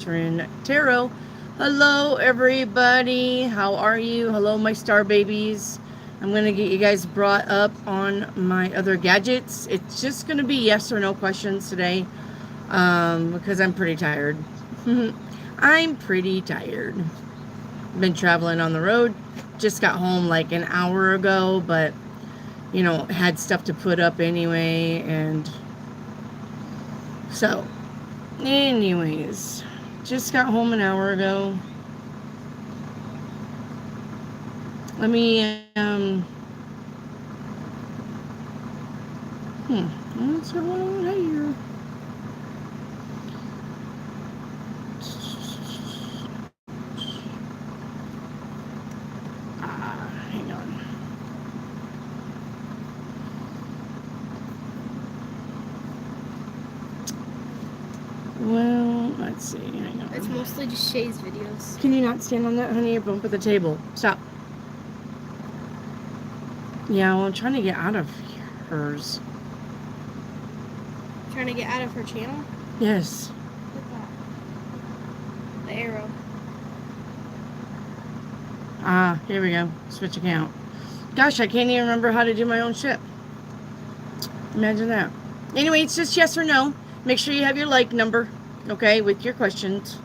Tarot. Hello, everybody. How are you? Hello, my star babies. I'm going to get you guys brought up on my other gadgets. It's just going to be yes or no questions today because I'm pretty tired. I'm pretty tired. Been traveling on the road. Just got home like an hour ago, but had stuff to put up anyway. And so, anyways. Just got home an hour ago. Let me, what's going on here? Hang on. Well, let's see. Hang on. It's mostly just Shay's videos. Can you not stand on that, honey? You're bumping the table. Stop. Yeah, well, I'm trying to get out of hers. Trying to get out of her channel? Yes. Look at that. The arrow. Here we go. Switch account. Gosh, I can't even remember how to do my own shit. Imagine that. Anyway, it's just yes or no. Make sure you have your like number, okay, with your questions.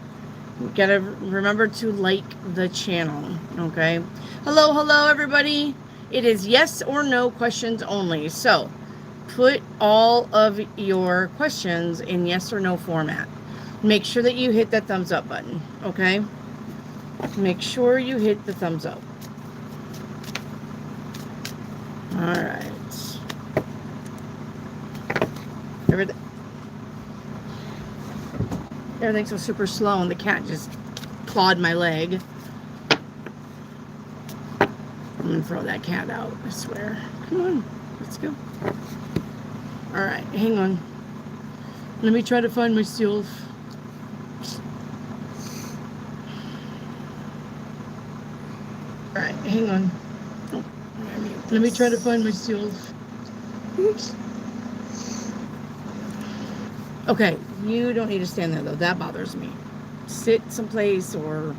You gotta remember to like the channel, okay? Hello, everybody. It is yes or no questions only. So, put all of your questions in yes or no format. Make sure that you hit that thumbs up button, okay? Make sure you hit the thumbs up. All right. Everything's so super slow, and the cat just clawed my leg. I'm gonna throw that cat out, I swear. Come on, let's go. All right, hang on. Let me try to find myself. All right, hang on. Let me try to find myself. Okay, you don't need to stand there, though. That bothers me. Sit someplace or...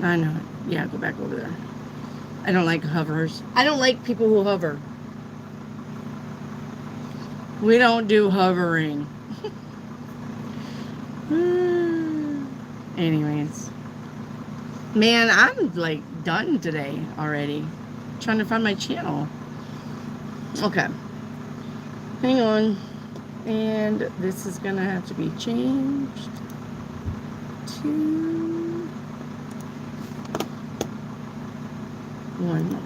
I know. Yeah, go back over there. I don't like hovers. I don't like people who hover. We don't do hovering. Anyways. Man, I'm like done today already. Trying to find my channel. Okay. Hang on. And this is going to have to be changed to... One moment.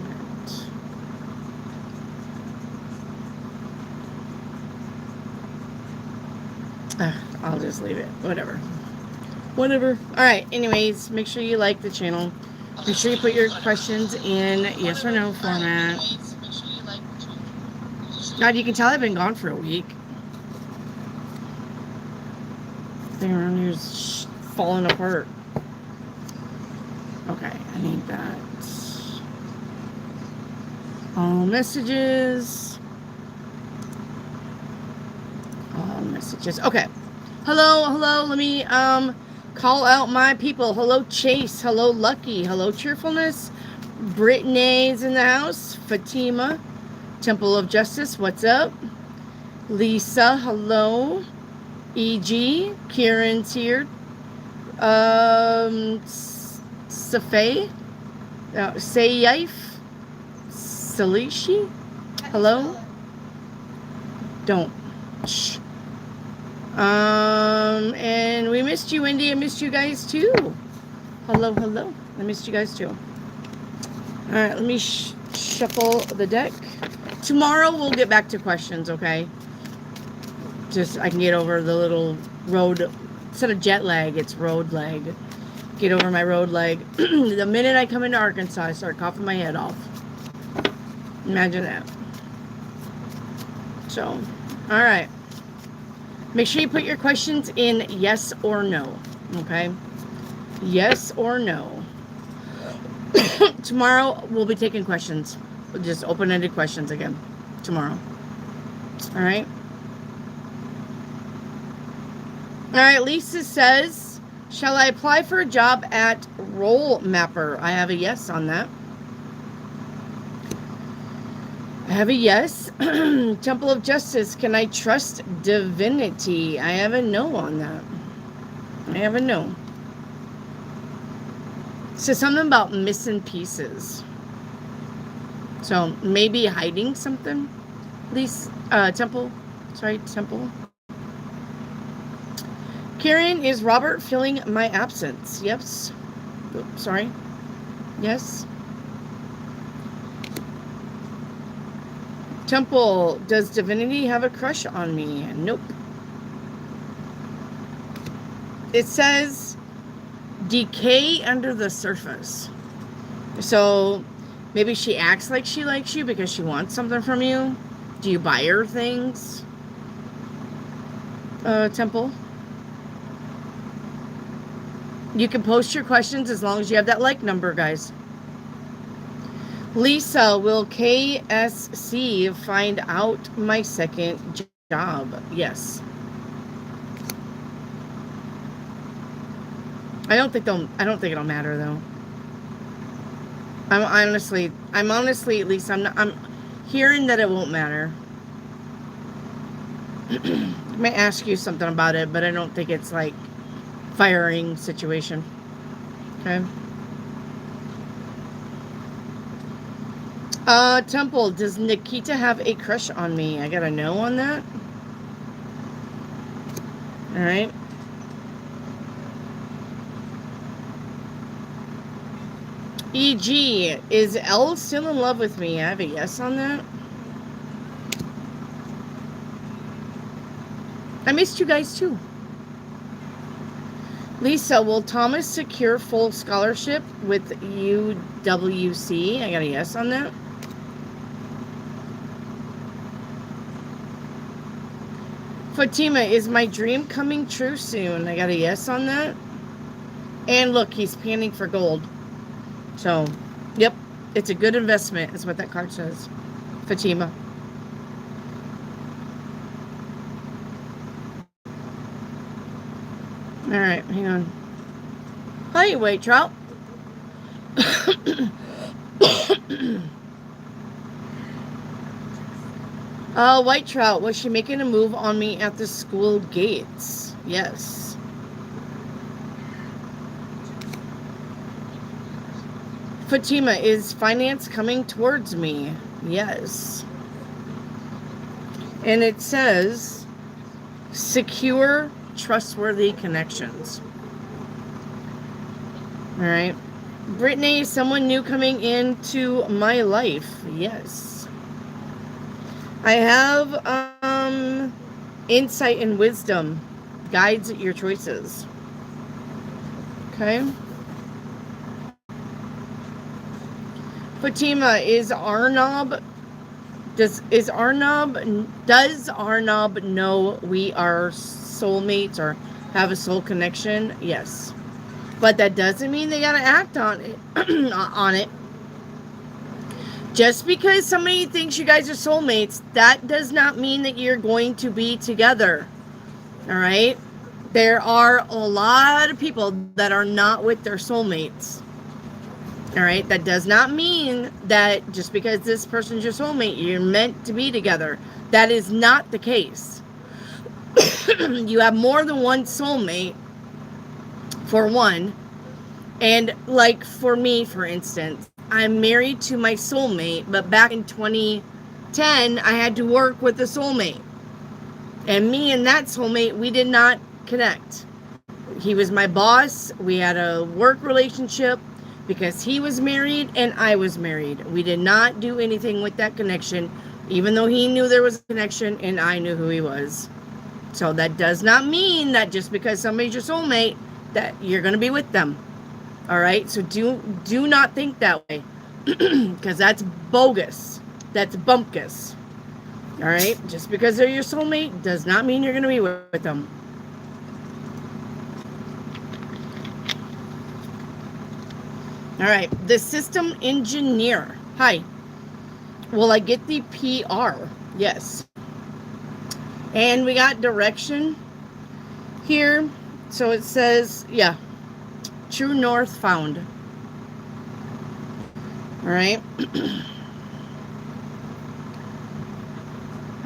I'll just leave it. Whatever. All right. Anyways, make sure you like the channel. Make sure you put your questions in yes or no format. God, you can tell I've been gone for a week. Thing around here is falling apart. Okay, I need that. All messages. All messages. Okay. Hello. Let me call out my people. Hello, Chase. Hello, Lucky. Hello, Cheerfulness. Brittany's in the house. Fatima. Temple of Justice. What's up? Lisa. Hello. E.G. Kieran's here. Safay. Sayif. Salishi? Hello? Don't. Shh. And we missed you, Wendy. I missed you guys too. Hello. I missed you guys too. All right, let me shuffle the deck. Tomorrow we'll get back to questions, okay? Just I can get over the little road, instead of jet lag, it's road lag. Get over my road lag. The minute I come into Arkansas, I start coughing my head off. Imagine that. So, all right. Make sure you put your questions in yes or no. Okay? Yes or no. Tomorrow, we'll be taking questions. Just open-ended questions again. Tomorrow. All right? All right, Lisa says, shall I apply for a job at Role Mapper? I have a yes on that. I have a yes. Temple of Justice, can I trust divinity? I have a no on that. I have a no. So something about missing pieces. So maybe hiding something. Temple. Sorry, Temple. Karen, is Robert feeling my absence? Yes. Oops, sorry. Yes. Temple, does divinity have a crush on me? Nope. It says decay under the surface. So maybe she acts like she likes you because she wants something from you. Do you buy her things? Temple. You can post your questions as long as you have that like number, guys. Lisa, will KSC find out my second job? Yes. I don't think it'll matter though. I'm honestly, at least I'm hearing that it won't matter. I may ask you something about it, but I don't think it's like firing situation. Okay. Temple, does Nikita have a crush on me? I got a no on that. All right. EG, is Elle still in love with me? I have a yes on that. I missed you guys too. Lisa, will Thomas secure full scholarship with UWC? I got a yes on that. Fatima, is my dream coming true soon? I got a yes on that. And look, he's panning for gold. So, yep, it's a good investment, is what that card says. Fatima. All right, hang on. Hi, White Trout. White Trout, was she making a move on me at the school gates? Yes. Fatima, is finance coming towards me? Yes. And it says, secure, trustworthy connections. All right. Brittany, someone new coming into my life? Yes. I have insight and wisdom guides your choices. Okay. Fatima, is Arnab does Arnab know we are soulmates or have a soul connection? Yes. But that doesn't mean they gotta act on it on it. Just because somebody thinks you guys are soulmates, that does not mean that you're going to be together. All right? There are a lot of people that are not with their soulmates. All right? That does not mean that just because this person's your soulmate, you're meant to be together. That is not the case. You have more than one soulmate, for one. And like for me, for instance, I'm married to my soulmate, but back in 2010, I had to work with a soulmate. And me and that soulmate, we did not connect. He was my boss. We had a work relationship because he was married and I was married. We did not do anything with that connection, even though he knew there was a connection and I knew who he was. So that does not mean that just because somebody's your soulmate, that you're going to be with them. All right, so do not think that way, because that's bogus. That's bumpkus. All right, just because they're your soulmate does not mean you're going to be with them. All right, the system engineer. Hi. Will I get the PR? Yes. And we got direction. here. So it says, yeah, true north found. All right.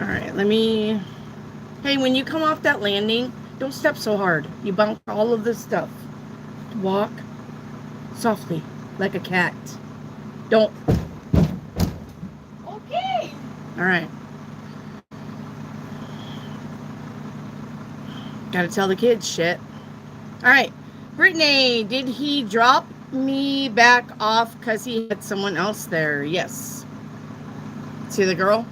All right, let me... Hey, when you come off that landing, don't step so hard. You bounce all of this stuff. Walk softly, like a cat. Don't. Okay. All right. Gotta tell the kids shit. All right. Brittany, did he drop me back off because he had someone else there? Yes. See the girl?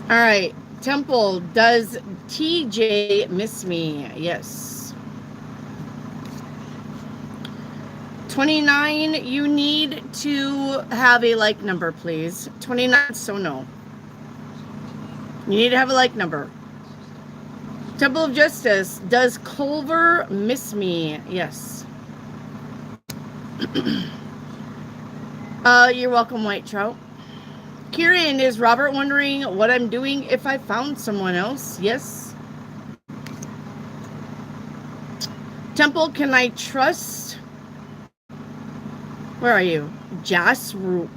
All right. Temple, does TJ miss me? Yes. 29, you need to have a like number, please. 29, so no. You need to have a like number. Temple of Justice, does Culver miss me? Yes. You're welcome, White Trout. Kieran, is Robert wondering what I'm doing if I found someone else? Yes. Temple, can I trust? Where are you? Jasroop.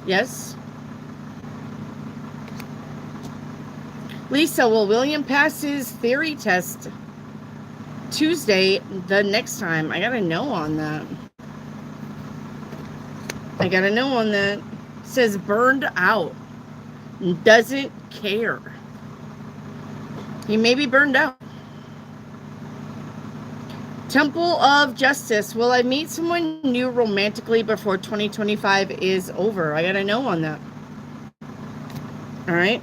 Yes. Lisa, will William pass his theory test Tuesday the next time? I gotta know on that. I gotta know on that. Says burned out. Doesn't care. He may be burned out. Temple of Justice. Will I meet someone new romantically before 2025 is over? I gotta know on that. All right.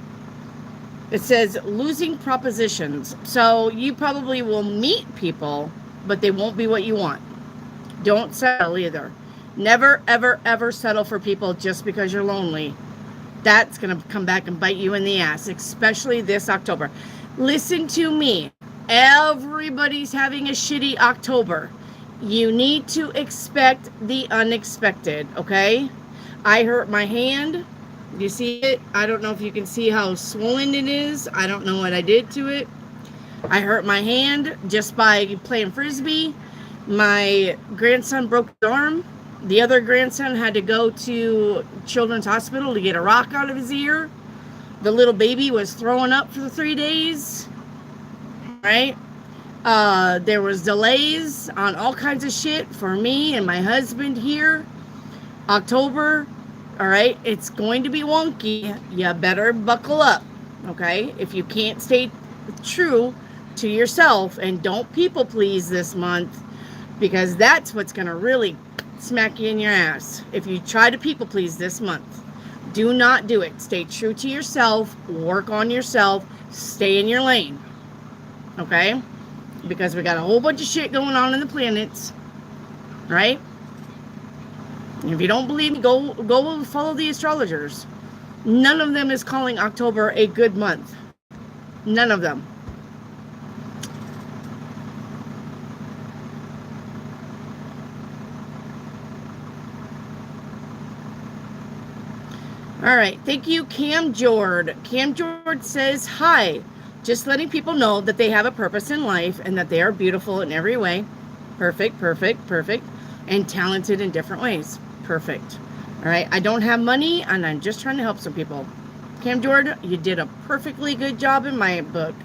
It says losing propositions. So you probably will meet people, but they won't be what you want. Don't settle either. Never, ever, ever settle for people just because you're lonely. That's going to come back and bite you in the ass, especially this October. Listen to me. Everybody's having a shitty October. You need to expect the unexpected, okay? I hurt my hand. You see it? I don't know if you can see how swollen it is. I don't know what I did to it. I hurt my hand just by playing Frisbee. My grandson broke his arm. The other grandson had to go to Children's Hospital to get a rock out of his ear. The little baby was throwing up for 3 days. Right? There was delays on all kinds of shit for me and my husband here. October, all right, it's going to be wonky. You better buckle up, okay? If you can't stay true to yourself and don't people please this month, because that's what's going to really smack you in your ass. If you try to people please this month, do not do it. Stay true to yourself, work on yourself, stay in your lane, okay? Because we got a whole bunch of shit going on in the planets, right? And if you don't believe me, go follow the astrologers. None of them is calling October a good month. None of them. All right. Thank you, Cam Jord. Cam Jord says, hi. Just letting people know that they have a purpose in life and that they are beautiful in every way. Perfect, perfect, perfect. And talented in different ways. Perfect. All right. I don't have money and I'm just trying to help some people. Cam Jord, you did a perfectly good job in my book.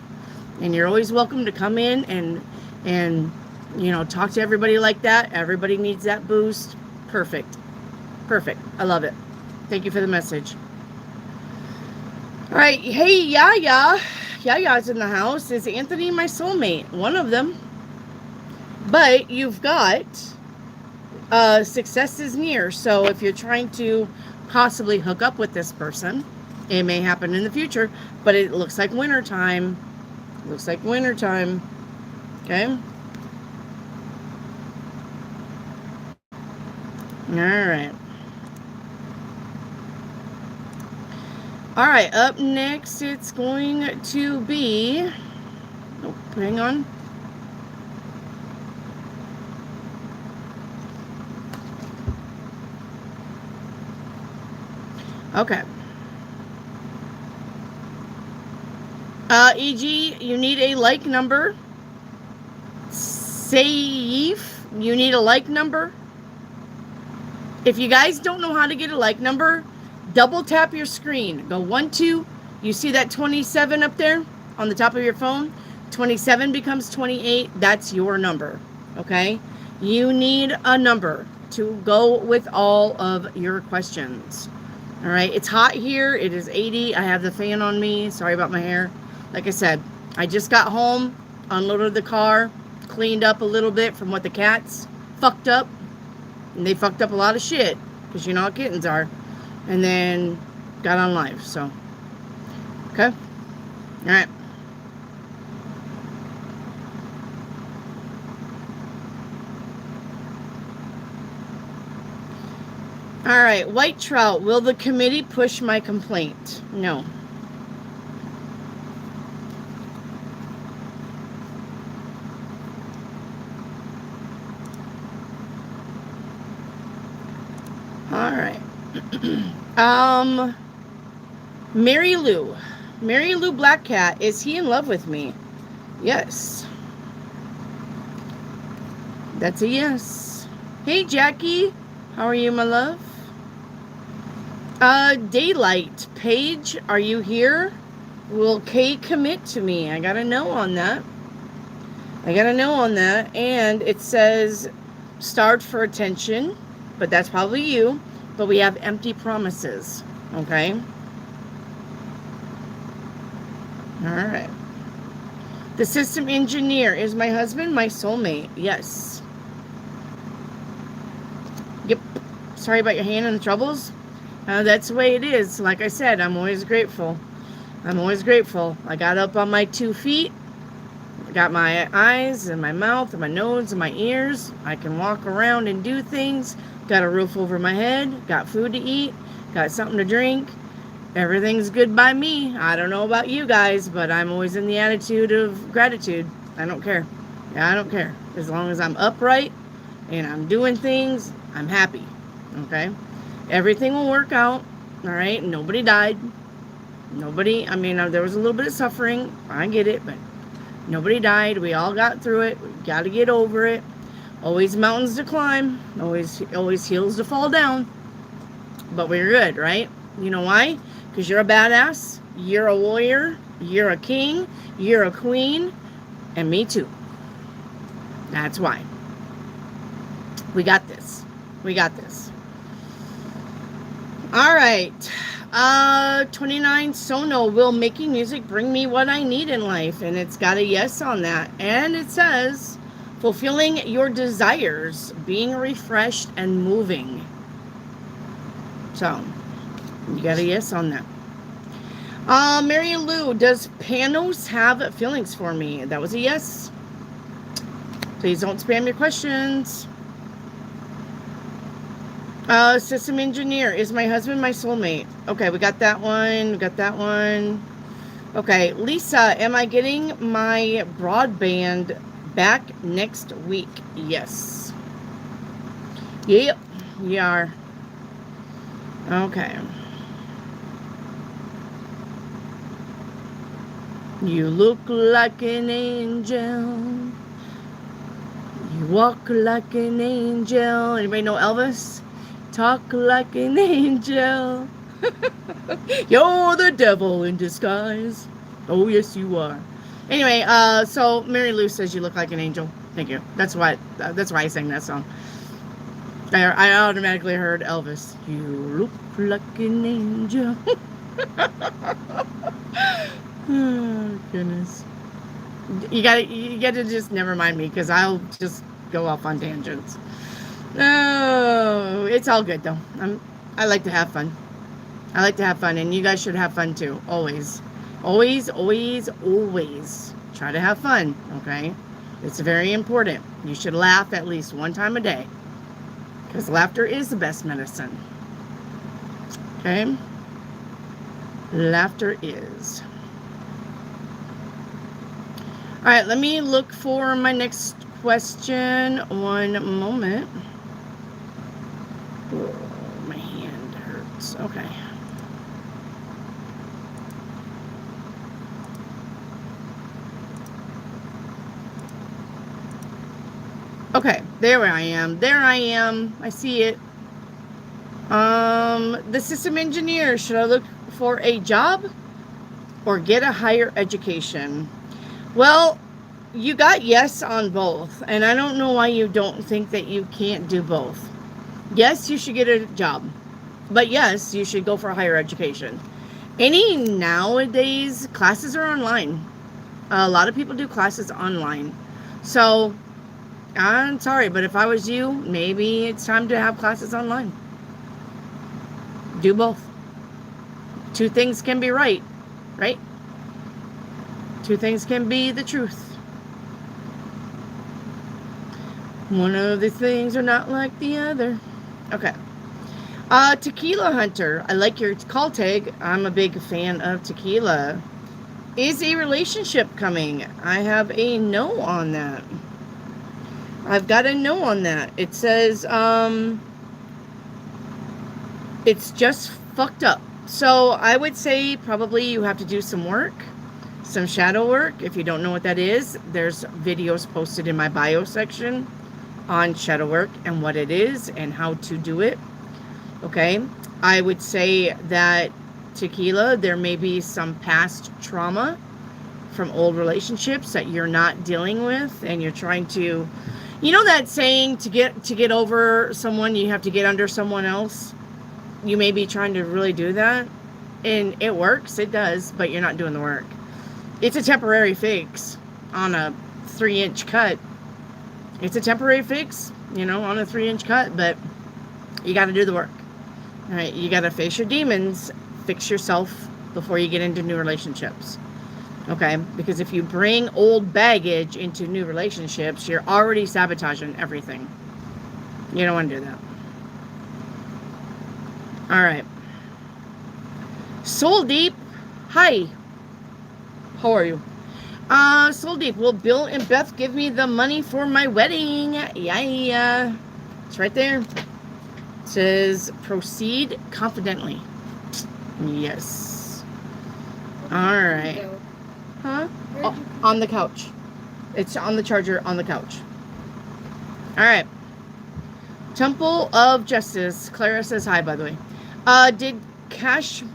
And you're always welcome to come in and you know, talk to everybody like that. Everybody needs that boost. Perfect. Perfect. I love it. Thank you for the message. All right. Hey, Yaya. Yaya's in the house. Is Anthony my soulmate? One of them. But you've got success is near. So if you're trying to possibly hook up with this person, it may happen in the future. But it looks like winter time. Looks like winter time. Okay. All right. All right, up next, it's going to be, oh, hang on. Okay. E.g., you need a like number. Saif, you need a like number. If you guys don't know how to get a like number, double tap your screen. Go 1, 2. You see that 27 up there on the top of your phone? 27 becomes 28. That's your number. Okay? You need a number to go with all of your questions. All right? It's hot here. It is 80. I have the fan on me. Sorry about my hair. Like I said, I just got home, unloaded the car, cleaned up a little bit from what the cats fucked up. And they fucked up a lot of shit, because you know how kittens are. And then got on live, so. Okay? Alright. Alright, white trout. Will the committee push my complaint? No. Alright. Mary Lou. Mary Lou Black Cat. Is he in love with me? Yes. That's a yes. Hey, Jackie. How are you, my love? Daylight. Paige, are you here? Will Kay commit to me? I got a no on that. And it says starved for attention. But that's probably you. But we have empty promises. Okay? Alright. The system engineer. Is my husband my soulmate? Yes. Yep. Sorry about your hand and the troubles. That's the way it is. Like I said, I'm always grateful. I got up on my 2 feet. Got my eyes and my mouth and my nose and my ears. I can walk around and do things. Got a roof over my head. Got food to eat. Got something to drink. Everything's good by me. I don't know about you guys, but I'm always in the attitude of gratitude. I don't care. Yeah, I don't care. As long as I'm upright and I'm doing things, I'm happy. Okay? Everything will work out. All right? Nobody died. There was a little bit of suffering. I get it, but nobody died. We all got through it. We got to get over it. Always mountains to climb. Always hills to fall down. But we're good, right? You know why? Because you're a badass. You're a warrior. You're a king. You're a queen. And me too. That's why. We got this. All right. 29 Sono. Will making music bring me what I need in life? And it's got a yes on that. And it says fulfilling your desires, being refreshed and moving. So, you got a yes on that. Mary Lou, does Panos have feelings for me? That was a yes. Please don't spam your questions. System engineer, is my husband my soulmate? Okay, we got that one. Okay, Lisa, am I getting my broadband back next week? Yes. Yep, we are. Okay. You look like an angel. You walk like an angel. Anybody know Elvis? Talk like an angel. You're the devil in disguise. Oh, yes, you are. Anyway, so Mary Lou says you look like an angel. Thank you. That's why I sang that song. I automatically heard Elvis. You look like an angel. Oh, goodness. You gotta just never mind me, because I'll just go off on tangents. Oh, it's all good though. I like to have fun. And you guys should have fun too. Always. Always try to have fun, okay? It's very important. You should laugh at least one time a day, because laughter is the best medicine. Okay? Laughter is. All right, let me look for my next question. One moment. Oh, my hand hurts. Okay. Okay, there I am. There I am. I see it. The system engineer. Should I look for a job or get a higher education? Well, you got yes on both, and I don't know why you don't think that you can't do both. Yes, you should get a job, but yes, you should go for a higher education. Any nowadays, classes are online. A lot of people do classes online. So, I'm sorry, but if I was you, maybe it's time to have classes online. Do both. Two things can be right? Two things can be the truth. One of the things are not like the other. Okay. Tequila Hunter. I like your call tag. I'm a big fan of tequila. Is a relationship coming? I have a no on that. I've got a no on that. It says, it's just fucked up. So I would say probably you have to do some work, some shadow work. If you don't know what that is, there's videos posted in my bio section on shadow work and what it is and how to do it. Okay. I would say that tequila, there may be some past trauma from old relationships that you're not dealing with, and you're trying to, you know that saying, to get over someone, you have to get under someone else. You may be trying to really do that, and it works, it does, but you're not doing the work. It's a temporary fix on a 3-inch cut. It's a temporary fix, on a 3-inch cut, but you got to do the work. All right, you got to face your demons, fix yourself before you get into new relationships. Okay, because if you bring old baggage into new relationships, you're already sabotaging everything. You don't want to do that. All right. Soul Deep, hi. How are you? Soul Deep, will Bill and Beth give me the money for my wedding? Yeah. It's right there. It says proceed confidently. Yes. All right. Huh? Oh, on the couch. It's on the charger on the couch. All right. Temple of Justice. Clara says hi, by the way. Did Kamisha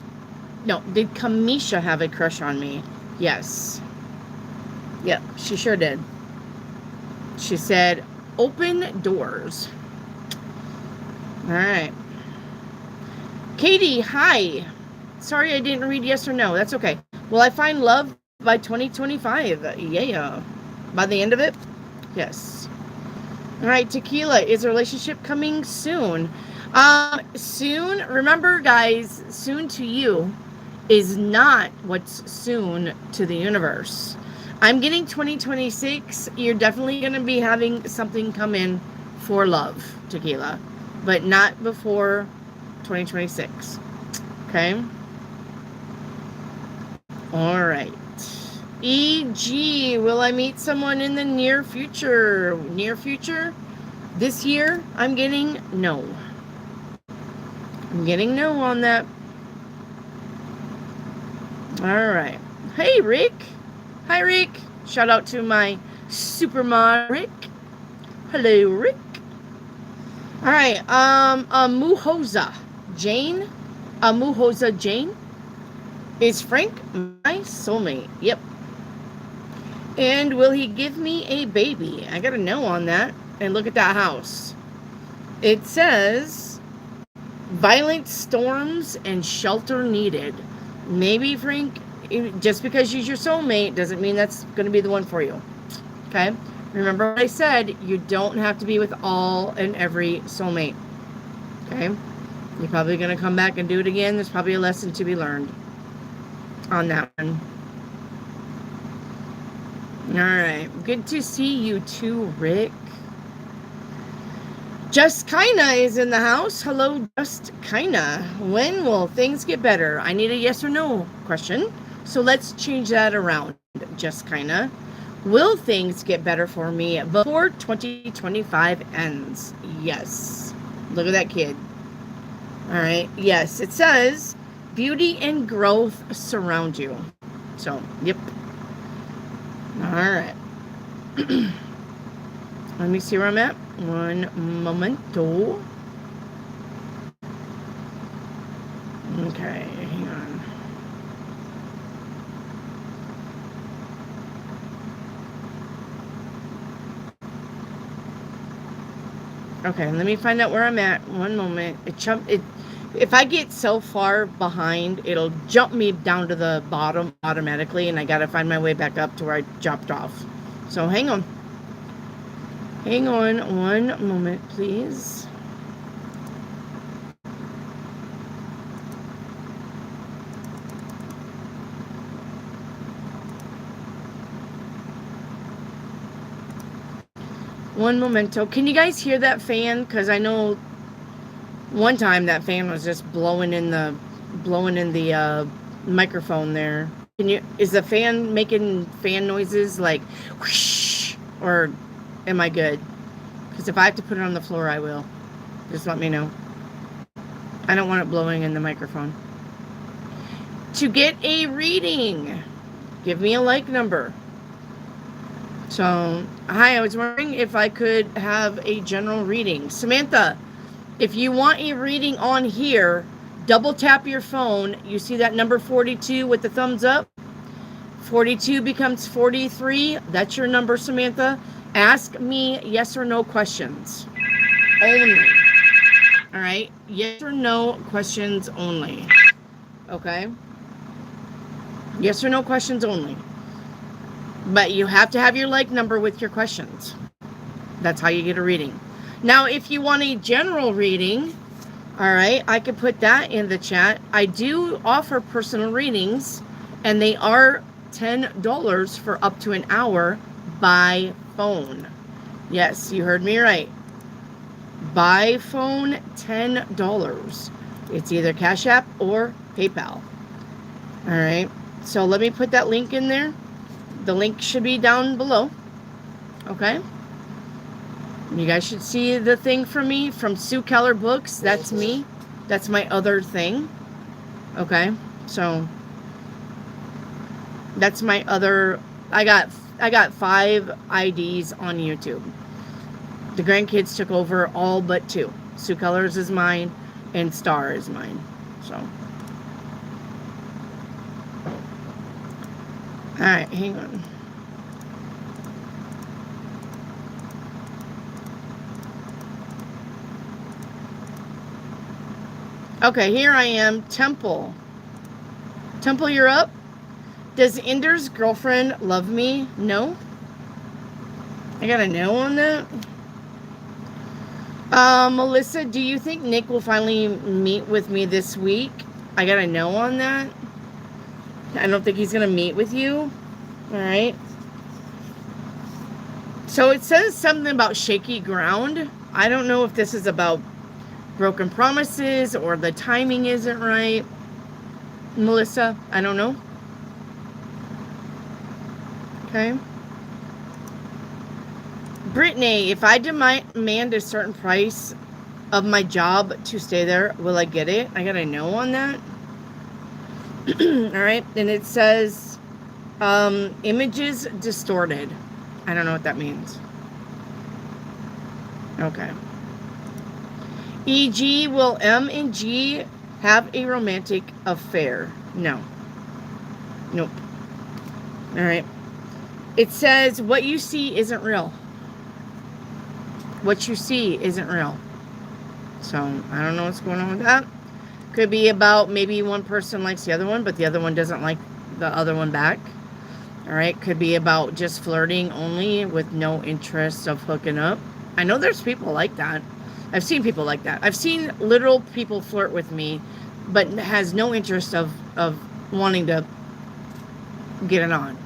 have a crush on me? Yes. Yep, she sure did. She said, open doors. All right. Katie, hi. Sorry I didn't read yes or no. That's okay. Will I find love by 2025? Yeah. By the end of it? Yes. All right, Tequila, is a relationship coming soon? Soon, remember guys, soon to you is not what's soon to the universe. I'm getting 2026. You're definitely going to be having something come in for love, Tequila, but not before 2026. Okay? All right. EG, will I meet someone in the near future? Near future? This year, I'm getting no. I'm getting no on that. All right. Hey, Rick. Hi, Rick. Shout out to my super mod, Rick. Hello, Rick. All right. Muhoza Jane. Muhoza Jane. Is Frank my soulmate? Yep. And will he give me a baby? I got a no on that. And look at that house. It says violent storms and shelter needed. Maybe Frank, just because she's your soulmate doesn't mean that's going to be the one for you. Okay? Remember what I said, you don't have to be with all and every soulmate. Okay? You're probably going to come back and do it again. There's probably a lesson to be learned on that one. All right. Good to see you too, Rick. Just Kinda is in the house. Hello, Just Kinda. When will things get better? I need a yes or no question. So let's change that around. Just Kinda. Will things get better for me before 2025 ends? Yes. Look at that kid. All right. Yes, it says beauty and growth surround you. So, yep. All right. Let me see where I'm at. One momento. Okay, hang on. Okay, let me find out where I'm at. One moment. If I get so far behind, it'll jump me down to the bottom automatically, and I gotta find my way back up to where I jumped off. So hang on. Hang on one moment, please. One momento. Can you guys hear that fan? Because I know one time that fan was just blowing in the microphone there. Is the fan making fan noises like whoosh, or am I good? Because if I have to put it on the floor, I will. Just let me know. I don't want it blowing in the microphone. To get a reading, give me a like number. So, hi, I was wondering if I could have a general reading. Samantha, if you want a reading on here, double tap your phone. You see that number 42 with the thumbs up? 42 becomes 43. That's your number, Samantha. Ask me yes or no questions only. All right? Yes or no questions only. Okay? Yes or no questions only. But you have to have your like number with your questions. That's how you get a reading. Now, if you want a general reading, all right, I could put that in the chat. I do offer personal readings, and they are $10 for up to an hour by phone. Yes, you heard me right. By phone, $10. It's either Cash App or PayPal. All right, so let me put that link in there. The link should be down below. Okay. You guys should see the thing from me from Sue Keller Books. That's me. That's my other thing. Okay. So that's my other. I got 5 IDs on YouTube. The grandkids took over all but 2. Sue Keller's is mine, and Star is mine. So. All right, hang on. Okay, here I am. Temple. Temple, you're up. Does Ender's girlfriend love me? No. I got a no on that. Melissa, do you think Nick will finally meet with me this week? I got a no on that. I don't think he's going to meet with you. All right. So it says something about shaky ground. I don't know if this is about broken promises or the timing isn't right. Melissa, I don't know. Okay. Brittany, if I demand a certain price of my job to stay there, will I get it? I got a no on that. All right. And it says images distorted. I don't know what that means. Okay. E.g., will M and G have a romantic affair? No. Nope. All right. It says what you see isn't real. What you see isn't real. So I don't know what's going on with that. Could be about maybe one person likes the other one, but the other one doesn't like the other one back. All right. Could be about just flirting only with no interest of hooking up. I know there's people like that. I've seen people like that. I've seen literal people flirt with me, but has no interest of wanting to get it on.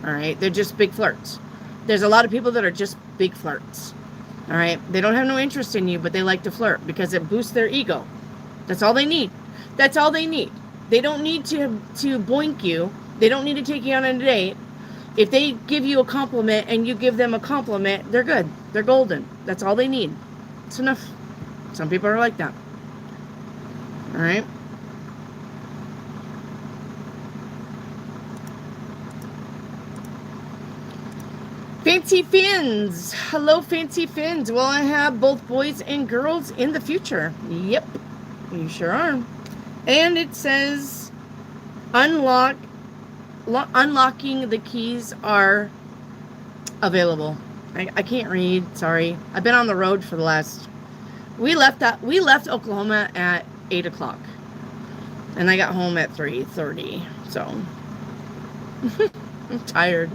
All right. They're just big flirts. There's a lot of people that are just big flirts. All right. They don't have no interest in you, but they like to flirt because it boosts their ego. That's all they need. That's all they need. They don't need to boink you. They don't need to take you on a date. If they give you a compliment and you give them a compliment, they're good. They're golden. That's all they need. It's enough. Some people are like that. All right. Fancy Fins. Hello, Fancy Fins. Will I have both boys and girls in the future? Yep, you sure are. And it says unlocking the keys are available. I can't read. Sorry. I've been on the road for the last. We left Oklahoma at 8 o'clock, and I got home at 3:30. So I'm tired.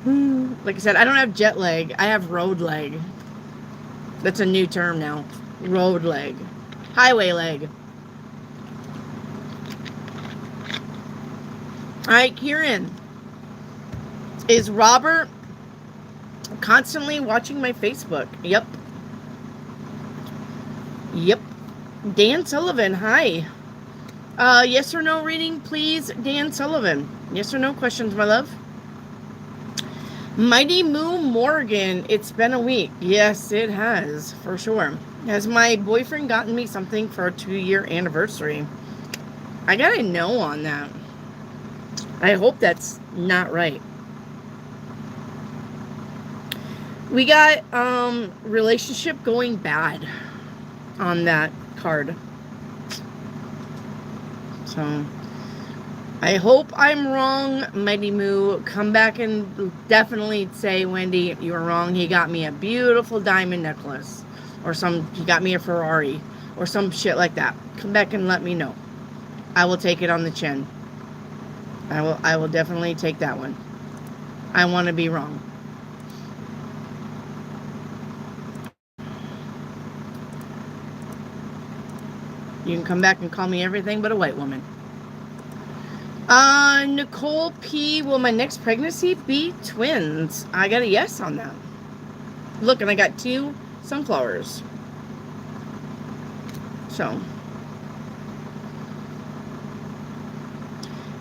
Like I said, I don't have jet lag. I have road lag. That's a new term now. Road lag. Highway lag. Alright, Kieran. Is Robert constantly watching my Facebook? Yep. Yep. Dan Sullivan, hi. Yes or no reading, please, Dan Sullivan. Yes or no questions, my love. Mighty Moo Morgan, it's been a week. Yes, it has, for sure. Has my boyfriend gotten me something for our 2-year anniversary? I got a no on that. I hope that's not right. We got relationship going bad on that card. So I hope I'm wrong, Mighty Moo. Come back and definitely say, Wendy, you were wrong. He got me a beautiful diamond necklace. Or he got me a Ferrari. Or some shit like that. Come back and let me know. I will take it on the chin. I will definitely take that one. I want to be wrong. You can come back and call me everything but a white woman. Nicole P. Will my next pregnancy be twins? I got a yes on that. Look, and I got 2 sunflowers. So.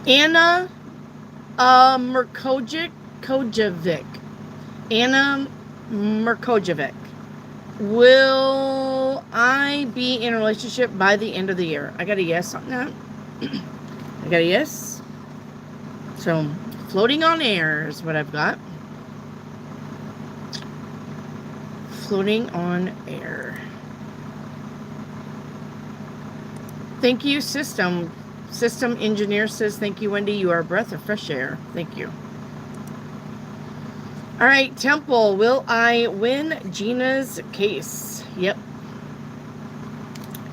Anna Merkojevic. Anna Merkojevic. Will I be in a relationship by the end of the year? I got a yes on that. I got a yes. So, floating on air is what I've got. Floating on air. Thank you, System. System engineer says, thank you, Wendy. You are a breath of fresh air. Thank you. All right, Temple. Will I win Gina's case? Yep.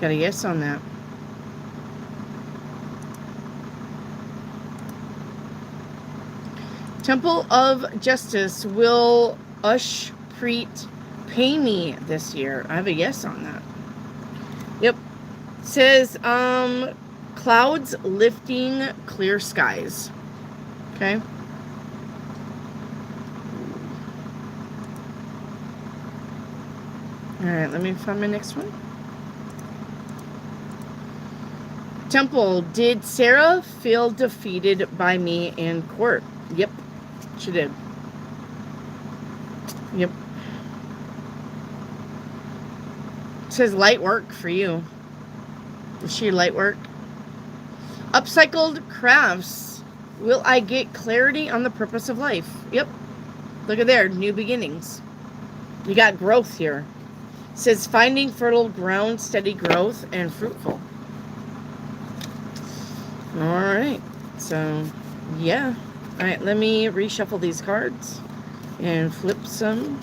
Got a yes on that. Temple of Justice. Will Ushpreet pay me this year? I have a yes on that. Yep. Says, clouds lifting, clear skies. Okay. All right, let me find my next one. Temple, did Sarah feel defeated by me in court? Yep, she did. Yep. It says light work for you. Is she light work? Upcycled crafts. Will I get clarity on the purpose of life? Yep. Look at there. New beginnings. You got growth here. It says finding fertile ground, steady growth, and fruitful. Alright. So, yeah. Alright, let me reshuffle these cards and flip some.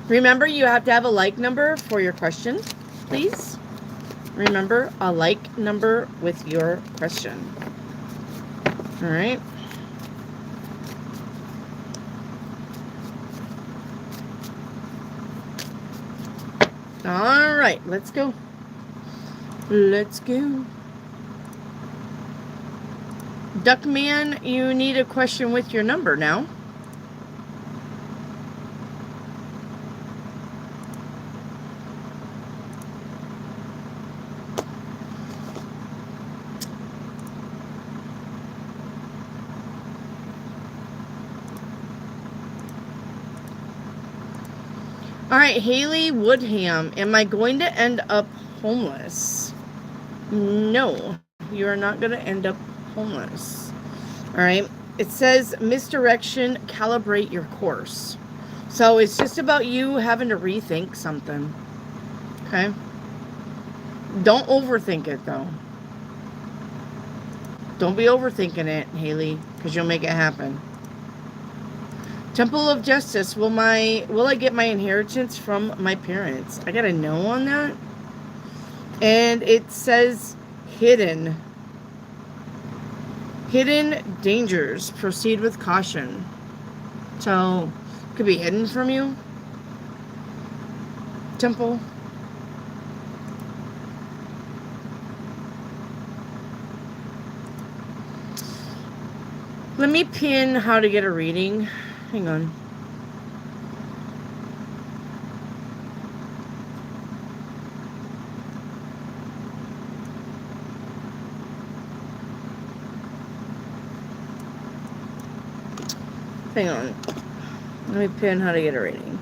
Remember, you have to have a like number for your question, please. Remember, a like number with your question. All right. All right, let's go. Let's go. Duckman, you need a question with your number now. All right, Haley Woodham. Am I going to end up homeless? No, you are not going to end up homeless. All right. It says misdirection, calibrate your course. So it's just about you having to rethink something. Okay. Don't overthink it, though. Don't be overthinking it, Haley, because you'll make it happen. Temple of Justice. Will I get my inheritance from my parents? I got a no on that. And it says hidden. Hidden dangers. Proceed with caution. So, could be hidden from you. Temple. Let me pin how to get a reading. Hang on. Hang on. Let me pin how to get a reading.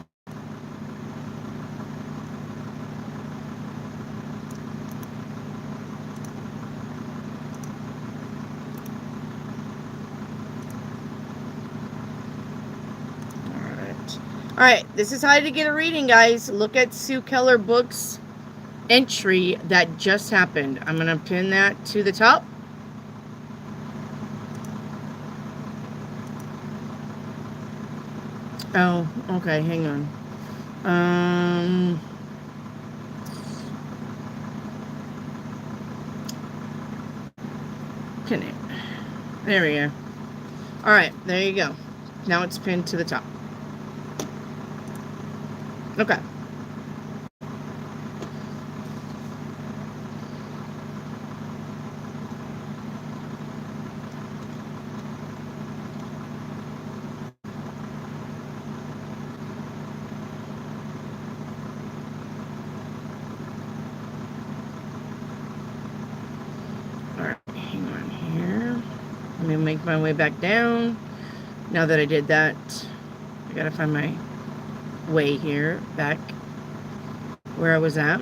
All right, this is how to get a reading, guys. Look at Sue Keller Books entry that just happened. I'm going to pin that to the top. Oh, okay, hang on. Pin it. There we go. All right, there you go. Now it's pinned to the top. Okay. Let me make my way back down. Now that I did that, I gotta find my way here back where I was at.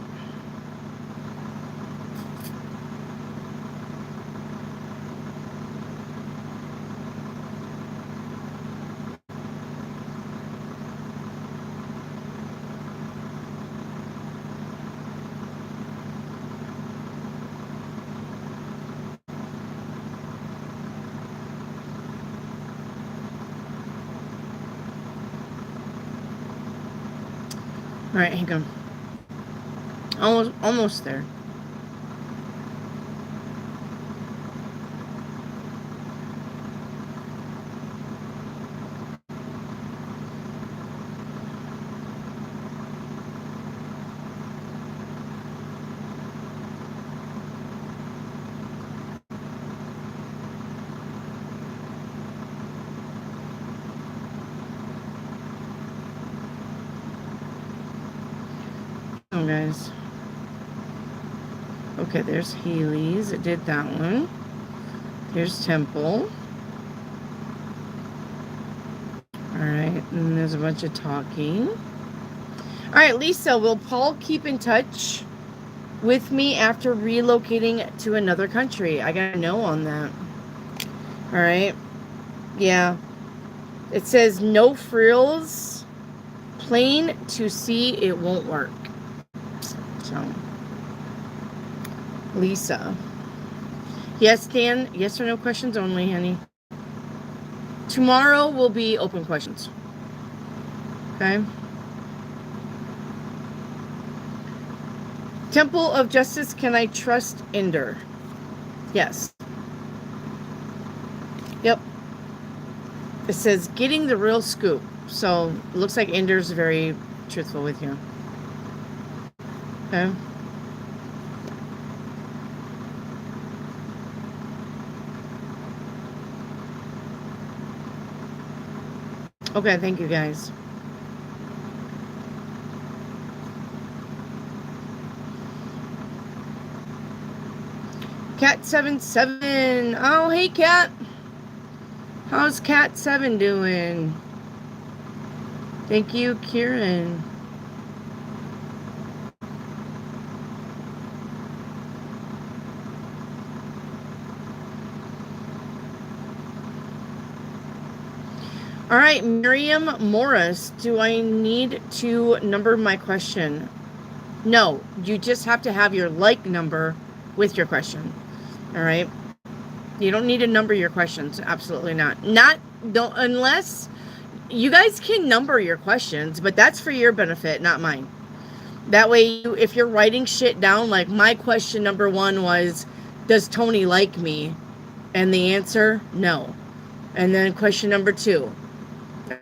All right, hang on. Almost there. Oh, guys. Okay, there's Haley's. It did that one. Here's Temple. Alright, and there's a bunch of talking. Alright, Lisa, will Paul keep in touch with me after relocating to another country? I got a no on that. Alright. Yeah. It says no frills. Plain to see it won't work. So, Lisa. Yes, Dan. Yes or no questions only, honey. Tomorrow will be open questions. Okay. Temple of Justice, can I trust Ender? Yes. Yep. It says getting the real scoop. So, it looks like Ender's very truthful with you. Okay. Okay, thank you guys. Cat77. Oh, hey, Cat. How's Cat7 doing? Thank you, Kieran. All right, Miriam Morris, do I need to number my question? No, you just have to have your like number with your question. All right? You don't need to number your questions. Absolutely not. Don't, unless you guys can number your questions, but that's for your benefit, not mine. That way, if you're writing shit down, like my question number 1 was, does Tony like me? And the answer, no. And then question number 2,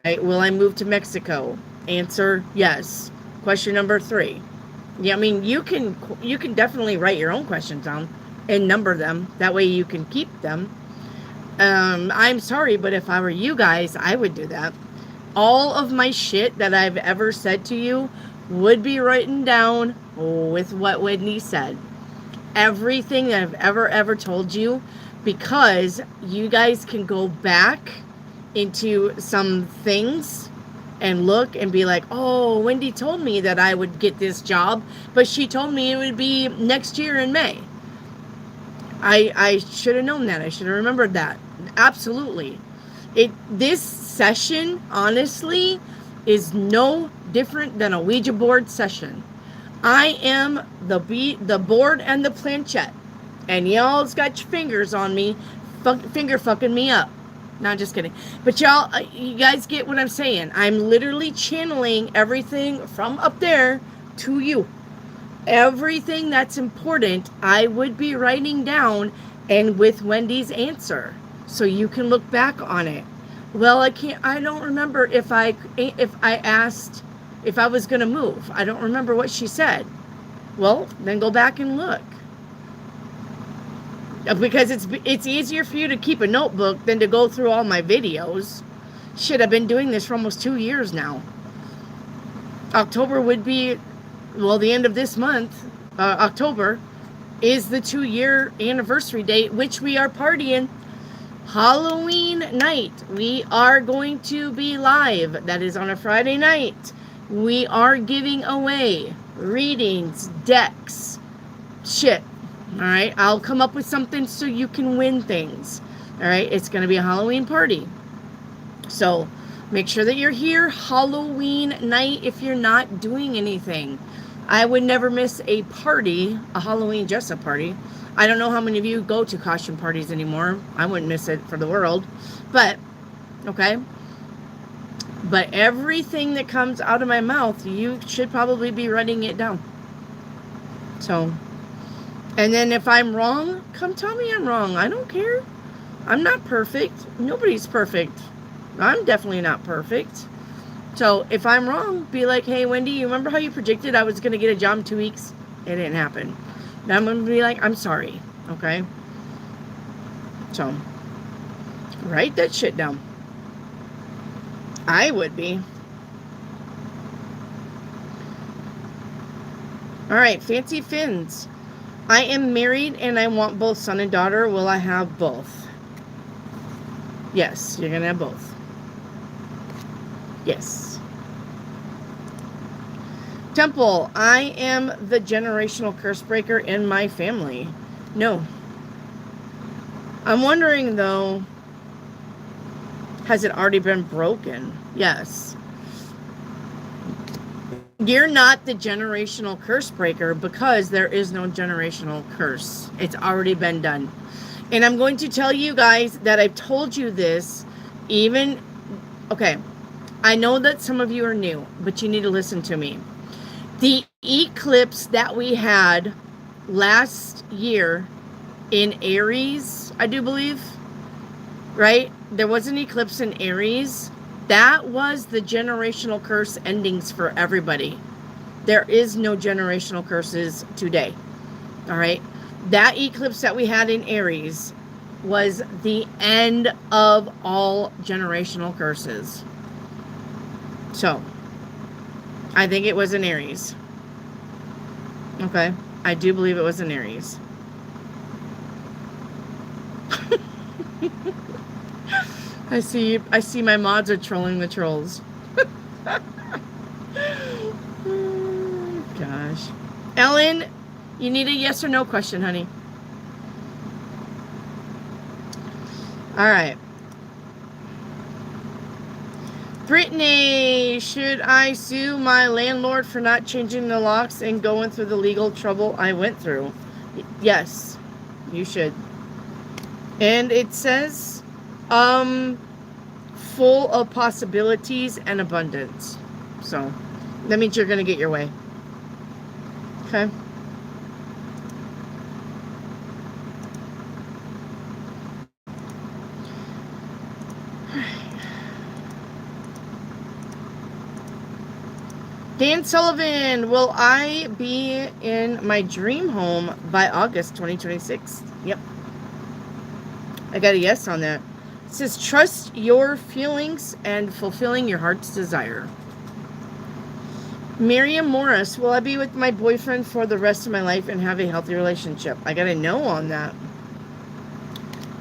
right, will I move to Mexico? Answer, yes. Question number 3. Yeah, I mean, you can definitely write your own questions down and number them. That way you can keep them. I'm sorry, but if I were you guys, I would do that. All of my shit that I've ever said to you would be written down with what Whitney said. Everything that I've ever told you, because you guys can go back into some things and look and be like, oh, Wendy told me that I would get this job, but she told me it would be next year in May. I should have known that. I should have remembered that. Absolutely. This session, honestly, is no different than a Ouija board session. I am the board and the planchette, and y'all's got your fingers on me, finger fucking me up. No, just kidding. But y'all, you guys get what I'm saying. I'm literally channeling everything from up there to you. Everything that's important, I would be writing down and with Wendy's answer, so you can look back on it. Well, I don't remember if I asked if I was going to move. I don't remember what she said. Well, then go back and look. Because it's easier for you to keep a notebook than to go through all my videos. Shit, I've been doing this for almost 2 years now. October would be, well, the end of this month, October, is the 2-year anniversary date, which we are partying. Halloween night, we are going to be live. That is on a Friday night. We are giving away readings, decks, shit. All right, I'll come up with something so you can win things. All right, it's going to be a Halloween party. So make sure that you're here Halloween night if you're not doing anything. I would never miss a party, a Halloween dress-up party. I don't know how many of you go to costume parties anymore. I wouldn't miss it for the world. But, okay. But everything that comes out of my mouth, you should probably be writing it down. So, and then if I'm wrong, come tell me I'm wrong. I don't care. I'm not perfect. Nobody's perfect. I'm definitely not perfect. So if I'm wrong, be like, hey, Wendy, you remember how you predicted I was going to get a job in 2 weeks? It didn't happen. Now I'm going to be like, I'm sorry. Okay? So, write that shit down. I would be. Alright, Fancy Fins. I am married and I want both son and daughter. Will I have both? Yes, you're going to have both. Yes. Temple, I am the generational curse breaker in my family. No. I'm wondering, though, has it already been broken? Yes. You're not the generational curse breaker because there is no generational curse. It's already been done. And I'm going to tell you guys that I've told you this even... Okay, I know that some of you are new, but you need to listen to me. The eclipse that we had last year in Aries, I do believe, right? There was an eclipse in Aries. That was the generational curse endings for everybody. There is no generational curses today. All right? That eclipse that we had in Aries was the end of all generational curses. So, I think it was in Aries. Okay? I do believe it was in Aries. I see my mods are trolling the trolls. Gosh. Ellen, you need a yes or no question, honey. All right. Brittany, should I sue my landlord for not changing the locks and going through the legal trouble I went through? Yes, you should. And it says, full of possibilities and abundance. So, that means you're going to get your way. Okay? Dan Sullivan, will I be in my dream home by August 2026? Yep. I got a yes on that. It says, trust your feelings and fulfilling your heart's desire. Miriam Morris, will I be with my boyfriend for the rest of my life and have a healthy relationship? I got a no on that.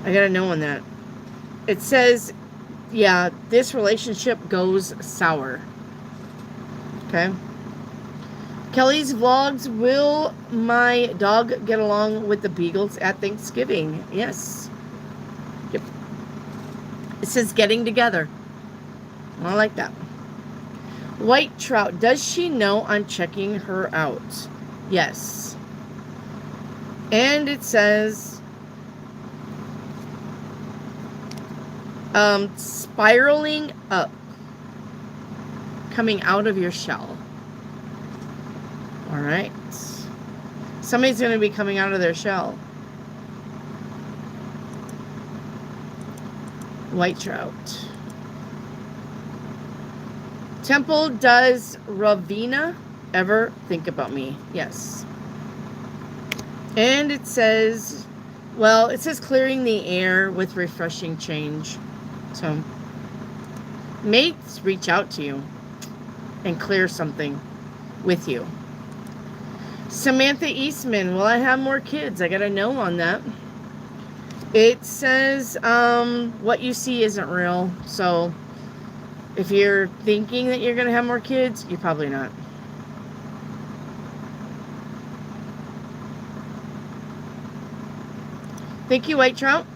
I got a no on that. It says, yeah, this relationship goes sour. Okay. Kelly's vlogs, will my dog get along with the beagles at Thanksgiving? Yes. Yep. It says getting together. I like that. White Trout, does she know I'm checking her out? Yes. And it says, spiraling up, coming out of your shell. All right. Somebody's going to be coming out of their shell. White Trout. Temple, does Ravina ever think about me? Yes. And it says, well, it says clearing the air with refreshing change. So, mates reach out to you and clear something with you. Samantha Eastman, will I have more kids? I got a no on that. It says, what you see isn't real. So, if you're thinking that you're going to have more kids, you're probably not. Thank you, White Trout.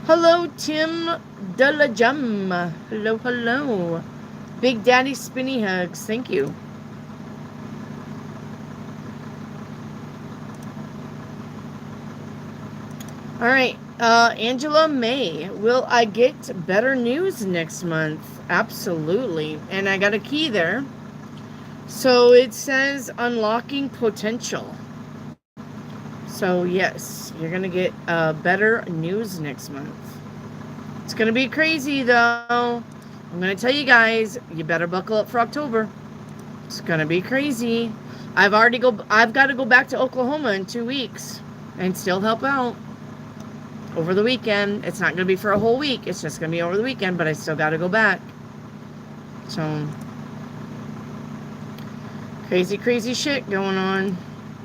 Hello, Tim de la Jum. Hello, hello. Big Daddy Spinny Hugs. Thank you. All right. Angela May, will I get better news next month? Absolutely. And I got a key there. So it says unlocking potential. So yes, you're going to get better news next month. It's going to be crazy though. I'm going to tell you guys, you better buckle up for October. It's going to be crazy. I've got to go back to Oklahoma in 2 weeks and still help out. Over the weekend. It's not going to be for a whole week. It's just going to be over the weekend, but I still got to go back. So, crazy, crazy shit going on.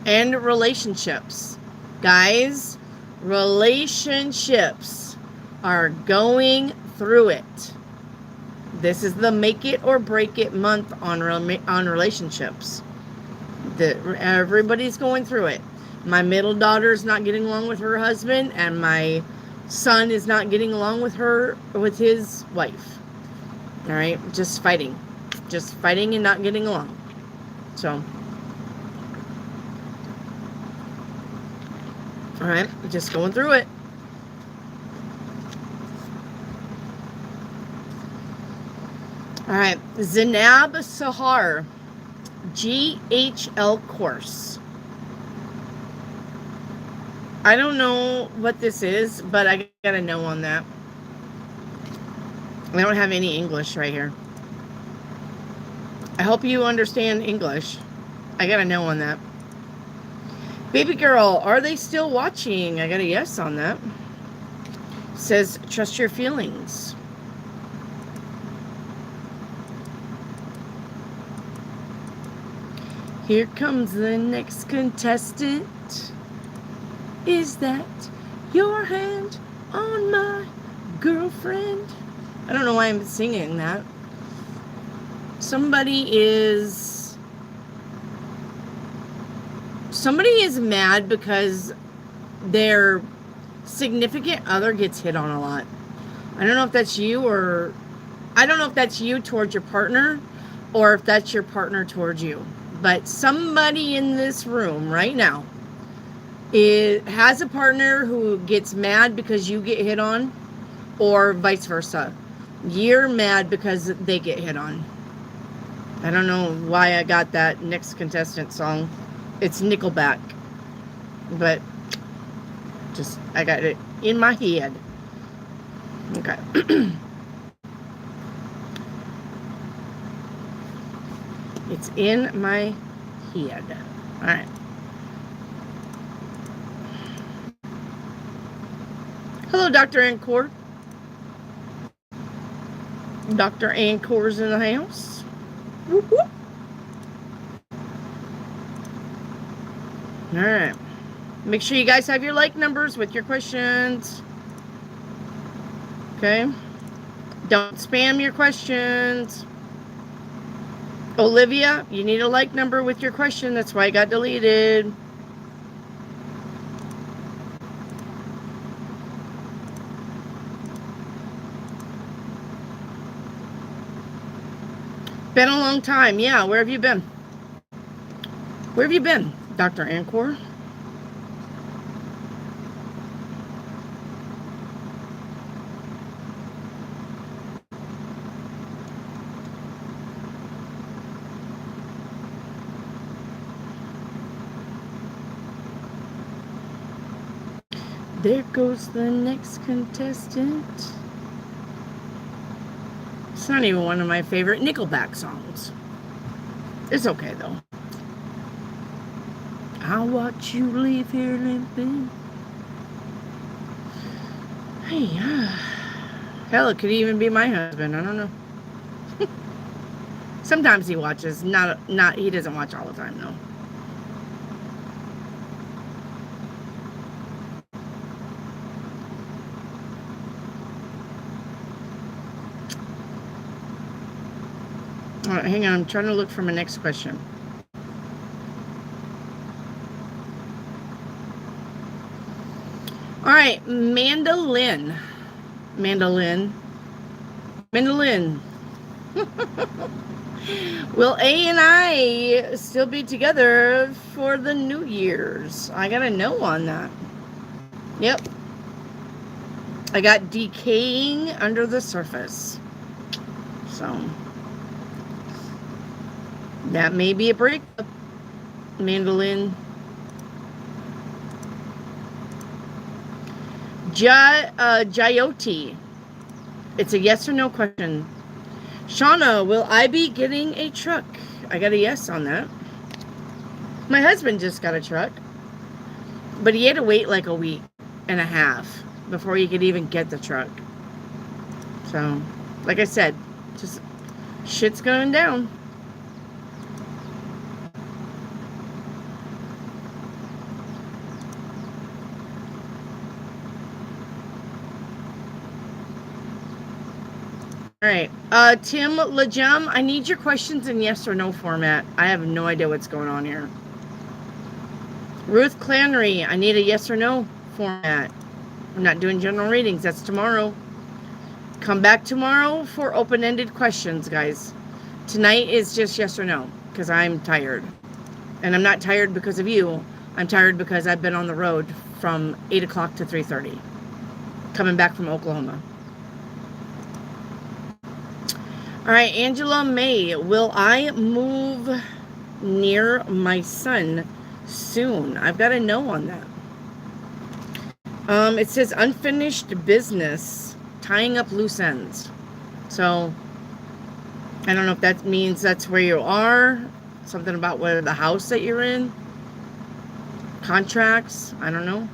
And relationships. Guys, relationships are going through it. This is the make it or break it month on relationships. Everybody's going through it. My middle daughter is not getting along with her husband, and my son is not getting along with his wife. All right, just fighting and not getting along. So, all right, just going through it. All right, Zainab Sahar, GHL course. I don't know what this is, but I got a no on that. I don't have any English right here. I hope you understand English. I got a no on that. Baby girl, are they still watching? I got a yes on that. It says, trust your feelings. Here comes the next contestant. Is that your hand on my girlfriend? I don't know why I'm singing that. Somebody is mad because their significant other gets hit on a lot. I don't know if that's you or... I don't know if that's you towards your partner or if that's your partner towards you. But somebody in this room right now has a partner who gets mad because you get hit on, or vice versa. You're mad because they get hit on. I don't know why I got that next contestant song. It's Nickelback. But just, I got it in my head. Okay. It's in my head. All right. Hello, Dr. Ancore. Dr. Ancore's in the house. Whoop, whoop. All right. Make sure you guys have your like numbers with your questions. Okay. Don't spam your questions. Olivia, you need a like number with your question. That's why it got deleted. Been a long time. Yeah, where have you been? Where have you been, Dr. Ancore? There goes the next contestant. It's not even one of my favorite Nickelback songs. It's okay, though. I'll watch you leave here limping. Hey, hell, it could even be my husband. I don't know. Sometimes he watches. He doesn't watch all the time, though. All right, hang on. I'm trying to look for my next question. All right, Mandolin. Will A and I still be together for the New Year's? I got a no on that. Yep. I got decaying under the surface. So that may be a breakup, Mandolin. Jyoti. It's a yes or no question. Shauna, will I be getting a truck? I got a yes on that. My husband just got a truck, but he had to wait like a week and a half before he could even get the truck. So, like I said, just shit's going down. All right. Tim Lajum, I need your questions in yes or no format. I have no idea what's going on here. Ruth Clannery, I need a yes or no format. I'm not doing general readings. That's tomorrow. Come back tomorrow for open-ended questions, guys. Tonight is just yes or no because I'm tired. And I'm not tired because of you. I'm tired because I've been on the road from 8 o'clock to 3:30. Coming back from Oklahoma. All right, Angela May, will I move near my son soon? I've got a no on that. It says unfinished business, tying up loose ends. So, I don't know if that means that's where you are. Something about where the house that you're in. Contracts, I don't know.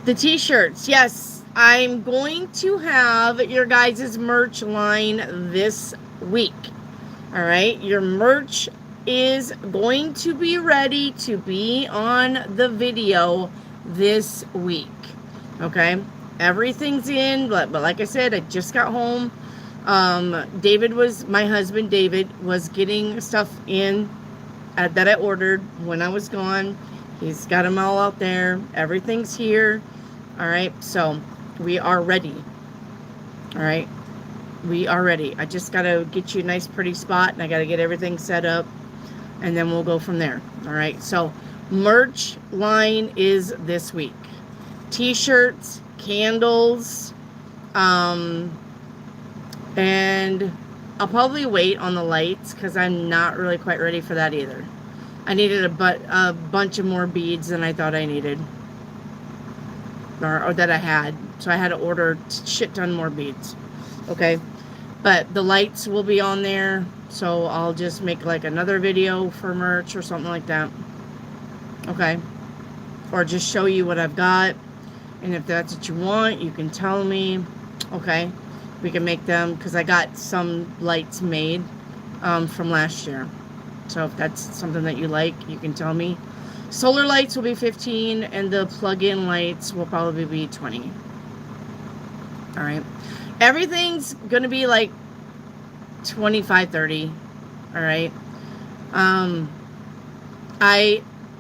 The t-shirts, yes, I'm going to have your guys' merch line this week. All right, your merch is going to be ready to be on the video this week. Okay, everything's in, but like I said, I just got home. My husband David was getting stuff in that I ordered when I was gone. He's got them all out there. Everything's here. All right, so we are ready. All right, we are ready. I just got to get you a nice pretty spot, and I got to get everything set up, and then we'll go from there. All right, so merch line is this week. T-shirts, candles, and I'll probably wait on the lights because I'm not really quite ready for that either. I needed a bunch of more beads than I thought I needed. Or that I had. So I had to order shit ton more beads. Okay. But the lights will be on there. So I'll just make like another video for merch or something like that. Okay. Or just show you what I've got. And if that's what you want, you can tell me. Okay. We can make them, because I got some lights made from last year. So if that's something that you like, you can tell me. Solar lights will be 15, and the plug-in lights will probably be 20. All right. Everything's going to be like 25, 30. All right.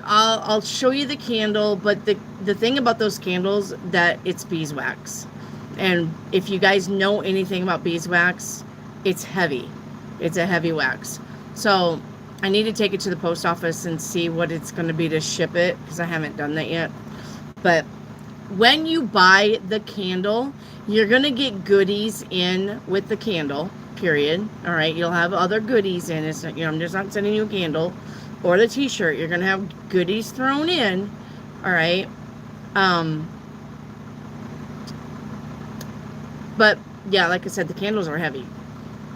I'll show you the candle, but the thing about those candles, that it's beeswax. And if you guys know anything about beeswax, it's heavy. It's a heavy wax. So I need to take it to the post office and see what it's going to be to ship it, because I haven't done that yet. But when you buy the candle, you're going to get goodies in with the candle, period. All right. You'll have other goodies in. It's not, I'm just not sending you a candle or the t-shirt. You're going to have goodies thrown in. All right. But yeah, like I said, the candles are heavy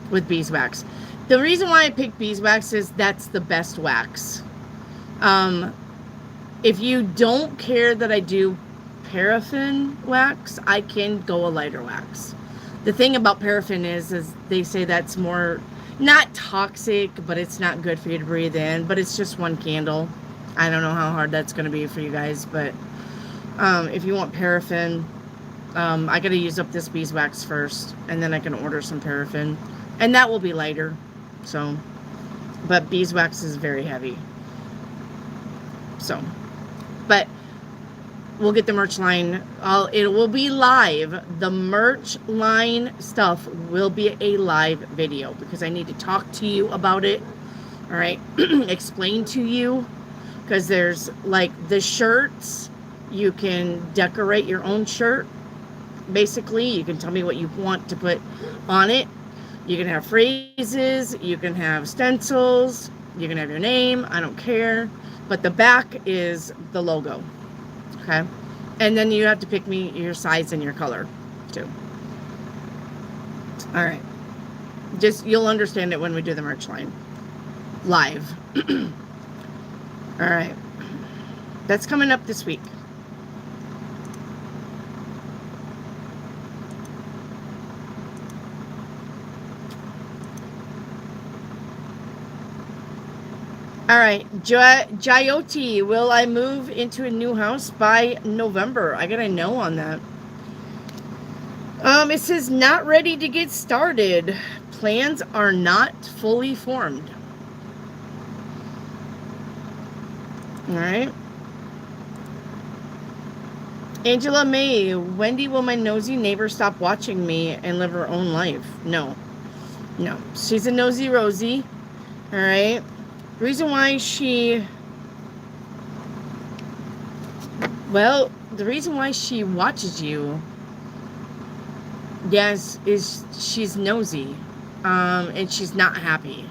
with beeswax. The reason why I picked beeswax is that's the best wax. If you don't care that I do paraffin wax, I can go a lighter wax. The thing about paraffin is they say that's more, not toxic, but it's not good for you to breathe in. But it's just one candle. I don't know how hard that's going to be for you guys, but if you want paraffin, I got to use up this beeswax first, and then I can order some paraffin, and that will be lighter. So, but beeswax is very heavy. So, but we'll get the merch line. It will be live. The merch line stuff will be a live video, because I need to talk to you about it. All right, explain to you, because there's like the shirts. You can decorate your own shirt. Basically, you can tell me what you want to put on it. You can have phrases, you can have stencils, you can have your name, I don't care. But the back is the logo. Okay? And then you have to pick me your size and your color too. All right. Just, you'll understand it when we do the merch line live. All right. That's coming up this week. All right, Jyoti, will I move into a new house by November? I got a no on that. It says not ready to get started. Plans are not fully formed. All right. Angela May, Wendy, will my nosy neighbor stop watching me and live her own life? No. No. She's a nosy Rosie. All right. The reason why the reason why she watches you, yes, is she's nosy, and she's not happy.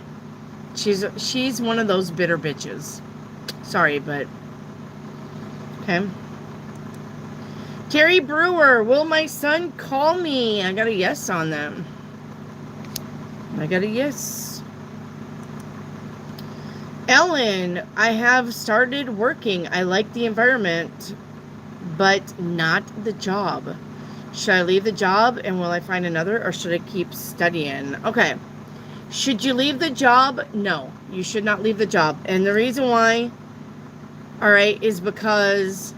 She's one of those bitter bitches. Sorry, but okay. Terry Brewer, will my son call me? I got a yes on them. I got a yes. Ellen, I have started working. I like the environment, but not the job. Should I leave the job and will I find another, or should I keep studying? Okay. Should you leave the job? No, you should not leave the job. And the reason why, all right, is because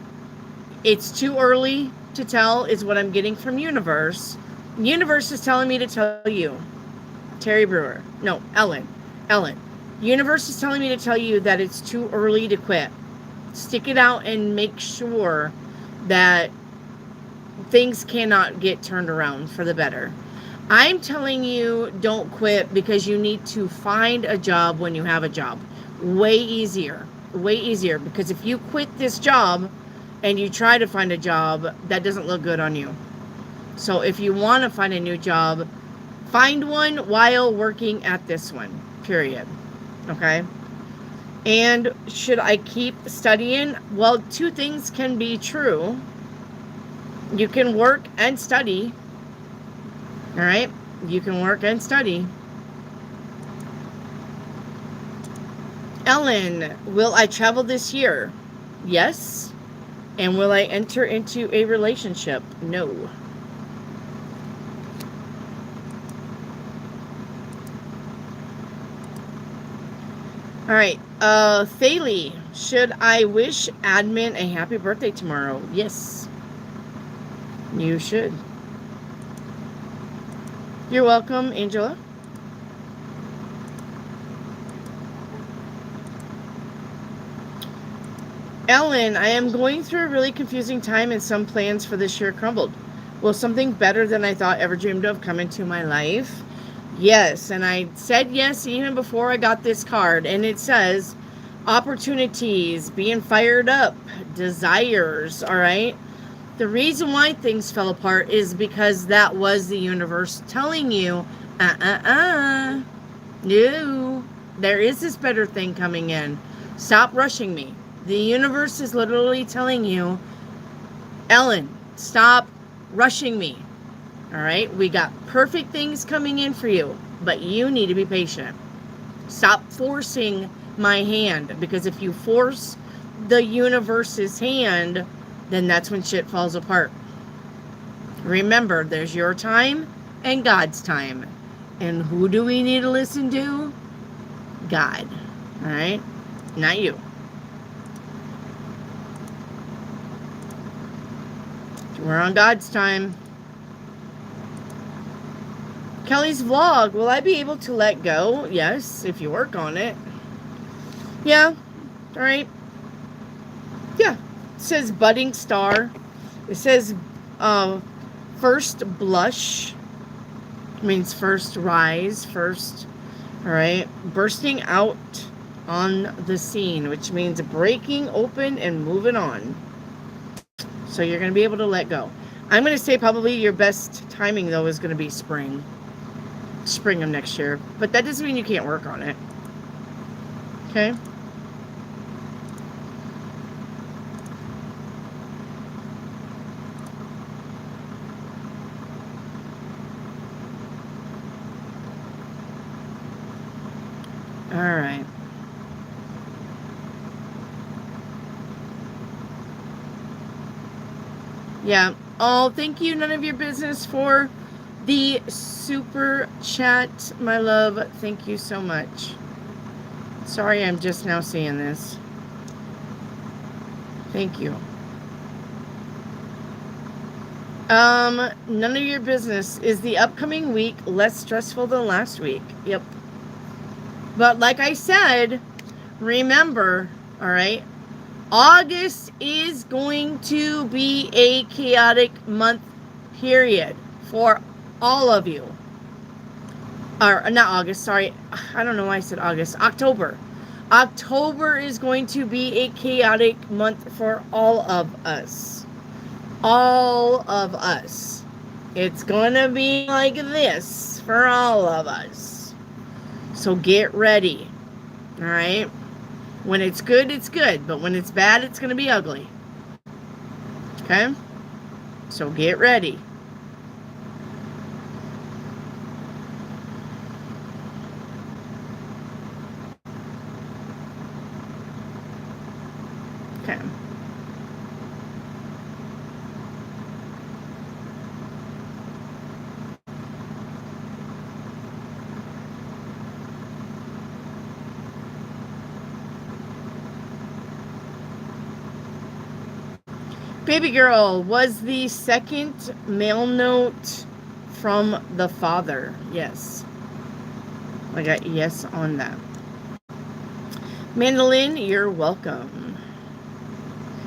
it's too early to tell, is what I'm getting from universe. Universe is telling me to tell you, Terry Brewer. No, Ellen. Universe is telling me to tell you that it's too early to quit. Stick it out and make sure that things cannot get turned around for the better. I'm telling you, don't quit, because you need to find a job when you have a job. Way easier. Because if you quit this job and you try to find a job, that doesn't look good on you. So if you want to find a new job, find one while working at this one, period. Okay? And should I keep studying? Well, two things can be true. You can work and study. All right? You can work and study. Ellen, will I travel this year? Yes. And will I enter into a relationship? No. All right. Thalie, should I wish admin a happy birthday tomorrow? Yes. You should. You're welcome, Angela. Ellen, I am going through a really confusing time and some plans for this year crumbled. Will something better than I thought ever dreamed of come into my life? Yes, and I said yes even before I got this card. And it says opportunities, being fired up, desires, all right? The reason why things fell apart is because that was the universe telling you, no, there is this better thing coming in. Stop rushing me. The universe is literally telling you, Ellen, stop rushing me. All right? We got perfect things coming in for you, but you need to be patient. Stop forcing my hand, because if you force the universe's hand, then that's when shit falls apart. Remember, there's your time and God's time. And who do we need to listen to? God. All right? Not you. We're on God's time. Kelly's vlog. Will I be able to let go? Yes, if you work on it. Yeah. All right. Yeah. It says budding star. It says first blush. It means first rise. First. All right. Bursting out on the scene, which means breaking open and moving on. So you're going to be able to let go. I'm going to say probably your best timing, though, is going to be spring. Spring of next year. But that doesn't mean you can't work on it. Okay? All right. Yeah. Oh, thank you, none of your business, for the super chat, my love. Thank you so much. Sorry, I'm just now seeing this. Thank you. None of your business. Is the upcoming week less stressful than last week? Yep. But like I said, remember, all right, August is going to be a chaotic month, period, for all of you. Or not August, sorry. I don't know why I said August. October. October is going to be a chaotic month for all of us. All of us. It's going to be like this for all of us. So get ready. All right? When it's good, it's good. But when it's bad, it's going to be ugly. Okay? So get ready. Okay. Baby girl, was the second mail note from the father? Yes. I got yes on that. Mandolin, you're welcome.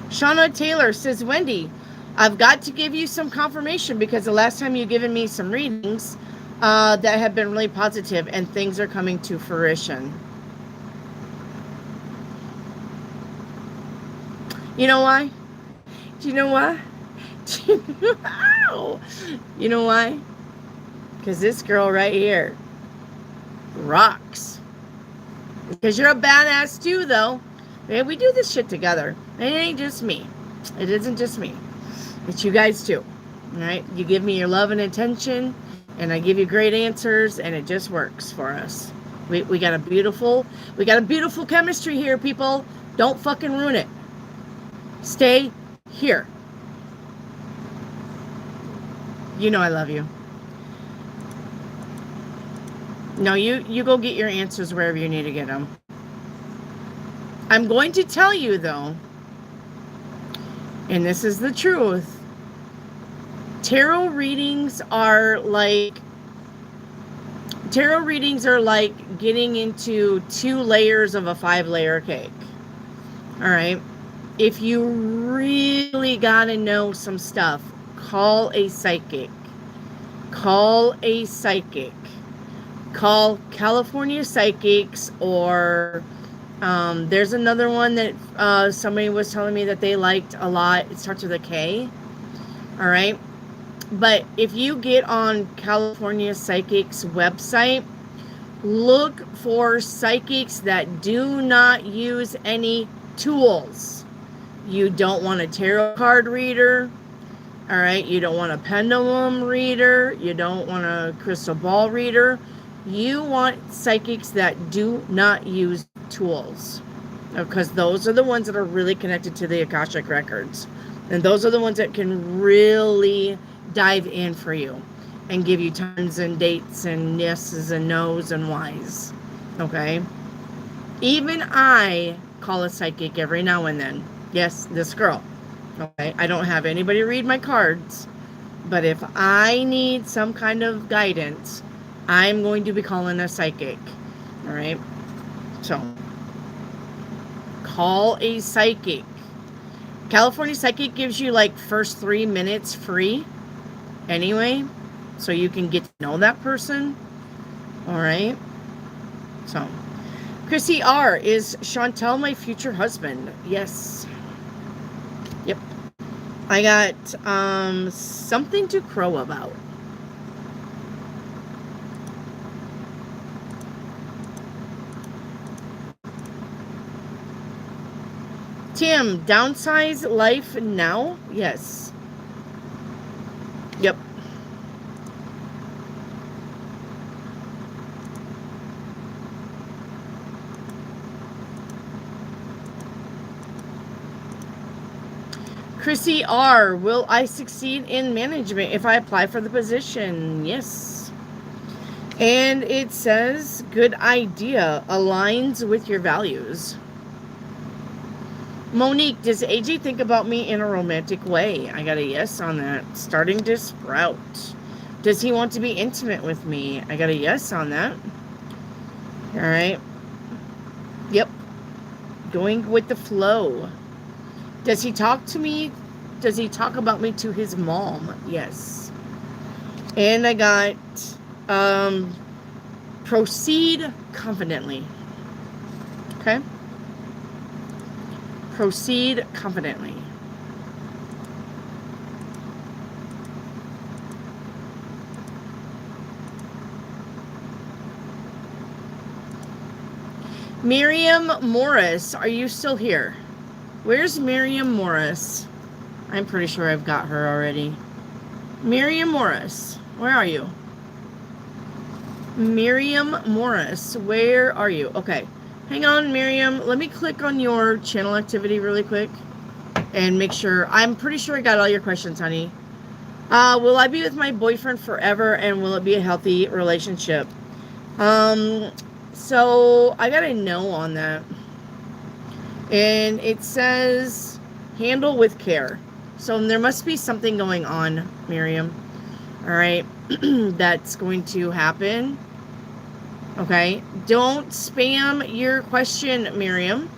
Shauna Taylor says, Wendy, I've got to give you some confirmation because the last time you've given me some readings that have been really positive and things are coming to fruition. You know why? Do you know why? You know why? Because this girl right here rocks. Because you're a badass too, though. Man, we do this shit together. It ain't just me. It isn't just me. It's you guys too. All right? You give me your love and attention, and I give you great answers, and it just works for us. We got a beautiful chemistry here, people. Don't fucking ruin it. Stay here. You know I love you. No, you go get your answers wherever you need to get them. I'm going to tell you, though, and this is the truth, tarot readings are like getting into 2 layers of a 5-layer cake. All right? If you really got to know some stuff, call a psychic. Call a psychic. Call California Psychics, or there's another one that somebody was telling me that they liked a lot. It starts with a K. All right. But if you get on California Psychics website, look for psychics that do not use any tools. You don't want a tarot card reader. All right. You don't want a pendulum reader. You don't want a crystal ball reader. You want psychics that do not use tools, because those are the ones that are really connected to the Akashic records. And those are the ones that can really dive in for you and give you times and dates and yeses and nos and whys. Okay? Even I call a psychic every now and then. Yes, this girl. Okay? I don't have anybody read my cards, but if I need some kind of guidance, I'm going to be calling a psychic. All right? So, call a psychic. California Psychic gives you like first 3 minutes free anyway, so you can get to know that person. All right? So, Chrissy R, is Chantel my future husband? Yes. Yep. I got something to crow about. Tim, downsize life now? Yes. Yep. Chrissy R, will I succeed in management if I apply for the position? Yes. And it says, good idea, aligns with your values. Monique, does AJ think about me in a romantic way? I got a yes on that. Starting to sprout. Does he want to be intimate with me? I got a yes on that. All right. Yep. Going with the flow. Does he talk to me? Does he talk about me to his mom? Yes. And I got proceed confidently. Okay. Proceed confidently. Miriam Morris, are you still here? Where's Miriam Morris? I'm pretty sure I've got her already. Miriam Morris, where are you? Miriam Morris, where are you? Okay. Hang on, Miriam. Let me click on your channel activity really quick and make sure. I'm pretty sure I got all your questions, honey. Will I be with my boyfriend forever, and will it be a healthy relationship? So I got a no on that. And it says handle with care. So there must be something going on, Miriam. All right. That's going to happen. Okay. Don't spam your question, Miriam.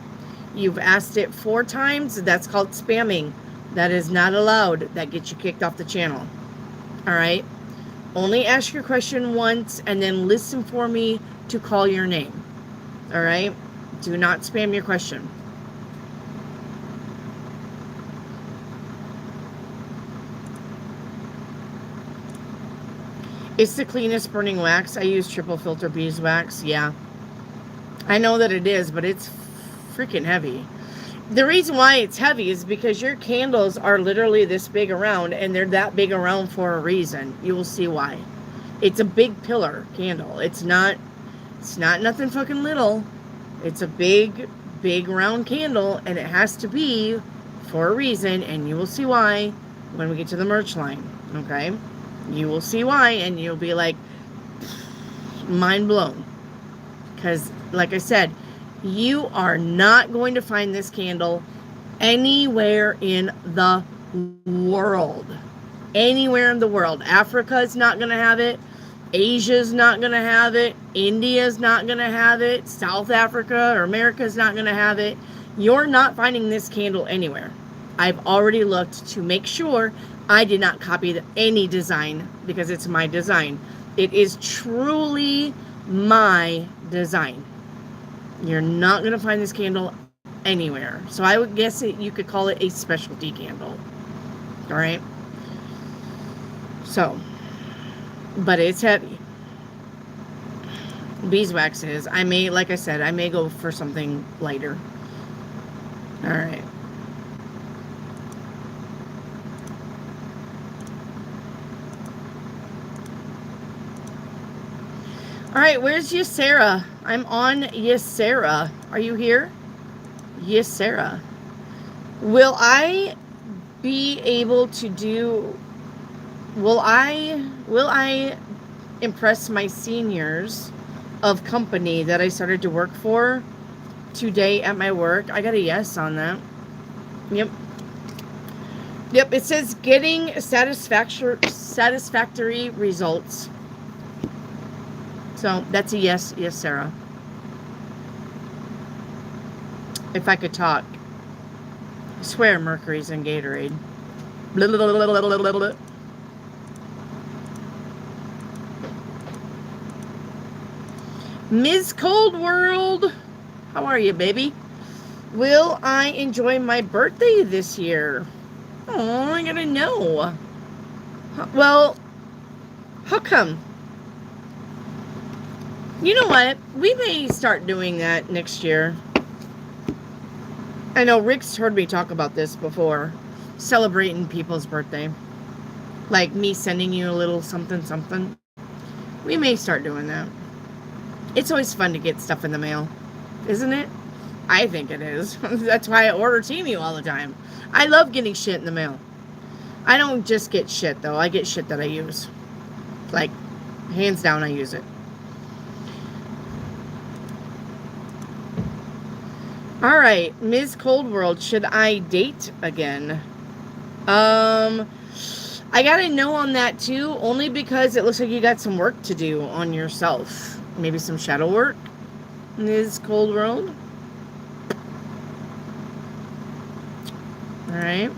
You've asked it 4 times. That's called spamming. That is not allowed. That gets you kicked off the channel. All right. Only ask your question once and then listen for me to call your name. All right. Do not spam your question. It's the cleanest burning wax. I use triple filter beeswax. Yeah. I know that it is, but it's freaking heavy. The reason why it's heavy is because your candles are literally this big around, and they're that big around for a reason. You will see why. It's a big pillar candle. It's not nothing fucking little. It's a big round candle, and it has to be for a reason, and you will see why when we get to the merch line. Okay? You will see why, and you'll be like, mind blown. Because, like I said, you are not going to find this candle anywhere in the world. Anywhere in the world. Africa is not going to have it. Asia's not going to have it. India's not going to have it. South Africa or America's not going to have it. You're not finding this candle anywhere. I've already looked to make sure I did not copy any design because it's my design. It is truly my design. You're not going to find this candle anywhere. So I would guess you could call it a specialty candle. All right. So, but it's heavy. Beeswax is. Like I said, I may go for something lighter. All right. All right, where's Yesera? I'm on Yesera. Are you here? Yesera. Will I be able to do... Will I impress my seniors of company that I started to work for today at my work? I got a yes on that. Yep. Yep, it says getting satisfactory results. So that's a yes, yes, Sarah. If I could talk. I swear Mercury's in Gatorade. Blah, blah, blah, blah, blah, blah, blah. Ms. Cold World, how are you, baby? Will I enjoy my birthday this year? Oh, I gotta know. Well, how come? You know what? We may start doing that next year. I know Rick's heard me talk about this before. Celebrating people's birthday. Like me sending you a little something, something. We may start doing that. It's always fun to get stuff in the mail. Isn't it? I think it is. That's why I order Temu all the time. I love getting shit in the mail. I don't just get shit, though. I get shit that I use. Like, hands down, I use it. All right, Ms. Cold World, should I date again? I got a no on that too, only because it looks like you got some work to do on yourself. Maybe some shadow work, Ms. Cold World. All right.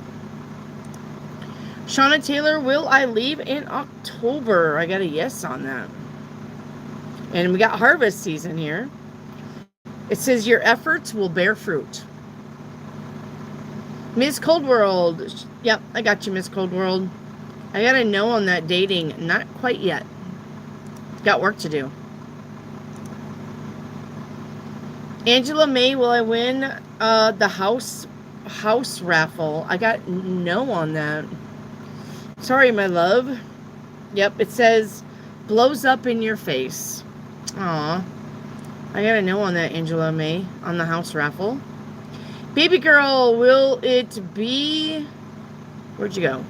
Shauna Taylor, will I leave in October? I got a yes on that. And we got harvest season here. It says your efforts will bear fruit. Ms. Cold World. Yep, I got you, Ms. Cold World. I got a no on that dating. Not quite yet. Got work to do. Angela May, will I win the house raffle? I got no on that. Sorry, my love. Yep, it says blows up in your face. Aw. I got a no on that, Angela May, on the house raffle. Baby girl, will it be... Where'd you go?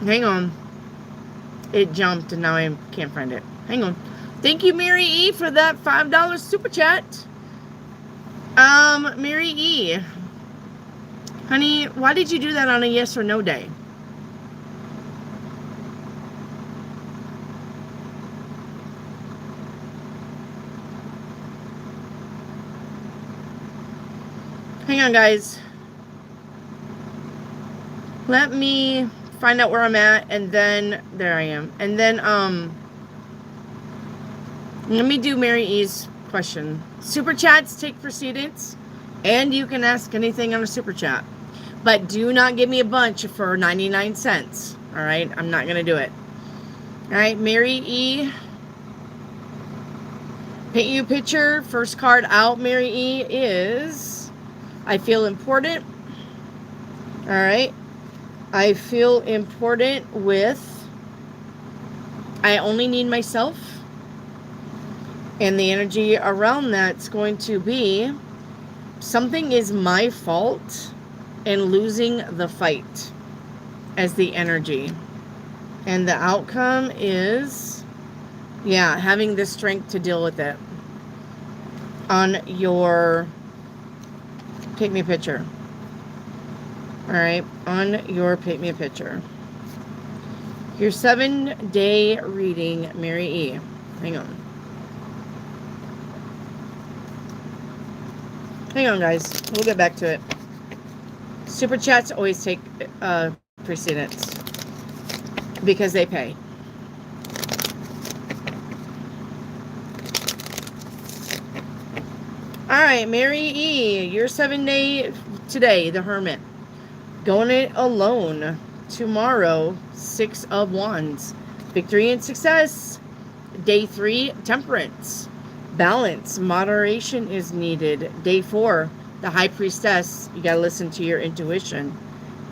Hang on. It jumped and now I can't find it. Hang on. Thank you, Mary E, for that $5 super chat. Mary E, honey, why did you do that on a yes or no day? Hang on, guys. Let me find out where I'm at, and then there I am. And then let me do Mary E's question. Super chats take precedence, and you can ask anything on a super chat. But do not give me a bunch for 99 cents. All right? I'm not going to do it. All right, Mary E. Paint you a picture. First card out, Mary E, is I feel important. All right. I feel important with I only need myself. And the energy around that's going to be something is my fault and losing the fight as the energy. And the outcome is, yeah, having the strength to deal with it. On your pick me a picture. All right, on your pick me a picture. Your 7-day reading, Mary E. Hang on. Hang on, guys. We'll get back to it. Super chats always take precedence because they pay. All right, Mary E. Your 7-day today, the Hermit. Going it alone. Tomorrow, 6 of Wands. Victory and success. Day 3, Temperance. Balance, moderation is needed. Day 4, the High Priestess. You got to listen to your intuition.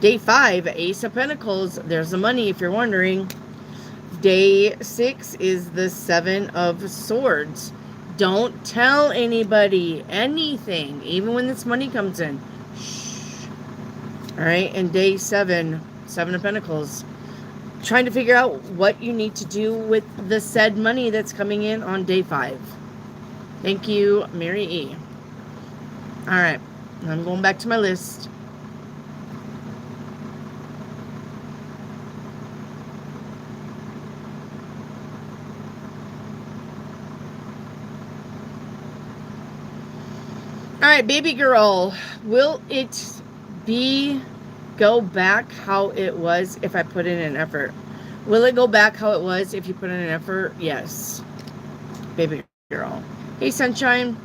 Day 5, Ace of Pentacles. There's the money if you're wondering. Day 6 is the 7 of Swords. Don't tell anybody anything, even when this money comes in. Shh. All right, and day 7, 7 of Pentacles. Trying to figure out what you need to do with the said money that's coming in on day 5. Thank you, Mary E. All right, I'm going back to my list. All right, baby girl, will it go back how it was if I put in an effort? Will it go back how it was if you put in an effort? Yes, baby girl. Hey, Sunshine.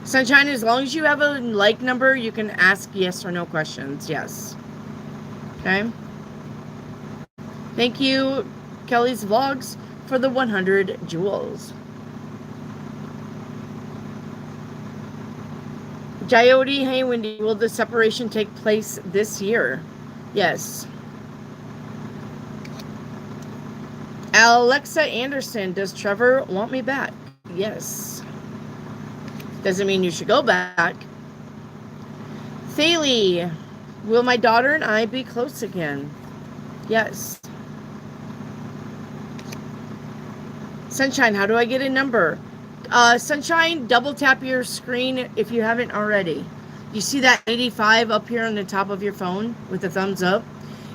Sunshine, as long as you have a like number, you can ask yes or no questions. Yes. Okay. Thank you, Kelly's Vlogs, for the 100 jewels. Jyoti, hey, Wendy, will the separation take place this year? Yes. Alexa Anderson, does Trevor want me back? Yes. Doesn't mean you should go back. Thalie, will my daughter and I be close again? Yes. Sunshine, how do I get a number? Sunshine, double tap your screen if you haven't already. You see that 85 up here on the top of your phone with the thumbs up?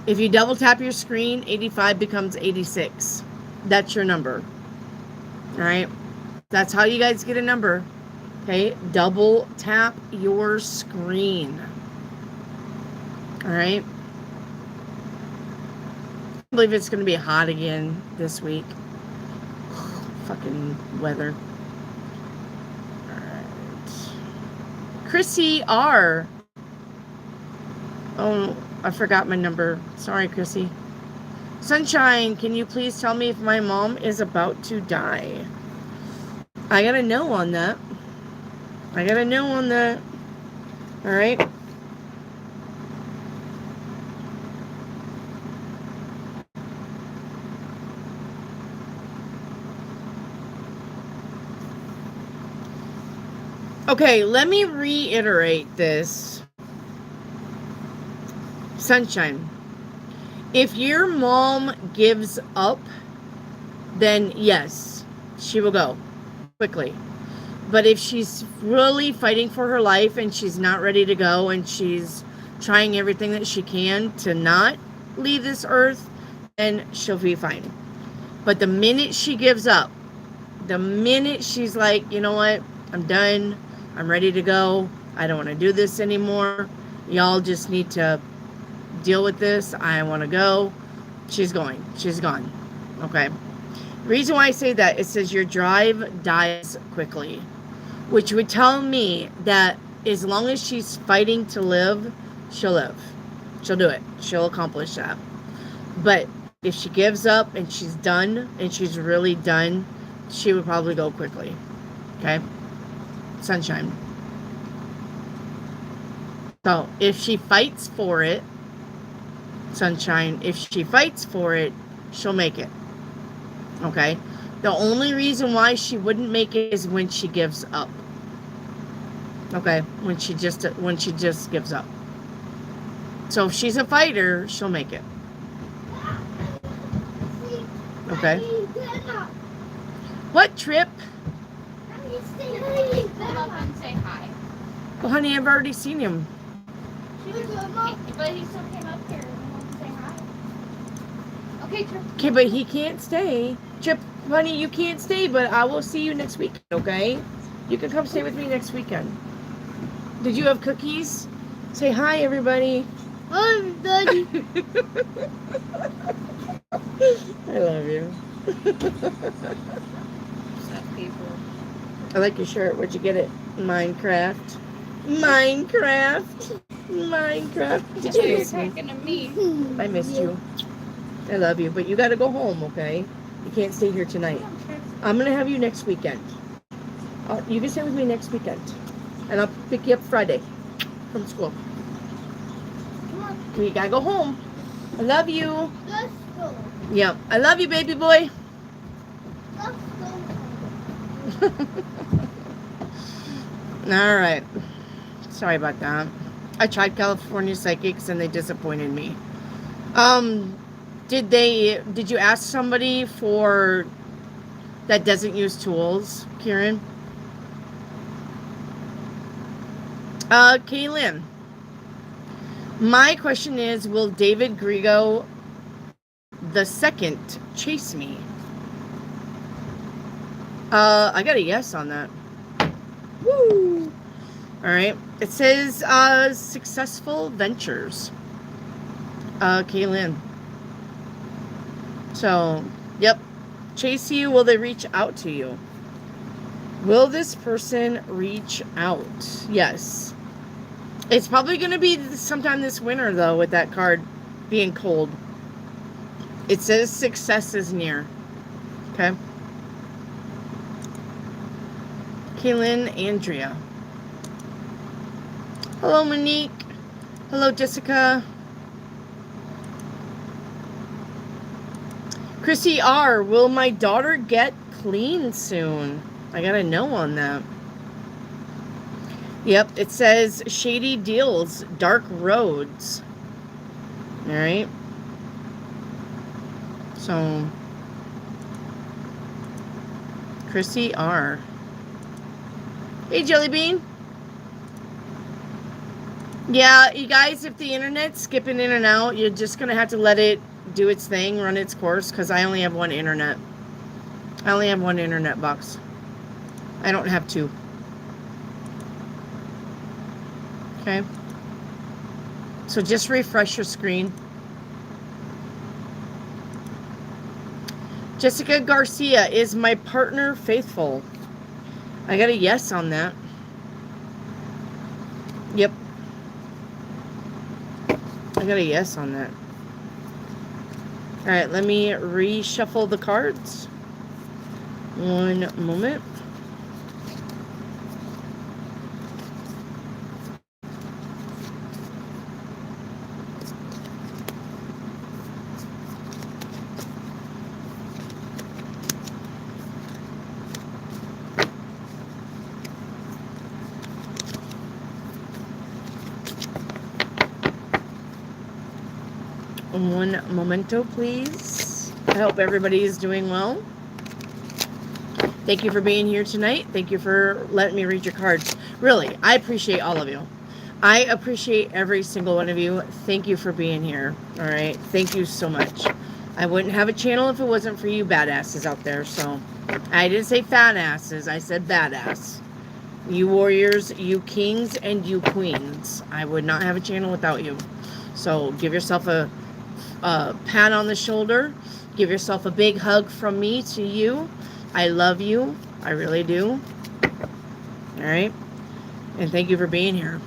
If you double tap your screen, 85 becomes 86. That's your number. All right? That's how you guys get a number. Okay? Double tap your screen. All right? I believe it's going to be hot again this week. Fucking weather. All right. Chrissy R. Oh, I forgot my number. Sorry, Chrissy. Sunshine, can you please tell me if my mom is about to die? I gotta know on that. I gotta know on that. All right. Okay, let me reiterate this. Sunshine, if your mom gives up then yes, she will go quickly. But if she's really fighting for her life and she's not ready to go and she's trying everything that she can to not leave this earth, then she'll be fine. But the minute she gives up, the minute she's like, you know what, I'm done, I'm ready to go, I don't want to do this anymore, y'all just need to deal with this, I want to go, she's going, she's gone. Okay. The reason why I say that, it says your drive dies quickly, which would tell me that as long as she's fighting to live, she'll live. She'll do it. She'll accomplish that. But if she gives up and she's done, and she's really done, she would probably go quickly. Okay? Sunshine. So, if she fights for it, sunshine, if she fights for it, she'll make it. Okay? The only reason why she wouldn't make it is when she gives up. Okay? When she just gives up. So if she's a fighter, she'll make it. Okay? What, Trip? Come up and say hi. Well, honey, I've already seen him. But he still came up here and wanted to say hi. Okay, Trip. Okay, but he can't stay. Trip, honey, you can't stay, but I will see you next weekend, okay? You can come stay with me next weekend. Did you have cookies? Say hi, everybody. Hi, Daddy. I love you. I like your shirt. Where'd you get it? Minecraft. Minecraft. Did you miss me? Talking to me. I missed you. I love you, but you got to go home, okay? You can't stay here tonight. I'm going to have you next weekend. You can stay with me next weekend. And I'll pick you up Friday from school. Come on, You got to go home. I love you. let's go. Yeah, I love you, baby boy. Let's go. All right. Sorry about that. I tried California Psychics and they disappointed me. Did you ask somebody for that doesn't use tools, Kieran? Kaylin. My question is, will David Grigo the second chase me? I got a yes on that. Woo! Alright. It says, successful ventures. Kaylin. So, yep. Chase you, will they reach out to you? Will this person reach out? Yes. It's probably going to be sometime this winter, though, with that card being cold. It says success is near. Okay. Kaylin, Andrea. Hello, Monique. Hello, Jessica. Chrissy R. Will my daughter get clean soon? I got a no on that. Yep, it says shady deals, dark roads. All right. So, Chrissy R. Hey, Jelly Bean. Yeah, you guys, if the internet's skipping in and out, you're just going to have to let it do its thing, run its course, because I only have one internet. I only have one internet box. I don't have two. Okay. So just refresh your screen. Jessica Garcia, is my partner faithful? I got a yes on that. Yep. I got a yes on that. Alright, let me reshuffle the cards. One moment. One momento, please. I hope everybody is doing well. Thank you for being here tonight. Thank you for letting me read your cards. Really, I appreciate all of you. I appreciate every single one of you. Thank you for being here. All right. Thank you so much. I wouldn't have a channel if it wasn't for you badasses out there. So I didn't say fat asses. I said badass. You warriors, you kings, and you queens. I would not have a channel without you. So give yourself a pat on the shoulder. Give yourself a big hug from me to you. I love you. I really do. All right. And thank you for being here.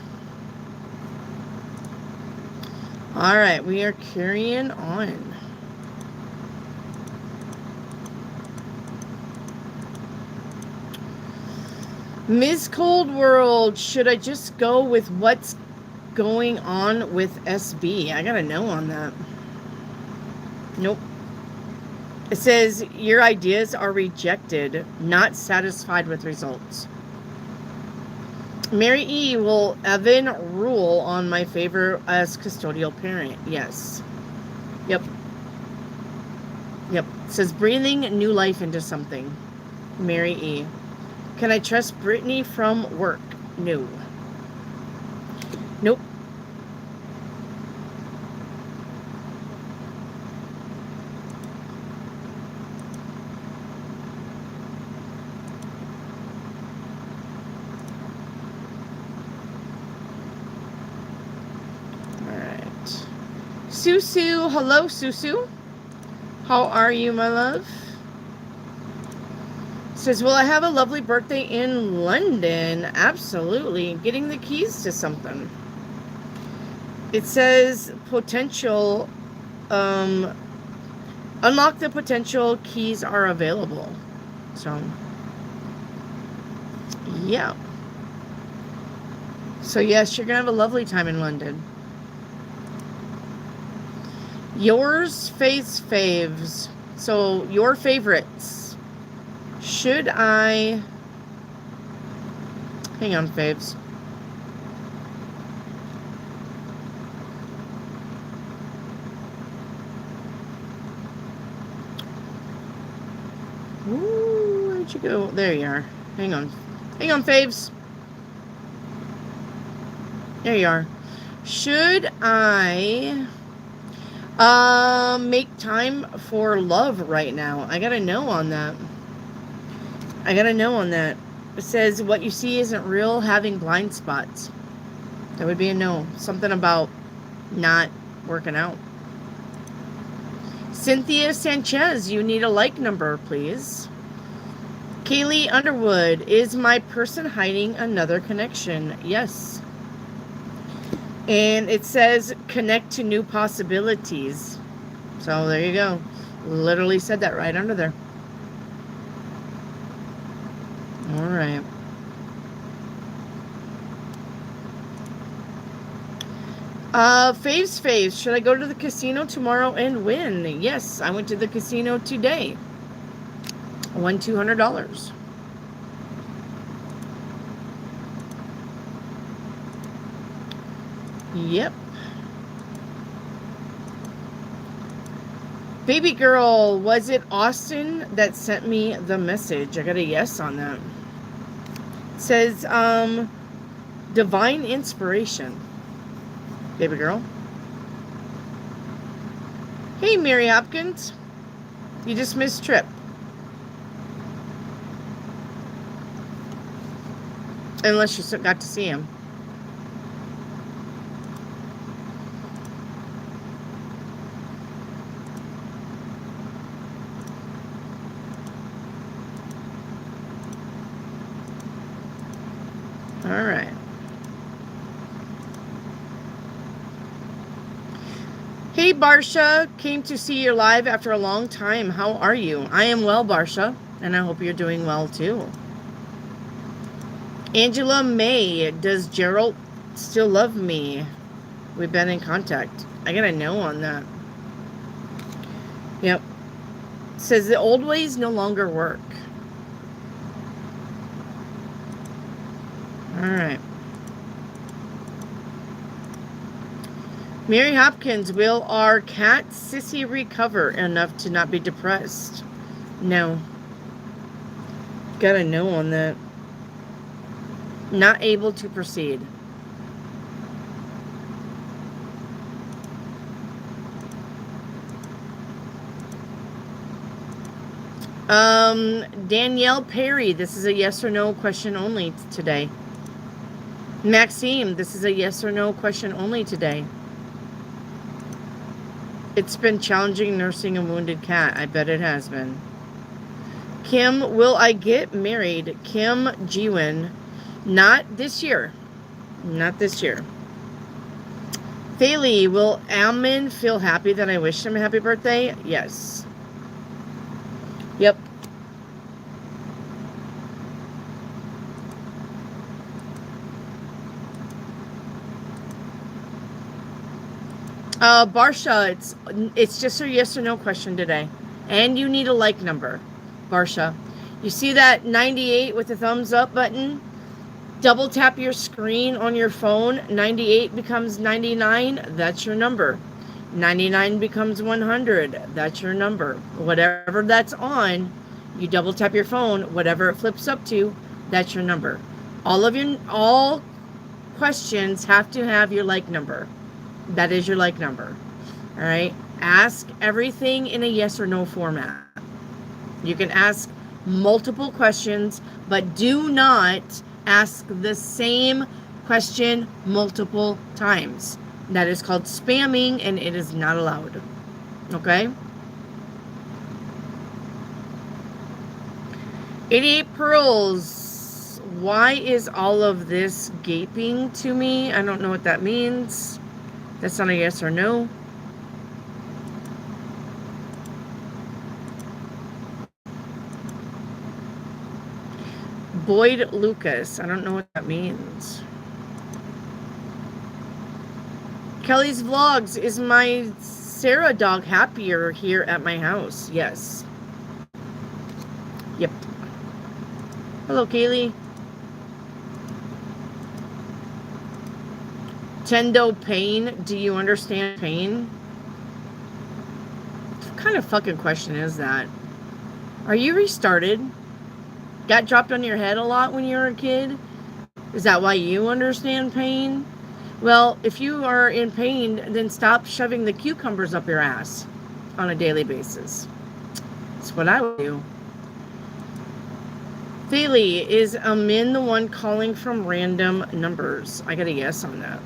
All right. We are carrying on. Ms. Cold World, should I just go with what's going on with SB? I got a no on that. Nope. It says, your ideas are rejected, not satisfied with results. Mary E. Will Evan rule on my favor as custodial parent? Yes. Yep. Yep. It says, breathing new life into something. Mary E. Can I trust Brittany from work? No. Nope. Susu, hello Susu. How are you, my love? Says, will I have a lovely birthday in London? Absolutely. Getting the keys to something. It says potential, unlock the potential, keys are available. So, yeah. So yes, you're gonna have a lovely time in London. Yours faves. So your favorites. Should I... Hang on, faves. Ooh, where'd you go? There you are. Hang on. Hang on, faves. There you are. Should I... make time for love right now? I got a no on that. I got a no on that. It says, what you see isn't real, having blind spots. That would be a no. Something about not working out. Cynthia Sanchez, you need a like number, please. Kaylee Underwood, is my person hiding another connection? Yes. And it says, connect to new possibilities. So there you go. Literally said that right under there. All right. Faves. Should I go to the casino tomorrow and win? Yes, I went to the casino today. I won $200. Yep. Baby girl, was it Austin that sent me the message? I got a yes on that. It says, divine inspiration. Baby girl. Hey, Mary Hopkins. You just missed Trip. Unless you got to see him. All right. Hey, Barsha. Came to see you live after a long time. How are you? I am well, Barsha, and I hope you're doing well, too. Angela May. Does Gerald still love me? We've been in contact. I got a no on that. Yep. Says the old ways no longer work. All right. Mary Hopkins, will our cat Sissy recover enough to not be depressed? No. Got a no on that. Not able to proceed. Danielle Perry, this is a yes or no question only today. Maxime, this is a yes or no question only today. It's been challenging nursing a wounded cat. I bet it has been. Kim, will I get married? Kim Gwyn. Not this year. Not this year. Thaley, will Ammon feel happy that I wished him a happy birthday? Yes. Yep. Barsha, it's just a yes or no question today. And you need a like number, Barsha. You see that 98 with the thumbs up button? Double tap your screen on your phone. 98 becomes 99. That's your number. 99 becomes 100. That's your number. Whatever that's on, you double tap your phone. Whatever it flips up to, that's your number. All questions have to have your like number. That is your like number. All right. Ask everything in a yes or no format. You can ask multiple questions, but do not ask the same question multiple times. That is called spamming, and it is not allowed. Okay? 88 Pearls. Why is all of this gaping to me? I don't know what that means. That's not a yes or no. Boyd Lucas. I don't know what that means. Kelly's Vlogs. Is my Sarah dog happier here at my house? Yes. Yep. Hello, Kaylee. Tendo pain. Do you understand pain? What kind of fucking question is that? Are you restarted? Got dropped on your head a lot when you were a kid? Is that why you understand pain? Well, if you are in pain, then stop shoving the cucumbers up your ass on a daily basis. That's what I would do. Thaley, is Amin the one calling from random numbers? I got a yes on that.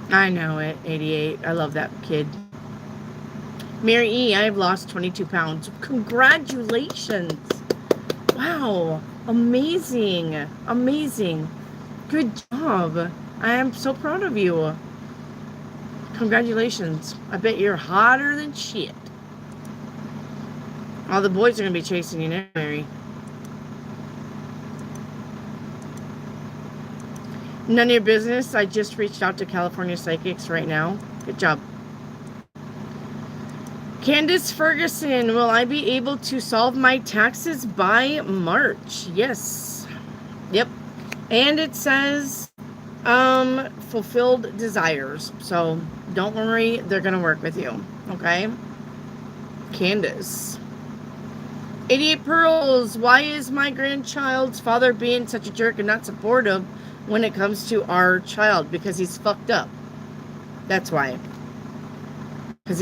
I know it, 88. I love that kid. Mary E, I have lost 22 pounds. Congratulations. Wow. Amazing. Amazing. Good job. I am so proud of you. Congratulations. I bet you're hotter than shit. All the boys are going to be chasing you now, Mary. None of your business. I just reached out to California Psychics right now. Good job. Candace Ferguson, will I be able to solve my taxes by March? Yes. Yep. And it says fulfilled desires. So don't worry, they're going to work with you. Okay? Candace. 88 Pearls, why is my grandchild's father being such a jerk and not supportive when it comes to our child? Because he's fucked up. That's why. Because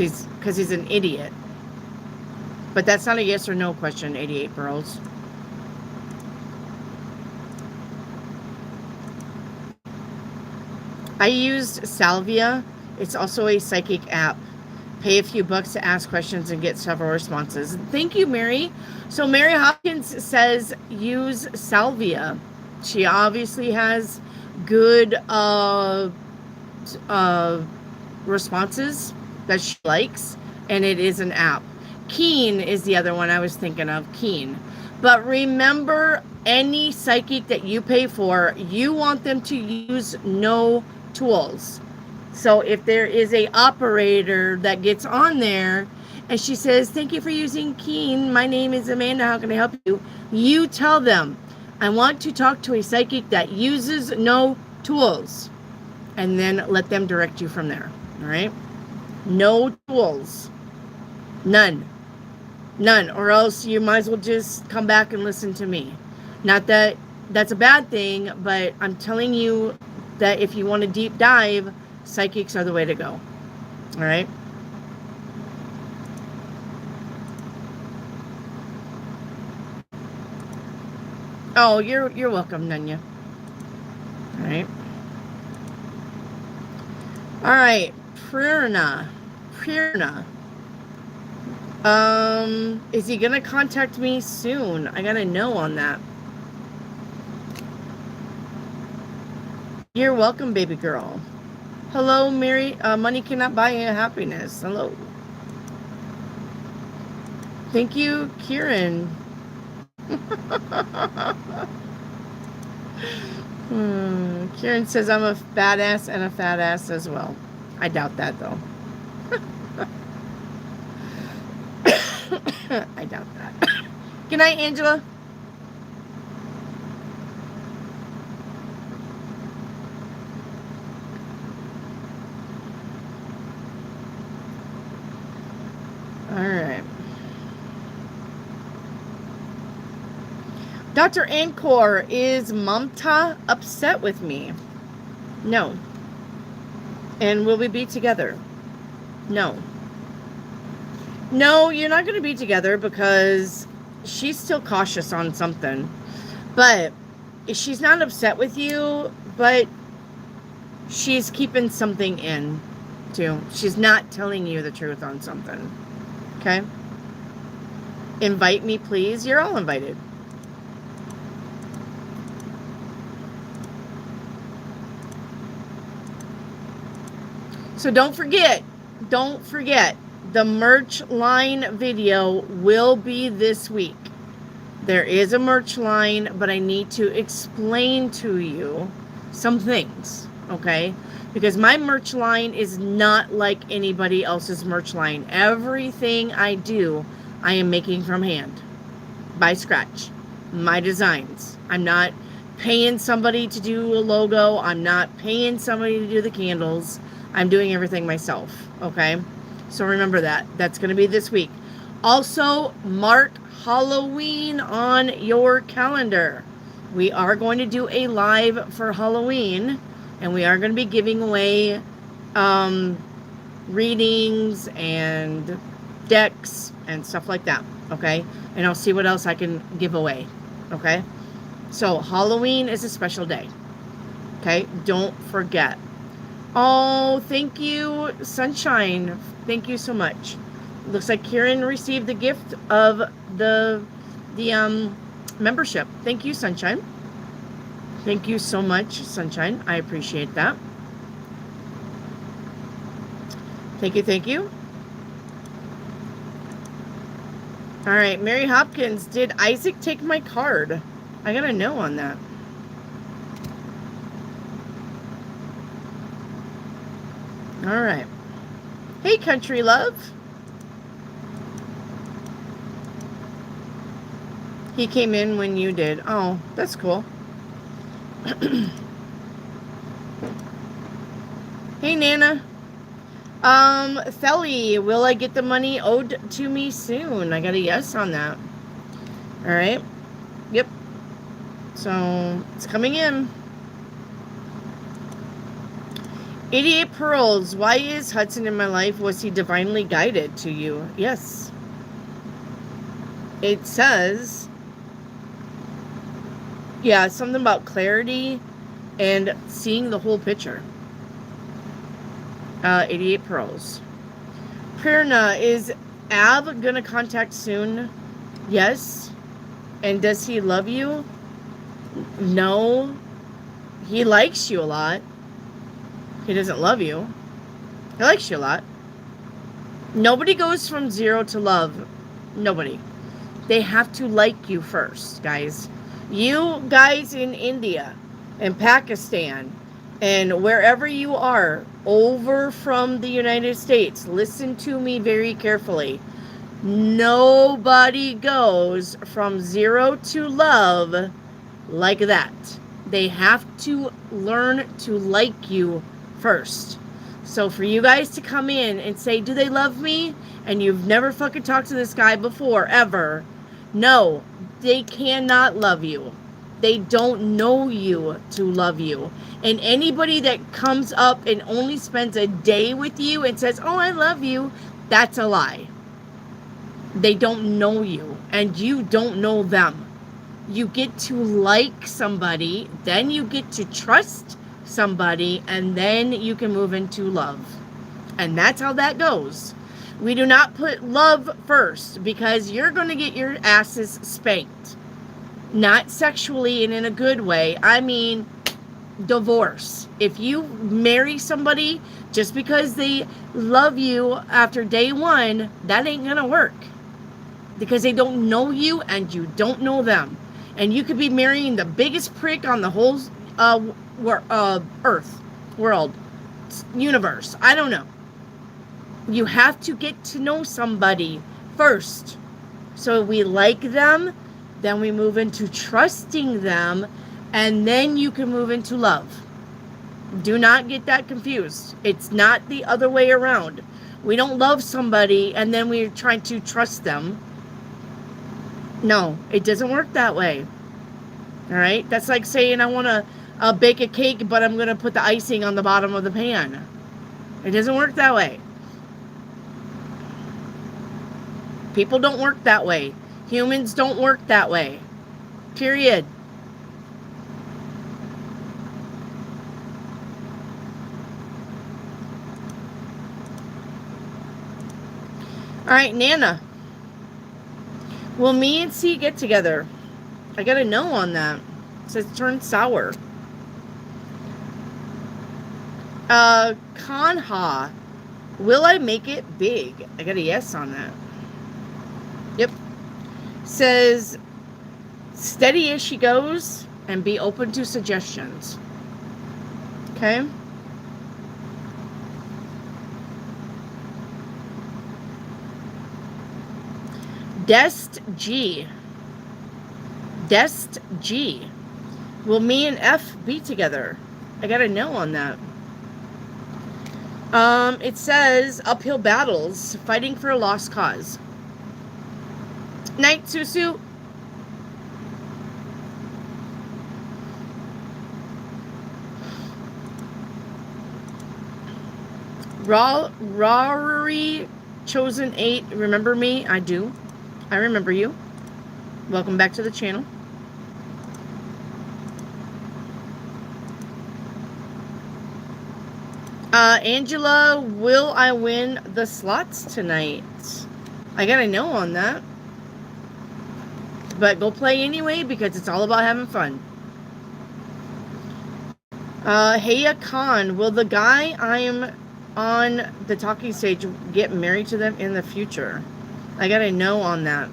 he's an idiot. But that's not a yes or no question, 88 Pearls. I used Salvia. It's also a psychic app. Pay a few bucks to ask questions and get several responses. Thank you, Mary. So Mary Hopkins says use Salvia. She obviously has good responses that she likes, and it is an app. Keen is the other one I was thinking of, Keen. But remember, any psychic that you pay for, you want them to use no tools. So if there is a operator that gets on there and she says, thank you for using Keen, my name is Amanda, how can I help you? You tell them, I want to talk to a psychic that uses no tools. and then let them direct you from there. All right? No tools. None. None. Or else you might as well just come back and listen to me. Not that that's a bad thing, but I'm telling you that if you want to deep dive, psychics are the way to go. All right? Oh, you're welcome, Nunya. All right. All right, Prerna. Is he gonna contact me soon? I gotta know on that. You're welcome, baby girl. Hello, Mary. Money cannot buy you happiness. Hello. Thank you, Kieran. Kieran says I'm a badass and a fat ass as well. I doubt that, though. I doubt that. Good night, Angela. All right. Dr. Ancor, is Mamta upset with me? No. And will we be together? No. No, you're not going to be together because she's still cautious on something. But she's not upset with you, but she's keeping something in, too. She's not telling you the truth on something. Okay? Invite me, please. You're all invited. So don't forget, the merch line video will be this week. There is a merch line, but I need to explain to you some things, okay? Because my merch line is not like anybody else's merch line. Everything I do, I am making from hand, by scratch, my designs. I'm not paying somebody to do a logo. I'm not paying somebody to do the candles. I'm doing everything myself, okay? So remember that. That's going to be this week. Also, mark Halloween on your calendar. We are going to do a live for Halloween, and we are going to be giving away readings and decks and stuff like that, okay? And I'll see what else I can give away, okay? So Halloween is a special day, okay? Don't forget. Oh, thank you, Sunshine. Thank you so much. Looks like Kieran received the gift of the membership. Thank you, Sunshine. Thank you so much, Sunshine. I appreciate that. Thank you, thank you. All right, Mary Hopkins, did Isaac take my card? I gotta know on that. All right. Hey, country love. He came in when you did. Oh, that's cool. Hey, Nana. Thelly, will I get the money owed to me soon? I got a yes on that. All right. Yep. So, it's coming in. 88 Pearls, why is Hudson in my life? Was he divinely guided to you? Yes. It says, yeah, something about clarity and seeing the whole picture. 88 Pearls. Prerna, is Ab gonna contact soon? Yes. And does he love you? No. He likes you a lot. He doesn't love you. He likes you a lot. Nobody goes from 0 to love. Nobody. They have to like you first, guys. You guys in India and Pakistan and wherever you are over from the United States, listen to me very carefully. Nobody goes from 0 to love like that. They have to learn to like you first. So for you guys to come in and say, do they love me? And you've never fucking talked to this guy before, ever. No, they cannot love you. They don't know you to love you. And anybody that comes up and only spends a day with you and says, oh, I love you, that's a lie. They don't know you, and you don't know them. You get to like somebody, then you get to trust somebody, and then you can move into love. And that's how that goes. We do not put love first, because you're going to get your asses spanked. Not sexually and in a good way. I mean, divorce. If you marry somebody just because they love you after day one, that ain't going to work. Because they don't know you and you don't know them. And you could be marrying the biggest prick on the whole earth, world, universe. I don't know. You have to get to know somebody first. So we like them, then we move into trusting them, and then you can move into love. Do not get that confused. It's not the other way around. We don't love somebody and then we're trying to trust them. No, it doesn't work that way. All right? That's like saying I want to bake a cake, but I'm going to put the icing on the bottom of the pan. It doesn't work that way. People don't work that way. Humans don't work that way. Period. All right, Nana. Will me and C get together? I got a no on that. It says turn sour. Kanha. Will I make it big? I got a yes on that. Yep. Says steady as she goes and be open to suggestions. Okay. Dest G. Dest G. Will me and F be together? I got a no on that. It says uphill battles, fighting for a lost cause. Night, Susu. Rory Chosen 8. Remember me? I do. I remember you. Welcome back to the channel. Angela, will I win the slots tonight? I got a no on that. But go play anyway because it's all about having fun. Heya Khan, will the guy I am on the talking stage get married to them in the future? I got a no on that.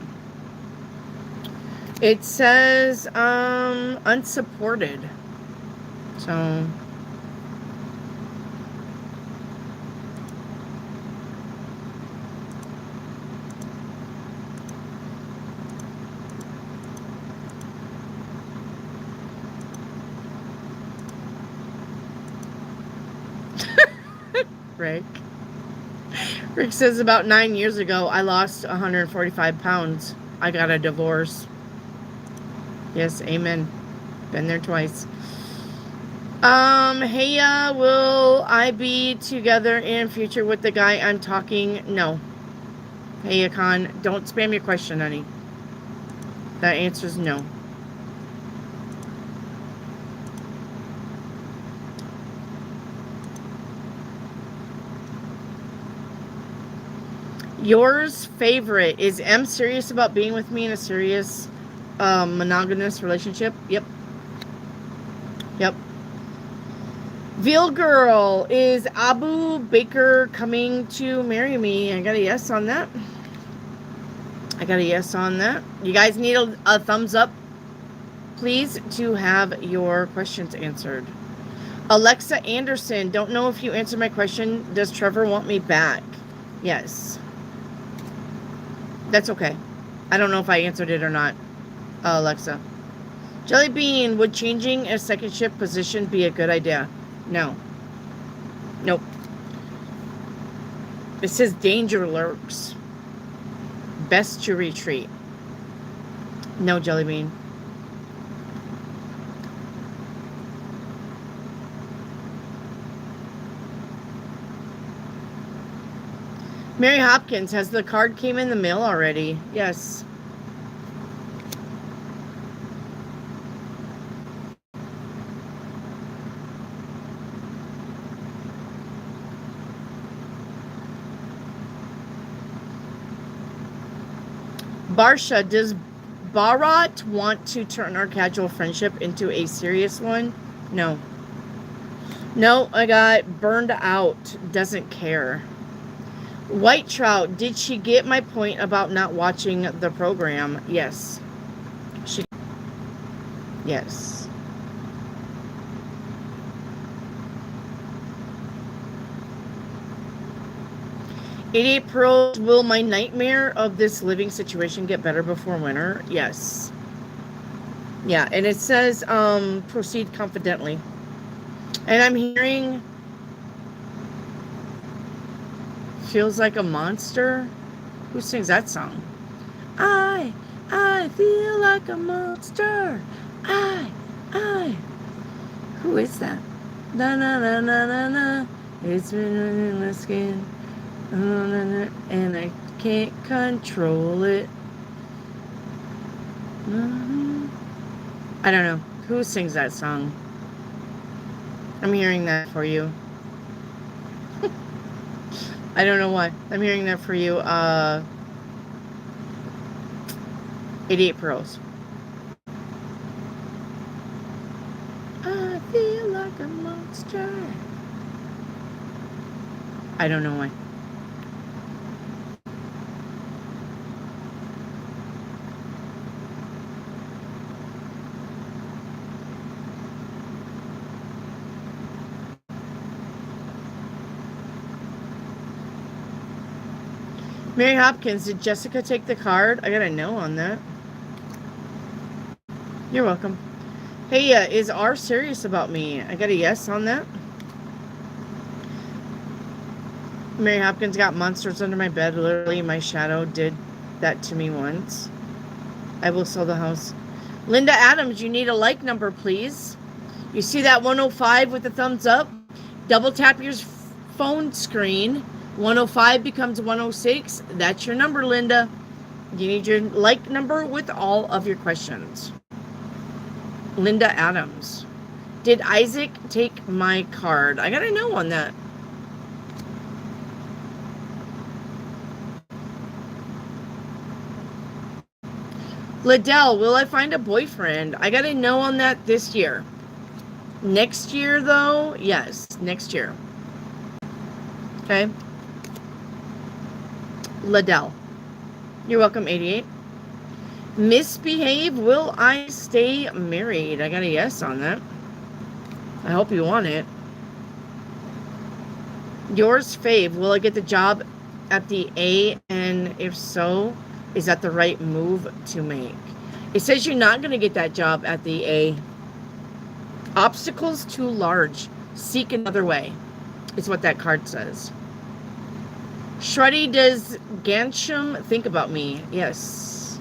It says unsupported. So Rick says about 9 years ago, I lost 145 pounds. I got a divorce. Yes, amen. Been there twice. Hey, will I be together in future with the guy I'm talking? No. Hey, Khan, don't spam your question, honey. That answer's no. Yours favorite is M serious about being with me in a serious monogamous relationship? Yep. Yep. Veal Girl, is Abu Baker coming to marry me? I got a yes on that. I got a yes on that. You guys need a thumbs up, please, to have your questions answered. Alexa Anderson, don't know if you answered my question. Does Trevor want me back? Yes. That's okay. I don't know if I answered it or not, Alexa. Jelly Bean, would changing a second shift position be a good idea? No. Nope. It says danger lurks. Best to retreat. No, Jelly Bean. Mary Hopkins, has the card came in the mail already? Yes. Barsha, does Bharat want to turn our casual friendship into a serious one? No. No, I got burned out. Doesn't care. White Trout, did she get my point about not watching the program? Yes. Yes. "88 Pearls, will my nightmare of this living situation get better before winter?" Yes. Yeah, and it says proceed confidently. And I'm hearing feels like a monster. Who sings that song? I feel like a monster. I. Who is that? Na na na na na na. It's been in my skin. And I can't control it. I don't know. Who sings that song? I'm hearing that for you. I don't know why. I'm hearing that for you. 88 Pearls. I feel like a monster. I don't know why. Mary Hopkins, did Jessica take the card? I got a no on that. You're welcome. Hey, is R serious about me? I got a yes on that. Mary Hopkins, got monsters under my bed. Literally, my shadow did that to me once. I will sell the house. Linda Adams, you need a like number, please. You see that 105 with the thumbs up? Double tap your phone screen. 105 becomes 106. That's your number, Linda. You need your like number with all of your questions. Linda Adams. Did Isaac take my card? I got a no on that. Liddell, will I find a boyfriend? I got a no on that this year. Next year, though, yes, next year. Okay. Liddell. You're welcome, 88. Misbehave, will I stay married? I got a yes on that. I hope you want it. Yours, Fave, will I get the job at the A? And if so, is that the right move to make? It says you're not going to get that job at the A. Obstacles too large. Seek another way. Is what that card says. Shreddy, does Gansham think about me? Yes.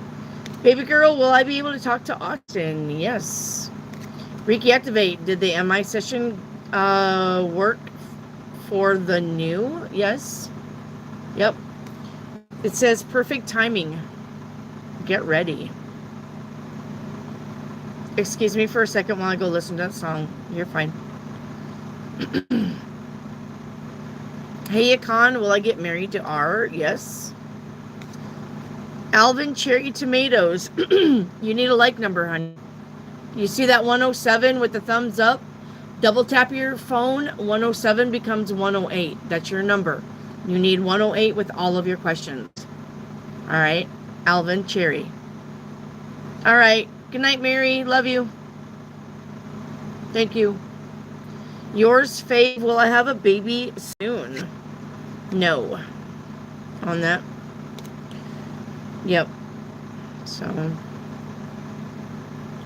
Baby girl, will I be able to talk to Austin? Yes. Reiki activate. Did the MI session work for the new? Yes. Yep. It says perfect timing. Get ready. Excuse me for a second while I go listen to that song. You're fine. Hey, Akon, will I get married to R? Yes. Alvin, cherry tomatoes. You need a like number, honey. You see that 107 with the thumbs up? Double tap your phone. 107 becomes 108. That's your number. You need 108 with all of your questions. All right. Alvin, cherry. All right. Good night, Mary. Love you. Thank you. Yours, Fave, will I have a baby soon? No. On that. Yep. So.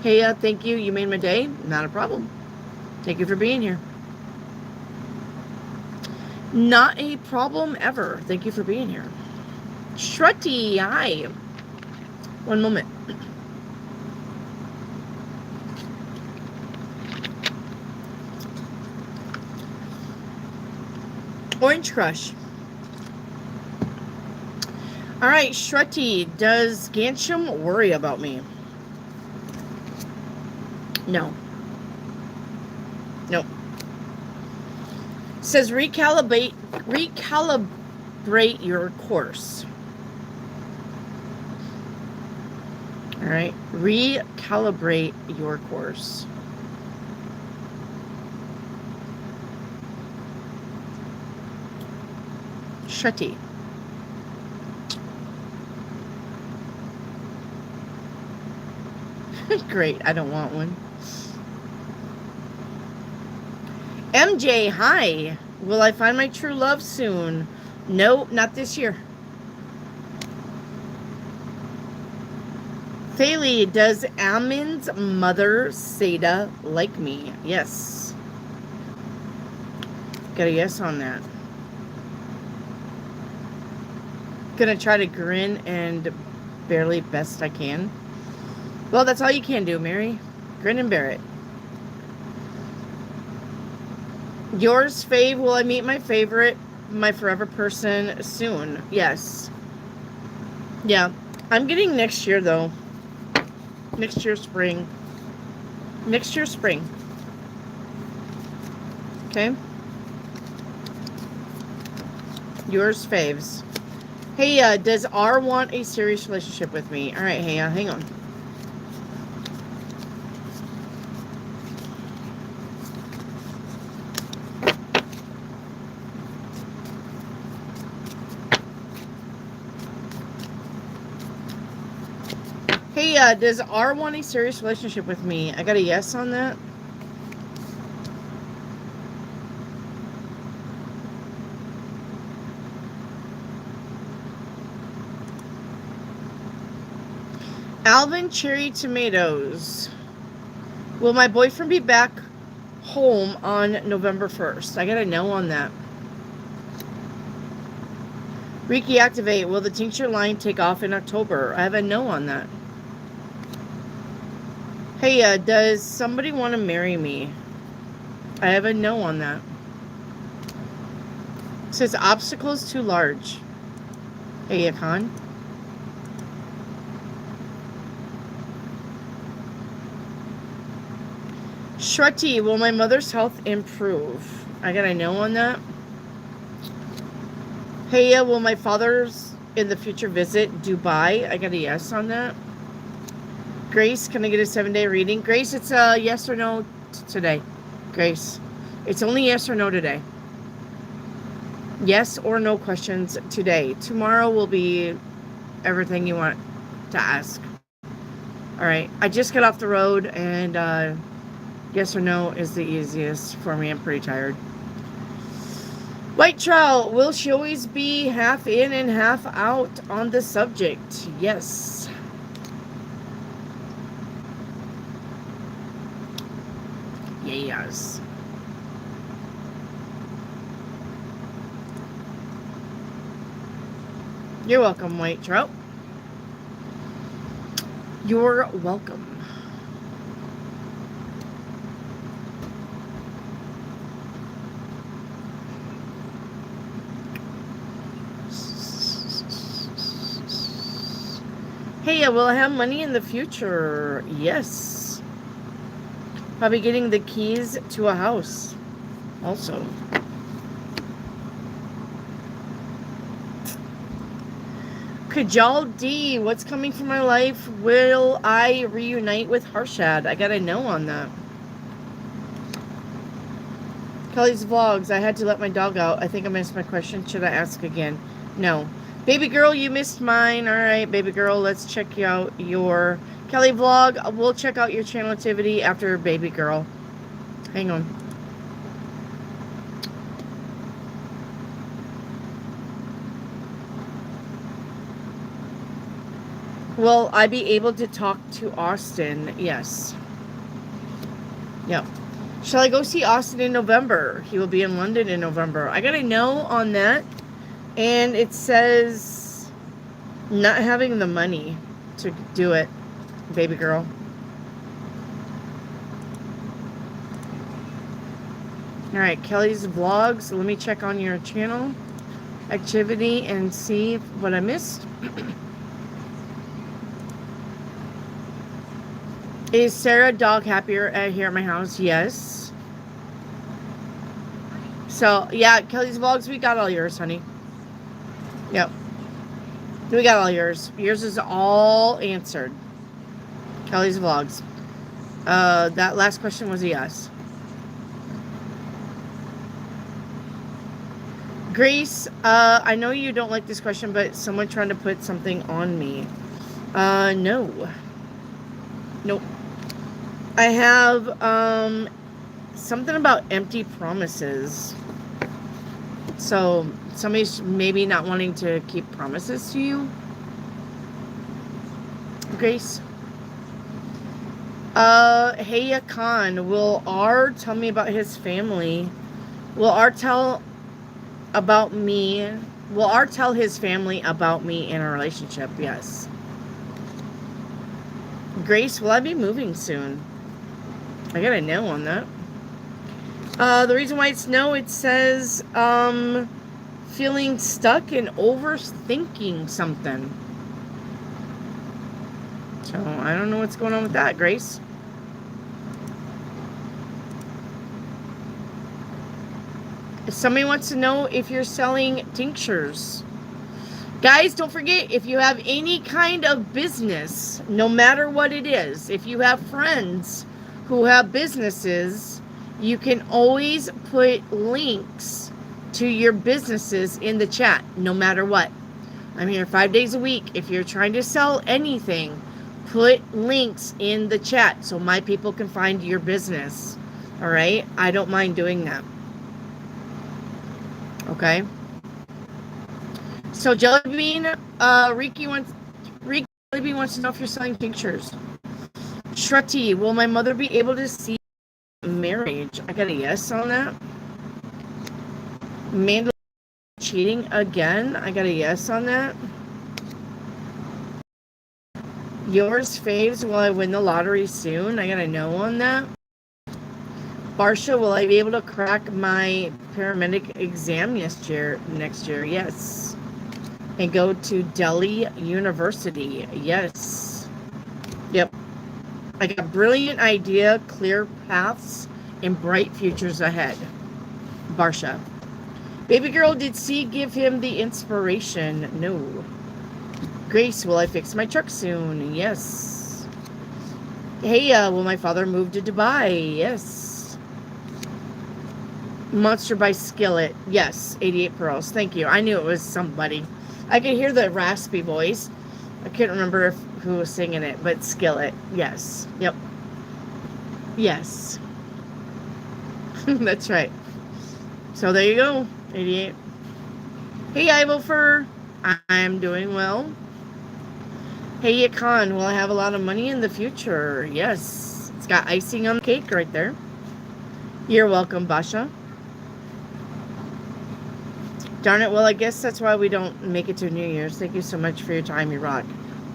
Hey, thank you. You made my day. Not a problem. Thank you for being here. Not a problem ever. Thank you for being here. Shruti, hi. One moment. Orange Crush. All right, Shruti, does Gansham worry about me? No. Nope. Says recalibrate your course. All right, recalibrate your course. Shruti. Great, I don't want one. MJ, hi. Will I find my true love soon? No, not this year. Thales, does Amin's mother, Seda, like me? Yes. Got a yes on that. Gonna try to grin and barely best I can. Well, that's all you can do, Mary. Grin and bear it. Yours, Fave, will I meet my favorite, my forever person soon? Yes. Yeah. I'm getting next year, though. Next year, spring. Next year, spring. Okay? Yours, Faves. Hey, does R want a serious relationship with me? All right, hey, hang on. Hey, does R want a serious relationship with me? I got a yes on that. Alvin Cherry Tomatoes. Will my boyfriend be back home on November 1st? I got a no on that. Reiki Activate. Will the tincture line take off in October? I have a no on that. Hey, does somebody want to marry me? I have a no on that. It says obstacles too large. Hey, Akon. Shruti, will my mother's health improve? I got a no on that. Hey, will my father's in the future visit Dubai? I got a yes on that. Grace, can I get a 7-day reading? Grace, it's a yes or no today. Grace, it's only yes or no today. Yes or no questions today. Tomorrow will be everything you want to ask. All right, I just got off the road, and yes or no is the easiest for me. I'm pretty tired. White Trout, will she always be half in and half out on the subject? Yes. Yes. You're welcome, White Trout. You're welcome. Hey, will I have money in the future? Yes. Probably getting the keys to a house also. Kajal D, what's coming for my life? Will I reunite with Harshad? I got a no on that. Kelly's Vlogs, I had to let my dog out. I think I missed my question. Should I ask again? No. Baby girl, you missed mine. All right, baby girl, let's check out your Kelly Vlog. We'll check out your channel activity after baby girl. Hang on. Will I be able to talk to Austin? Yes. Yep. Shall I go see Austin in November? He will be in London in November. I got a no on that. And it says not having the money to do it, baby girl. All right, Kelly's vlogs. Let me check on your channel activity and see what I missed. Is Sarah dog happier here at my house? Yes. So, yeah, Kelly's vlogs, we got all yours, honey. Yep. We got all yours. Yours is all answered. Kelly's vlogs. That last question was a yes. Grace, I know you don't like this question, but someone trying to put something on me. No. Nope. I have, something about empty promises. So, somebody's maybe not wanting to keep promises to you. Grace. Hey, Khan, will R tell me about his family? Will R tell about me? Will R tell his family about me in a relationship? Yes. Grace, will I be moving soon? I got a no on that. The reason why it's no, it says, feeling stuck and overthinking something. So, I don't know what's going on with that, Grace. Somebody wants to know if you're selling tinctures. Guys, don't forget, if you have any kind of business, no matter what it is, if you have friends who have businesses, you can always put links to your businesses in the chat, no matter what. I'm here 5 days a week. If you're trying to sell anything, put links in the chat so my people can find your business. All right? I don't mind doing that. Okay? So Jellybean, Ricky Jellybean wants to know if you're selling pictures. Shruti, will my mother be able to see marriage? I got a yes on that. Mandel cheating again? I got a yes on that. Yours faves, will I win the lottery soon? I got a no on that. Barsha, will I be able to crack my paramedic exam next year? Yes. And go to Delhi University? Yes. Yep. I got a brilliant idea, clear paths, and bright futures ahead. Barsha. Baby girl, did C give him the inspiration? No. Grace, will I fix my truck soon? Yes. Hey, will my father move to Dubai? Yes. Monster by Skillet. Yes. 88 pearls. Thank you. I knew it was somebody. I could hear the raspy voice. I couldn't remember who was singing it, but Skillet. Yes. Yep. Yes. That's right. So there you go. 88. Hey, Ivofer. I'm doing well. Hey, Khan, will I have a lot of money in the future? Yes. It's got icing on the cake right there. You're welcome, Basha. Darn it, well, I guess that's why we don't make it to New Year's. Thank you so much for your time, you rock.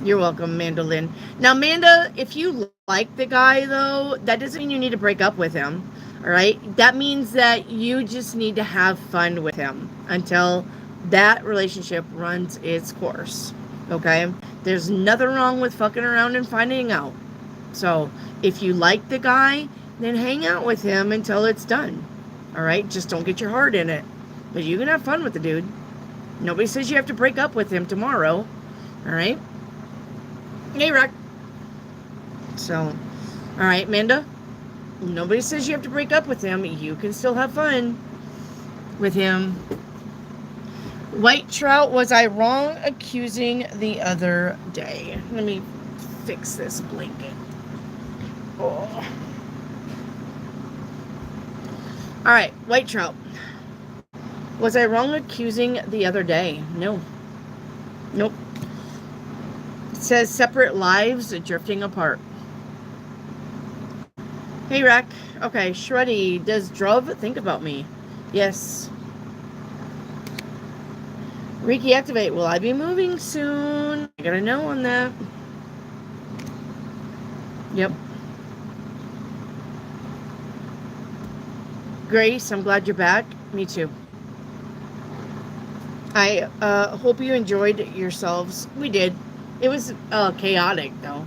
You're welcome, Mandolin. Now, Manda, if you like the guy, though, that doesn't mean you need to break up with him, all right? That means that you just need to have fun with him until that relationship runs its course, okay? There's nothing wrong with fucking around and finding out. So, if you like the guy, then hang out with him until it's done, all right? Just don't get your heart in it. But you can have fun with the dude. Nobody says you have to break up with him tomorrow. Alright? Hey, Rock. So, alright, Manda. Nobody says you have to break up with him. You can still have fun with him. White trout, was I wrong accusing the other day? Let me fix this blanket. Oh. Alright, white trout. Was I wrong accusing the other day? No. Nope. It says separate lives drifting apart. Hey, Rack. Okay, Shreddy, does Druv think about me? Yes. Reiki activate. Will I be moving soon? I gotta know on that. Yep. Grace, I'm glad you're back. Me too. I hope you enjoyed yourselves. We did. It was chaotic, though.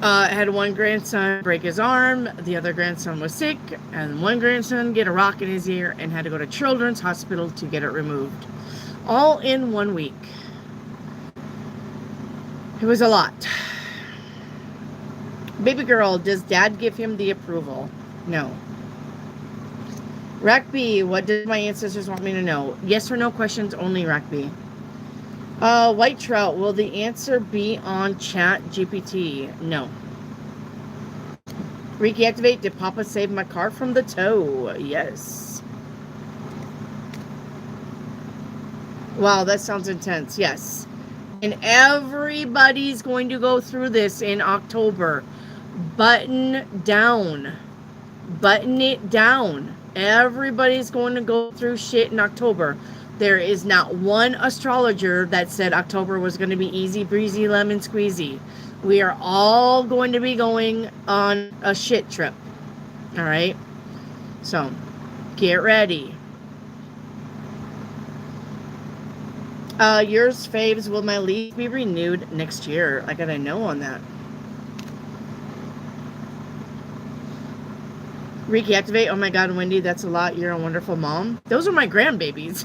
I had one grandson break his arm, the other grandson was sick, and one grandson get a rock in his ear and had to go to Children's Hospital to get it removed. All in 1 week. It was a lot. Baby girl, does dad give him the approval? No. Rack B, what did my ancestors want me to know? Yes or no questions only, Rack B. White Trout, will the answer be on Chat GPT? No. Reiki activate, did Papa save my car from the tow? Yes. Wow, that sounds intense. Yes. And everybody's going to go through this in October. Button down. Button it down. Everybody's going to go through shit in October. There is not one astrologer that said October was going to be easy breezy lemon squeezy. We are all going to be going on a shit trip. All right? So, get ready. Yours, Faves, will my lease be renewed next year? I gotta know on that. Reiki activate. Oh my god, Wendy, that's a lot. You're a wonderful mom. Those are my grandbabies.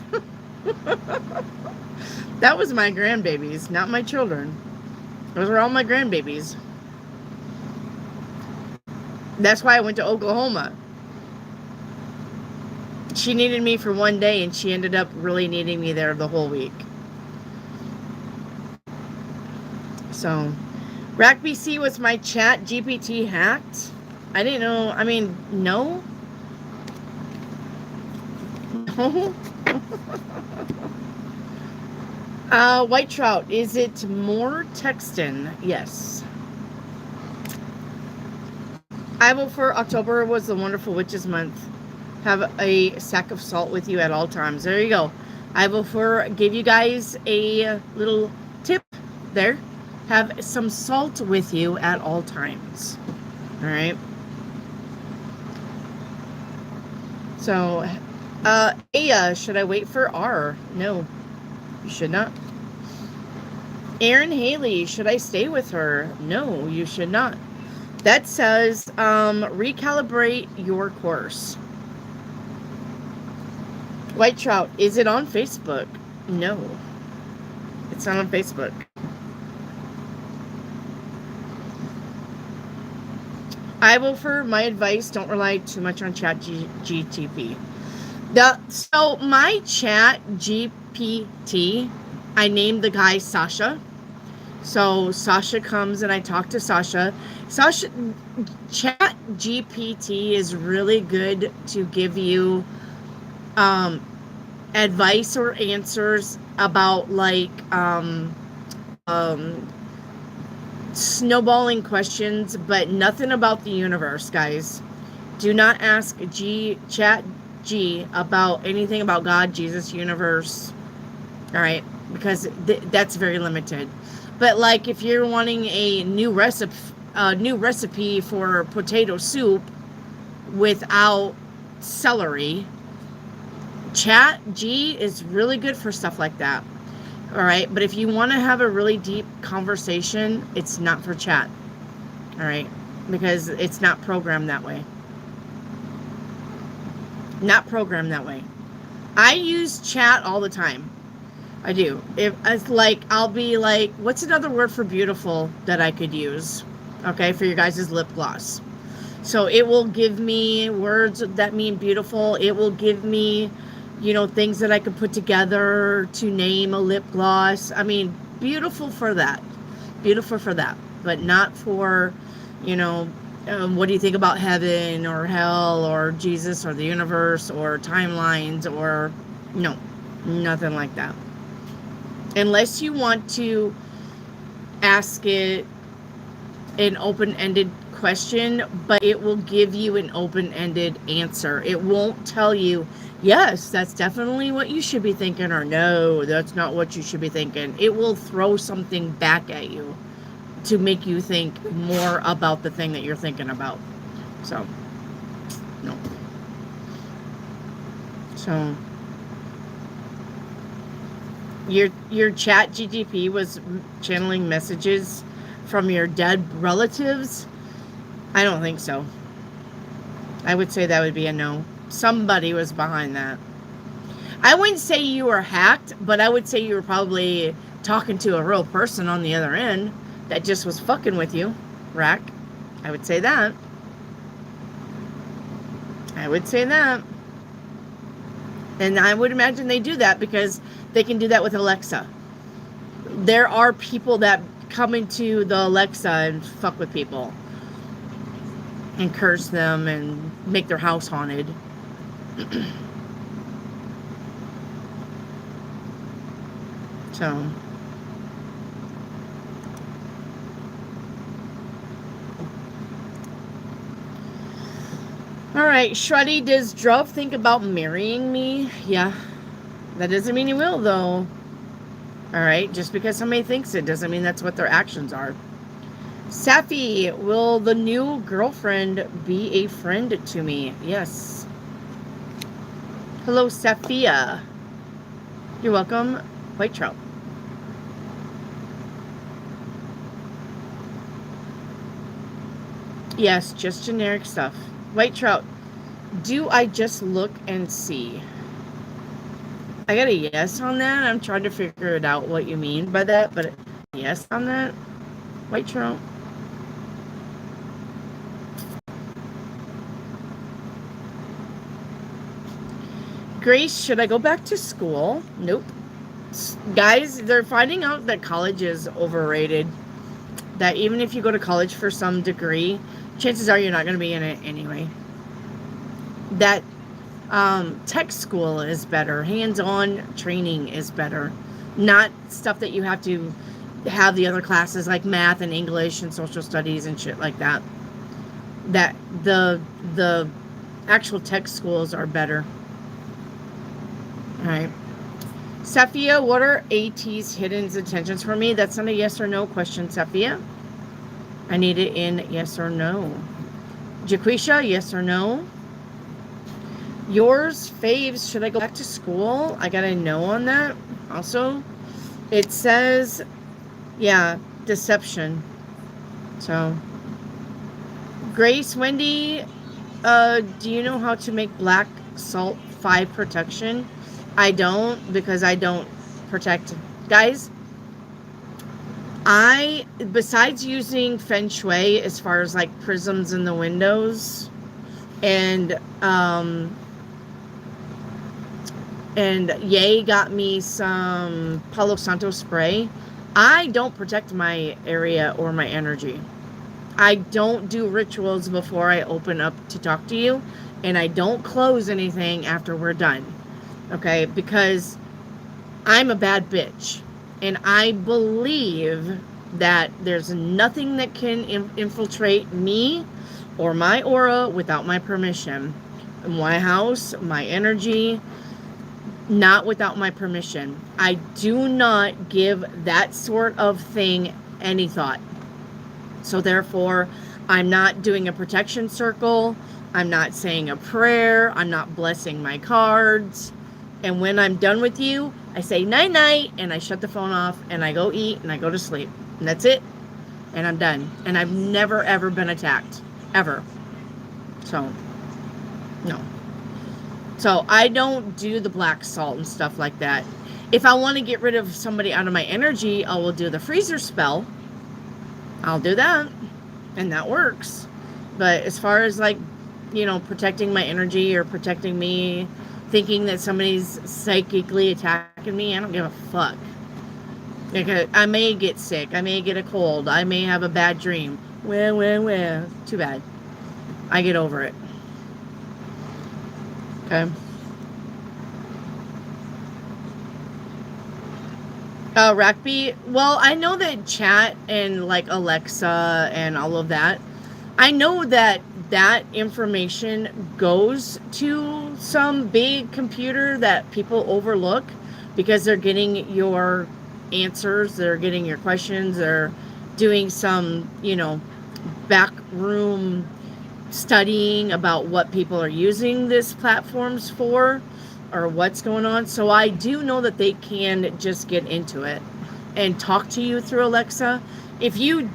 That was my grandbabies, not my children. Those are all my grandbabies. That's why I went to Oklahoma. She needed me for 1 day, and she ended up really needing me there the whole week. So, Rack BC, was my Chat GPT hacked? I didn't know. I mean, no. No. White Trout, is it more texting? Yes. I vote for October was the Wonderful Witches Month. Have a sack of salt with you at all times. There you go. I vote for, give you guys a little tip there. Have some salt with you at all times. All right. So, Aya, should I wait for R? No, you should not. Erin Haley, should I stay with her? No, you should not. That says, recalibrate your course. White Trout, is it on Facebook? No, it's not on Facebook. I will, for my advice, don't rely too much on Chat GTP. So my Chat GPT, I named the guy Sasha. So Sasha comes and I talk to Sasha. Chat GPT is really good to give you advice or answers about like snowballing questions, but nothing about the universe, guys. Do not ask Chat G about anything about God, Jesus, universe. All right, because that's very limited. But like, if you're wanting a new recipe for potato soup without celery, Chat G is really good for stuff like that. All right, but if you want to have a really deep conversation, it's not for Chat. All right, because it's not programmed that way. Not programmed that way. I use Chat all the time. I do. If it's like, I'll be like, what's another word for beautiful that I could use? Okay, for your guys' lip gloss. So it will give me words that mean beautiful. It will give me, you know, things that I could put together to name a lip gloss. I mean, beautiful for that. Beautiful for that. But not for, you know, what do you think about heaven or hell or Jesus or the universe or timelines or, no, nothing like that. Unless you want to ask it an open-ended question, but it will give you an open-ended answer. It won't tell you, yes, that's definitely what you should be thinking, or no, that's not what you should be thinking. It will throw something back at you to make you think more about the thing that you're thinking about. So, no. So, your chat GTP was channeling messages from your dead relatives? I don't think so. I would say that would be a no. Somebody was behind that. I wouldn't say you were hacked, but I would say you were probably talking to a real person on the other end that just was fucking with you, Rack. I would say that. I would say that. And I would imagine they do that because they can do that with Alexa. There are people that come into the Alexa and fuck with people and curse them and make their house haunted. So, all right, Shreddy, does Druv think about marrying me? Yeah. That doesn't mean he will, though. All right, just because somebody thinks it doesn't mean that's what their actions are. Safi, will the new girlfriend be a friend to me? Yes. Hello, Safia. You're welcome. White trout. Yes, just generic stuff. White trout. Do I just look and see? I got a yes on that. I'm trying to figure it out what you mean by that, but yes on that. White trout. Grace, should I go back to school? Nope. Guys, they're finding out that college is overrated. That even if you go to college for some degree, chances are you're not going to be in it anyway. That tech school is better. Hands-on training is better. Not stuff that you have to have the other classes like math and English and social studies and shit like that. That the actual tech schools are better. All right. Safia, what are AT's hidden intentions for me? That's not a yes or no question, Safia. I need it in yes or no. Jaquisha, yes or no. Yours, Faves, should I go back to school? I got a no on that. Also, it says, yeah, deception. So, Grace, Wendy, do you know how to make black salt 5 protection? I don't, because I don't protect. Guys, besides using Feng Shui as far as like prisms in the windows and Ye got me some Palo Santo spray, I don't protect my area or my energy. I don't do rituals before I open up to talk to you, and I don't close anything after we're done. Okay, because I'm a bad bitch, and I believe that there's nothing that can infiltrate me or my aura without my permission. My house, my energy, not without my permission. I do not give that sort of thing any thought. So therefore, I'm not doing a protection circle. I'm not saying a prayer. I'm not blessing my cards. And when I'm done with you, I say night-night, and I shut the phone off, and I go eat, and I go to sleep. And that's it. And I'm done. And I've never, ever been attacked. Ever. So, no. So, I don't do the black salt and stuff like that. If I want to get rid of somebody out of my energy, I will do the freezer spell. I'll do that. And that works. But as far as, like, you know, protecting my energy or protecting me, thinking that somebody's psychically attacking me, I don't give a fuck. Because I may get sick. I may get a cold. I may have a bad dream. Well. Too bad. I get over it. Okay. Rackby, well, I know that chat and like Alexa and all of that I know that that information goes to some big computer that people overlook because they're getting your answers, they're getting your questions, they're doing some, back room studying about what people are using these platforms for or what's going on. So I do know that they can just get into it and talk to you through Alexa. If you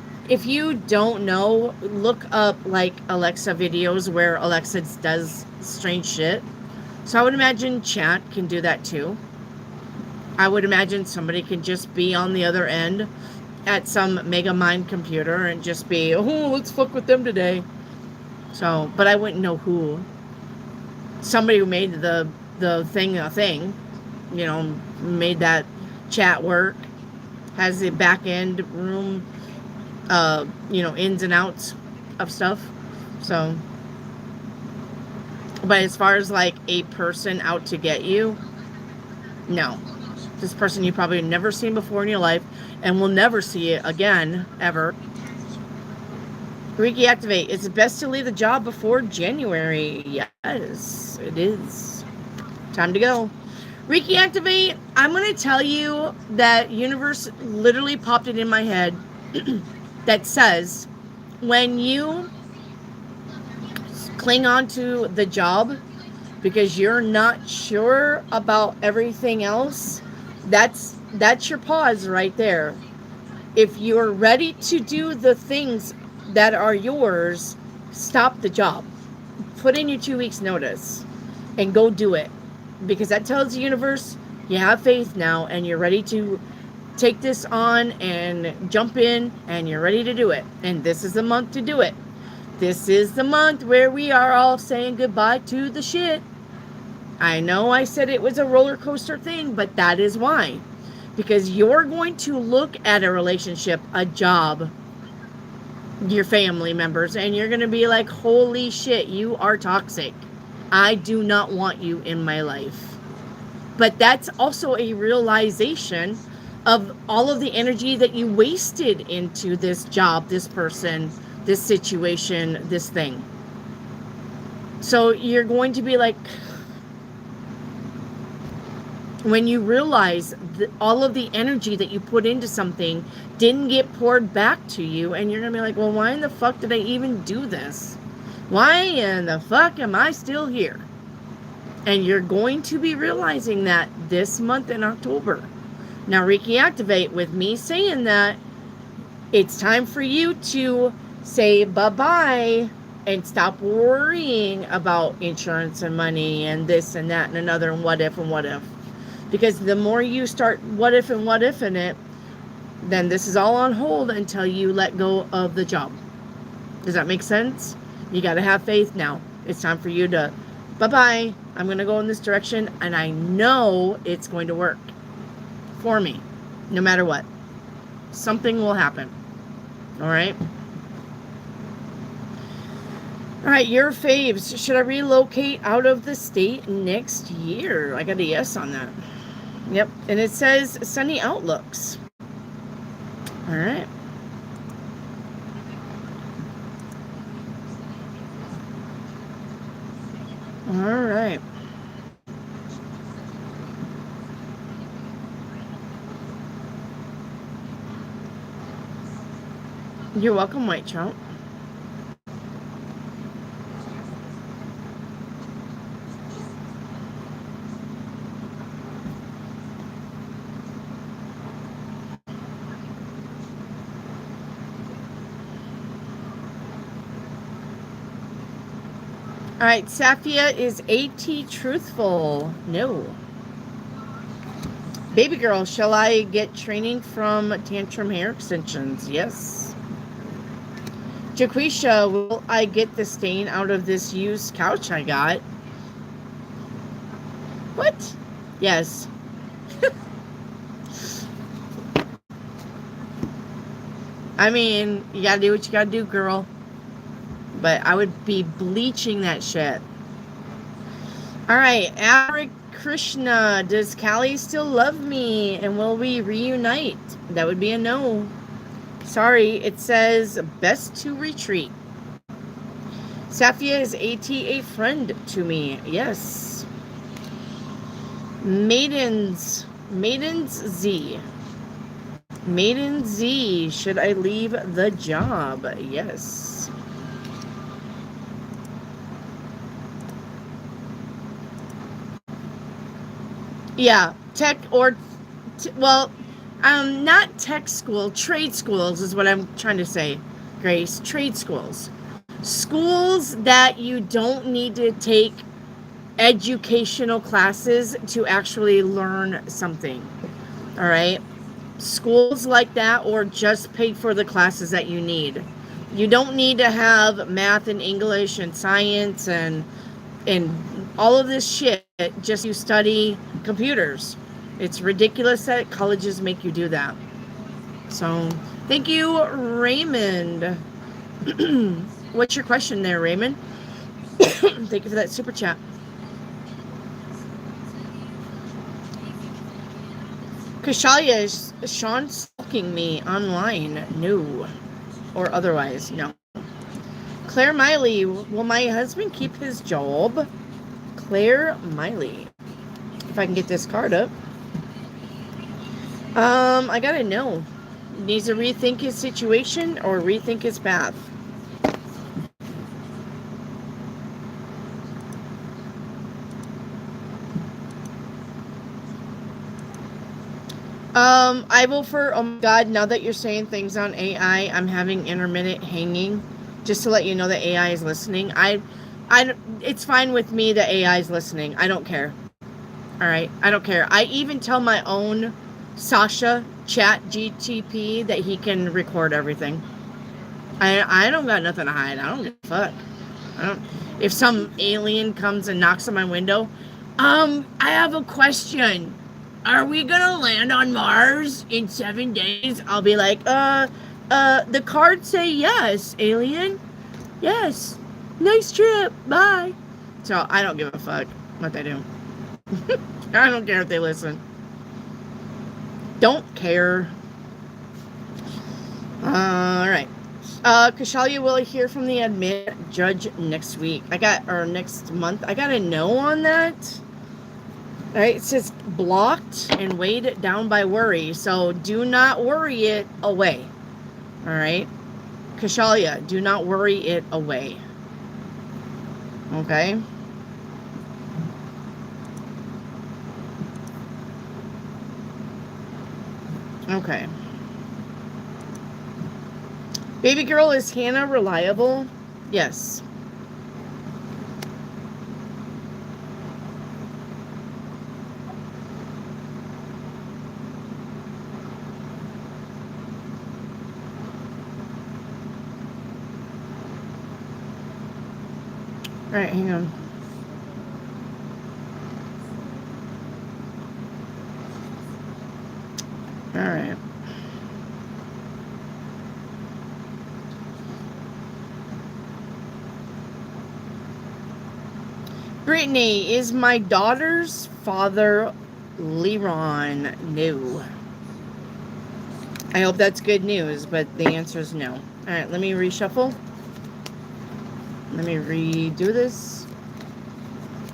don't know, look up like Alexa videos where Alexa does strange shit. So I would imagine chat can do that too. I would imagine somebody can just be on the other end at some mega mind computer and just be, oh, let's fuck with them today. So, but I wouldn't know who. Somebody who made the thing a thing, made that chat work, has the back end room, ins and outs of stuff. So, but as far as like a person out to get you, no. This person you probably never seen before in your life and will never see it again, ever. Reiki activate. It's best to leave the job before January. Yes, it is. Time to go. Reiki activate. I'm going to tell you that universe literally popped it in my head that says when you cling on to the job because you're not sure about everything else, that's your pause right there. If you're ready to do the things that are yours, stop the job. Put in your 2 weeks notice and go do it. Because that tells the universe you have faith now and you're ready to take this on and jump in and you're ready to do it. And this is the month to do it. This is the month where we are all saying goodbye to the shit. I know I said it was a roller coaster thing, but that is why. Because you're going to look at a relationship, a job, your family members, and you're going to be like, holy shit, you are toxic. I do not want you in my life. But that's also a realization of all of the energy that you wasted into this job, this person, this situation, this thing. So you're going to be like, when you realize that all of the energy that you put into something didn't get poured back to you, and you're going to be like, well, why in the fuck did I even do this? Why in the fuck am I still here? And you're going to be realizing that this month in October. Now, Reiki Activate, with me saying that, it's time for you to say bye-bye and stop worrying about insurance and money and this and that and another and what if and what if. Because the more you start what if in it, then this is all on hold until you let go of the job. Does that make sense? You got to have faith now. It's time for you to, bye-bye, I'm going to go in this direction, and I know it's going to work for me, no matter what. Something will happen. All right? All right, your faves. Should I relocate out of the state next year? I got a yes on that. Yep, and it says sunny outlooks. All right. All right. You're welcome, White Trout. All right, Safia, is AT truthful? No. Baby girl, shall I get training from Tantrum Hair Extensions? Yes. Jaquisha, will I get the stain out of this used couch I got? What? Yes. I mean, you gotta do what you gotta do, girl. But I would be bleaching that shit. Alright, Eric Krishna, does Callie still love me? And will we reunite? That would be a no. Sorry, it says best to retreat. Safia is a friend to me. Yes. Maidens Z. Maiden Z, should I leave the job? Yes. Yeah, tech or, well, not tech school, trade schools is what I'm trying to say, Grace. Trade schools. Schools that you don't need to take educational classes to actually learn something. All right? Schools like that, or just pay for the classes that you need. You don't need to have math and English and science and all of this shit just you study computers. It's ridiculous that colleges make you do that. So, thank you, Raymond. What's your question there, Raymond? Thank you for that super chat. Kashalia, is Sean stalking me online? No. Or otherwise, no. Claire Miley, will my husband keep his job? Claire Miley. If I can get this card up. I gotta know. Needs to rethink his situation or rethink his path. I will for, oh my God, now that you're saying things on AI, I'm having intermittent hanging. Just to let you know that AI is listening. It's fine with me that AI is listening. I don't care. All right. I don't care. I even tell my own Sasha chat GTP that he can record everything. I don't got nothing to hide. I don't give a fuck. If some alien comes and knocks on my window, I have a question. Are we gonna land on Mars in 7 days? I'll be like, the cards say yes, alien. Yes. Nice trip. Bye. So I don't give a fuck what they do. I don't care if they listen. Don't care. Alright. Kashalia, will I hear from the admit judge next week? Or next month. I got a no on that. Alright, it says blocked and weighed down by worry. So do not worry it away. Alright? Kashalia, do not worry it away. Okay? Okay. Baby girl, is Hannah reliable? Yes. All right, hang on. All right. Brittany, is my daughter's father Leron? No. I hope that's good news, but the answer is no. All right, let me reshuffle. Let me redo this.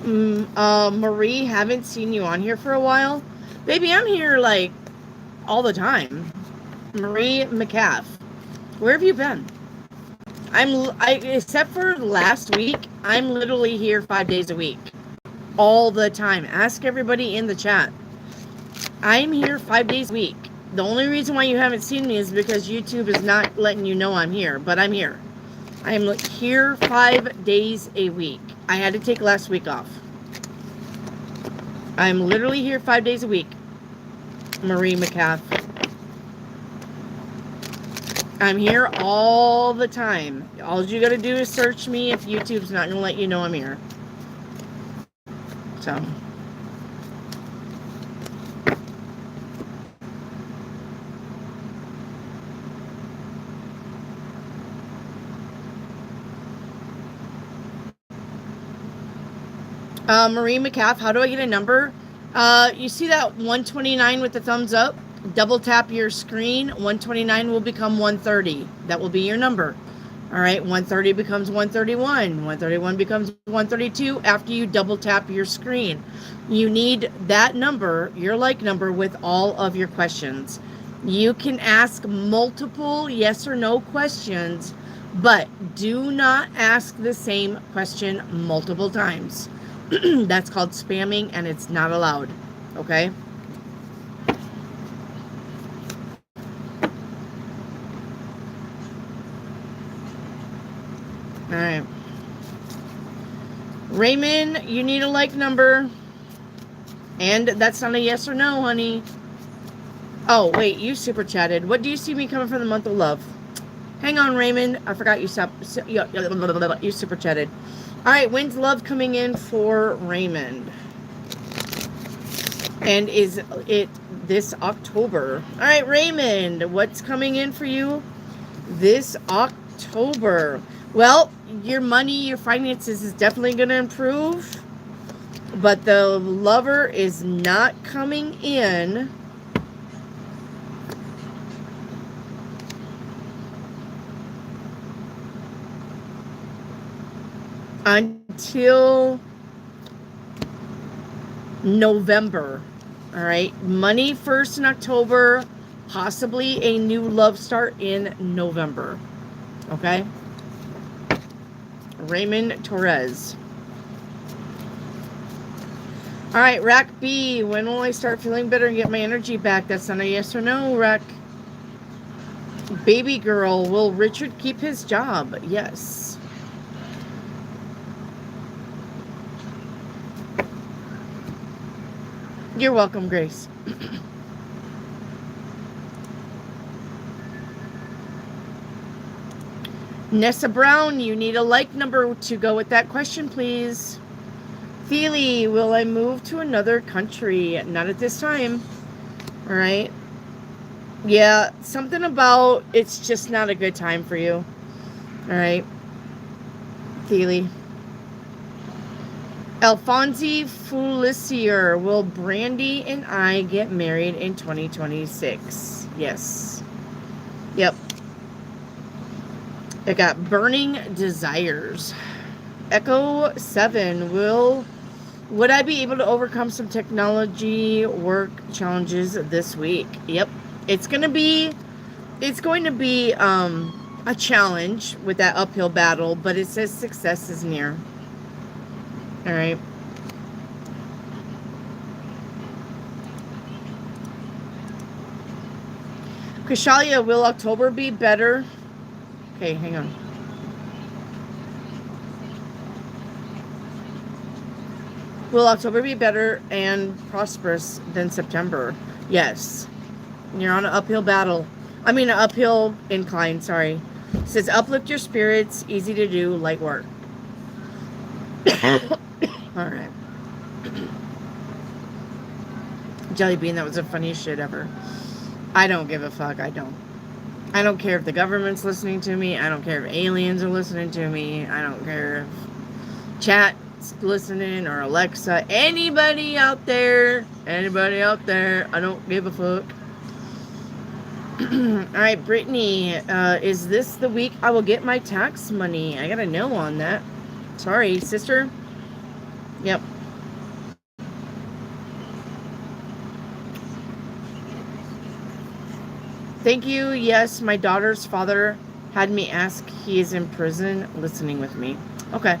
Marie, haven't seen you on here for a while. Baby, I'm here like all the time. Marie McCaff, where have you been? Except for last week, I'm literally here 5 days a week. All the time. Ask everybody in the chat. I'm here 5 days a week. The only reason why you haven't seen me is because YouTube is not letting you know I'm here, but I'm here. I'm here 5 days a week. I had to take last week off. I'm literally here 5 days a week. Marie McCaff. I'm here all the time. All you gotta do is search me if YouTube's not gonna let you know I'm here. So. Marie McCaff, how do I get a number? You see that 129 with the thumbs up? Double tap your screen. 129 will become 130. That will be your number. All right, 130 becomes 131. 131 becomes 132 after you double tap your screen. You need that number, your like number, with all of your questions. You can ask multiple yes or no questions, but do not ask the same question multiple times. That's called spamming and it's not allowed. Okay? All right. Raymond, you need a like number. And that's not a yes or no, honey. Oh, wait, you super chatted. What do you see me coming for the month of love? Hang on, Raymond. I forgot you super chatted. All right, when's love coming in for Raymond? And is it this October? All right, Raymond, what's coming in for you this October? Well, your money, your finances is definitely going to improve. But the lover is not coming in until November. All right. Money first in October, possibly a new love start in November. Okay. Raymond Torres. All right, Rack B. When will I start feeling better and get my energy back? That's not a yes or no, Rack. Baby girl, will Richard keep his job? Yes. You're welcome, Grace. Nessa Brown, you need a like number to go with that question, please. Feely, will I move to another country? Not at this time. All right. Yeah, something about it's just not a good time for you. All right. Feely. Alfonsi Fulisier, will Brandy and I get married in 2026? Yes. Yep. I got Burning Desires. Echo 7, would I be able to overcome some technology work challenges this week? Yep. It's going to be a challenge with that uphill battle, but it says success is near. All right. Kashalia, will October be better? Okay, hang on. Will October be better and prosperous than September? Yes. You're on an uphill battle. I mean, an uphill incline, sorry. It says, uplift your spirits, easy to do, light work. All right. Jelly Bean, that was the funniest shit ever. I don't give a fuck. I don't care if the government's listening to me. I don't care if aliens are listening to me. I don't care if chat's listening or Alexa. Anybody out there. I don't give a fuck. All right, Brittany. Is this the week I will get my tax money? I got a no on that. Sorry, sister. Yep. Thank you. Yes, my daughter's father had me ask. He is in prison listening with me. Okay.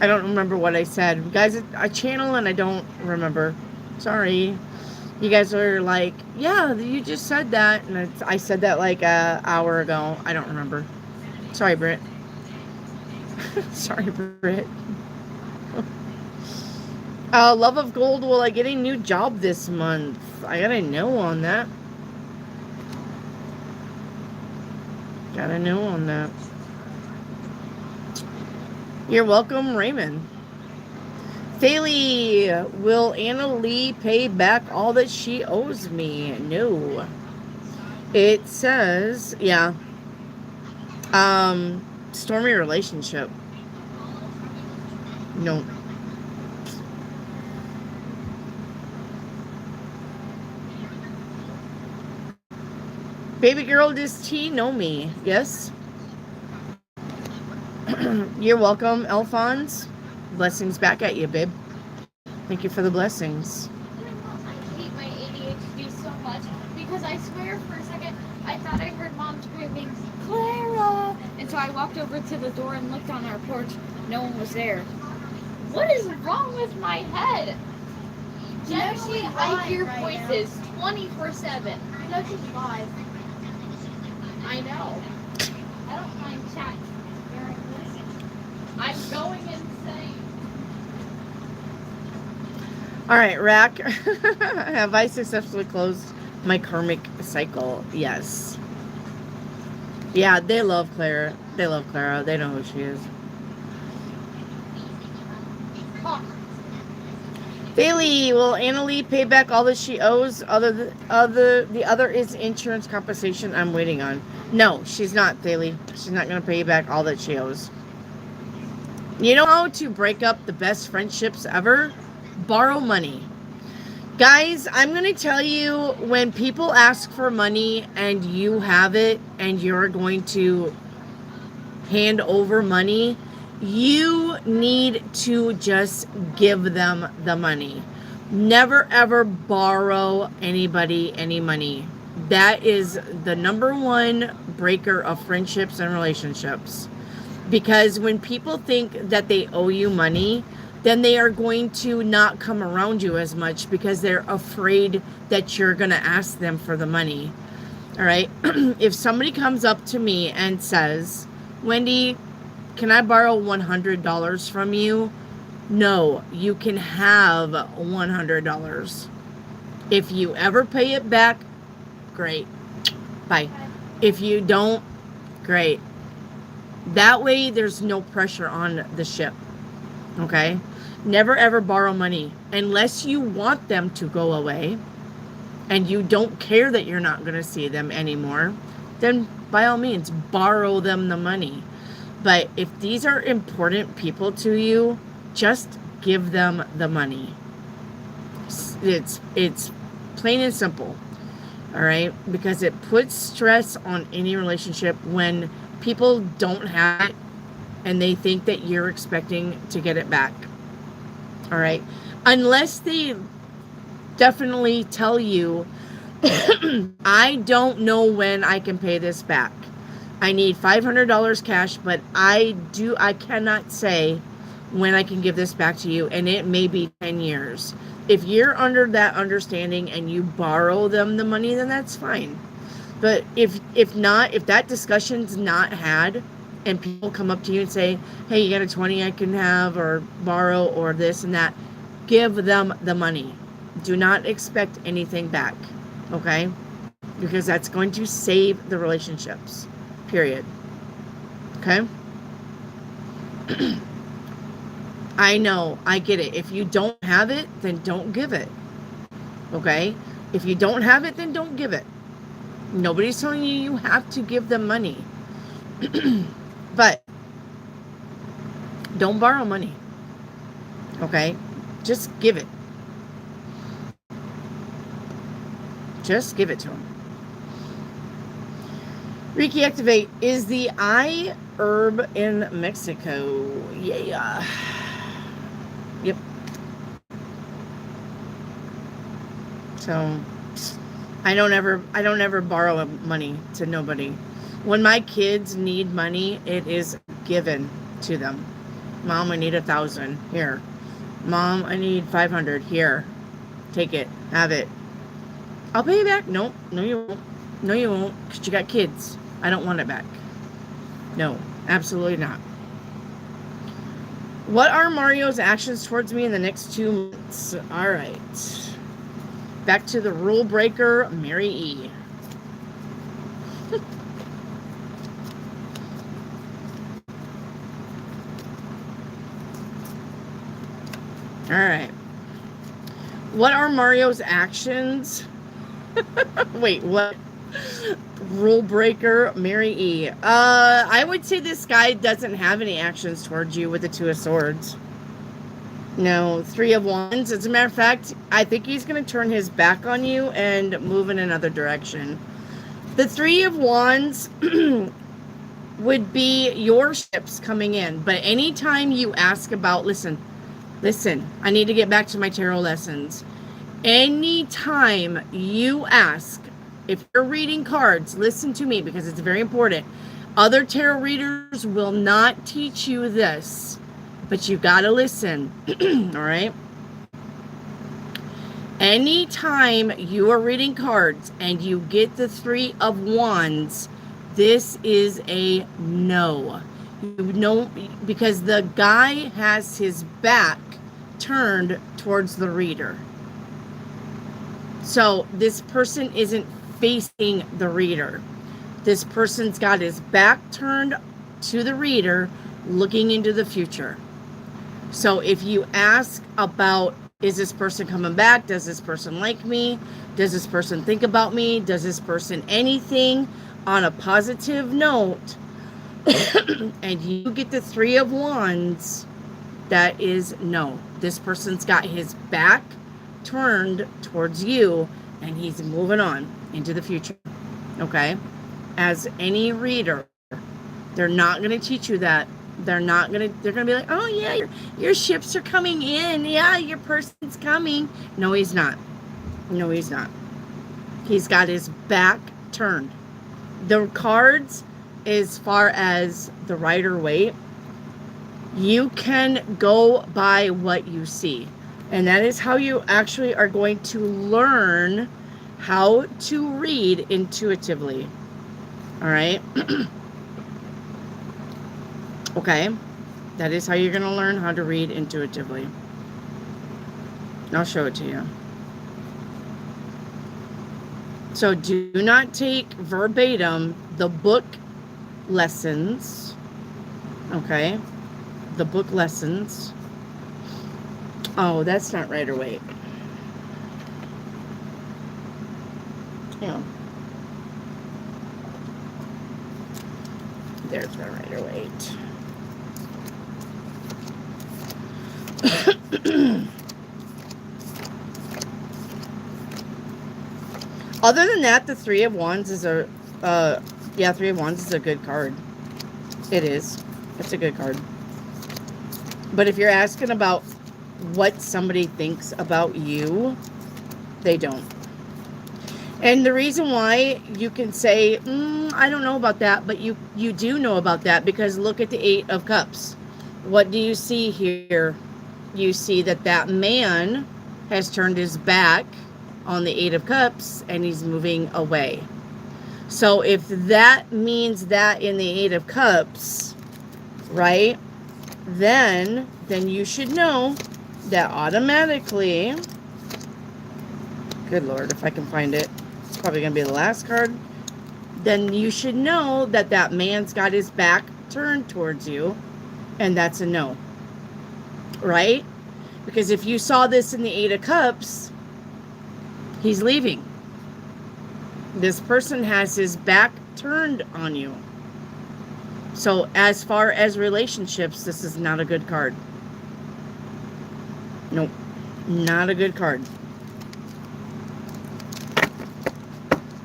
I don't remember what I said. Guys, I channel and I don't remember. Sorry. You guys are like, yeah, you just said that. And I said that like an hour ago. I don't remember. Sorry, Britt. Sorry, Britt. Love of Gold, will I get a new job this month? I got a no on that. Got a no on that. You're welcome, Raymond. Thalie, will Anna Lee pay back all that she owes me? No. It says, yeah. Stormy relationship. No. Baby girl, does T know me? Yes. You're welcome, Alphonse. Blessings back at you, babe. Thank you for the blessings. I hate my ADHD so much because I swear for a second I thought I heard Mom screaming, Clara! And so I walked over to the door and looked on our porch. No one was there. What is wrong with my head? Generally, I hear voices 24/7. You know she's 5. I know. I don't mind chatting during this. I'm going insane. All right, Rack. Have I successfully closed my karmic cycle? Yes. Yeah, they love Clara. They love Clara. They know who she is. Bailey, will Annalie pay back all that she owes? The other is insurance compensation I'm waiting on. No, she's not, Bailey. She's not going to pay you back all that she owes. You know how to break up the best friendships ever? Borrow money. Guys, I'm going to tell you, when people ask for money and you have it and you're going to hand over money, you need to just give them the money. Never ever borrow anybody any money. That is the number one breaker of friendships and relationships. Because when people think that they owe you money, then they are going to not come around you as much because they're afraid that you're going to ask them for the money. All right. If somebody comes up to me and says, Wendy, can I borrow $100 from you? No, you can have $100. If you ever pay it back, great. Bye. If you don't, great. That way there's no pressure on the ship. Okay? Never ever borrow money unless you want them to go away and you don't care that you're not going to see them anymore. Then by all means, borrow them the money. But if these are important people to you, just give them the money. It's plain and simple. All right? Because it puts stress on any relationship when people don't have it and they think that you're expecting to get it back. All right? Unless they definitely tell you, I don't know when I can pay this back. I need $500 cash, but I cannot say when I can give this back to you, and it may be 10 years. If you're under that understanding and you borrow them the money, then that's fine. But if not, if that discussion's not had, and people come up to you and say, hey, you got a 20 I can have or borrow or this and that, give them the money. Do not expect anything back, okay? Because that's going to save the relationships. Period. Okay? I know. I get it. If you don't have it, then don't give it. Okay? If you don't have it, then don't give it. Nobody's telling you you have to give them money. But don't borrow money. Okay? Just give it. Just give it to them. Reiki Activate is the eye herb in Mexico. Yeah. Yep. So I don't ever borrow money to nobody. When my kids need money, it is given to them. Mom, I need 1,000. Here. Mom, I need 500. Here. Take it. Have it. I'll pay you back. Nope. No, you won't. No, you won't. Because you got kids. I don't want it back. No, absolutely not. What are Mario's actions towards me in the next 2 months? All right. Back to the rule breaker, Mary E. All right. What are Mario's actions? Wait, what? Rule breaker, Mary E. I would say this guy doesn't have any actions towards you with the 2 of Swords. No, 3 of Wands. As a matter of fact, I think he's going to turn his back on you and move in another direction. The Three of Wands would be your ships coming in. But anytime you ask about, listen, I need to get back to my tarot lessons. Anytime you ask, if you're reading cards, listen to me because it's very important. Other tarot readers will not teach you this, but you got to listen. All right? Anytime you are reading cards and you get the Three of Wands, this is a no. You know, because the guy has his back turned towards the reader. So this person isn't facing the reader. This person's got his back turned to the reader, looking into the future. So if you ask about, is this person coming back? Does this person like me? Does this person think about me? Does this person anything on a positive note? And you get the Three of Wands, that is no. This person's got his back turned towards you and he's moving on into the future. Okay? As any reader, they're not going to teach you that. They're going to be like, oh yeah, your ships are coming in. Yeah, your person's coming. No, he's not. No, he's not. He's got his back turned. The cards, as far as the Rider-Waite, you can go by what you see. And that is how you actually are going to learn how to read intuitively. All right? Okay? That is how you're going to learn how to read intuitively. I'll show it to you. So do not take verbatim the book lessons. Okay? The book lessons. Oh, that's not Rider-Waite. Yeah. There's my Rider-Waite. Other than that, the Three of Wands is a, Three of Wands is a good card. It is. It's a good card. But if you're asking about what somebody thinks about you, they don't. And the reason why you can say, I don't know about that, but you do know about that, because look at the Eight of Cups. What do you see here? You see that man has turned his back on the Eight of Cups and he's moving away. So if that means that in the Eight of Cups, right, then you should know that automatically, good Lord, if I can find it, it's probably going to be the last card, then you should know that man's got his back turned towards you, and that's a no. Right? Because if you saw this in the Eight of Cups, he's leaving. This person has his back turned on you. So as far as relationships, this is not a good card. Nope. Not a good card.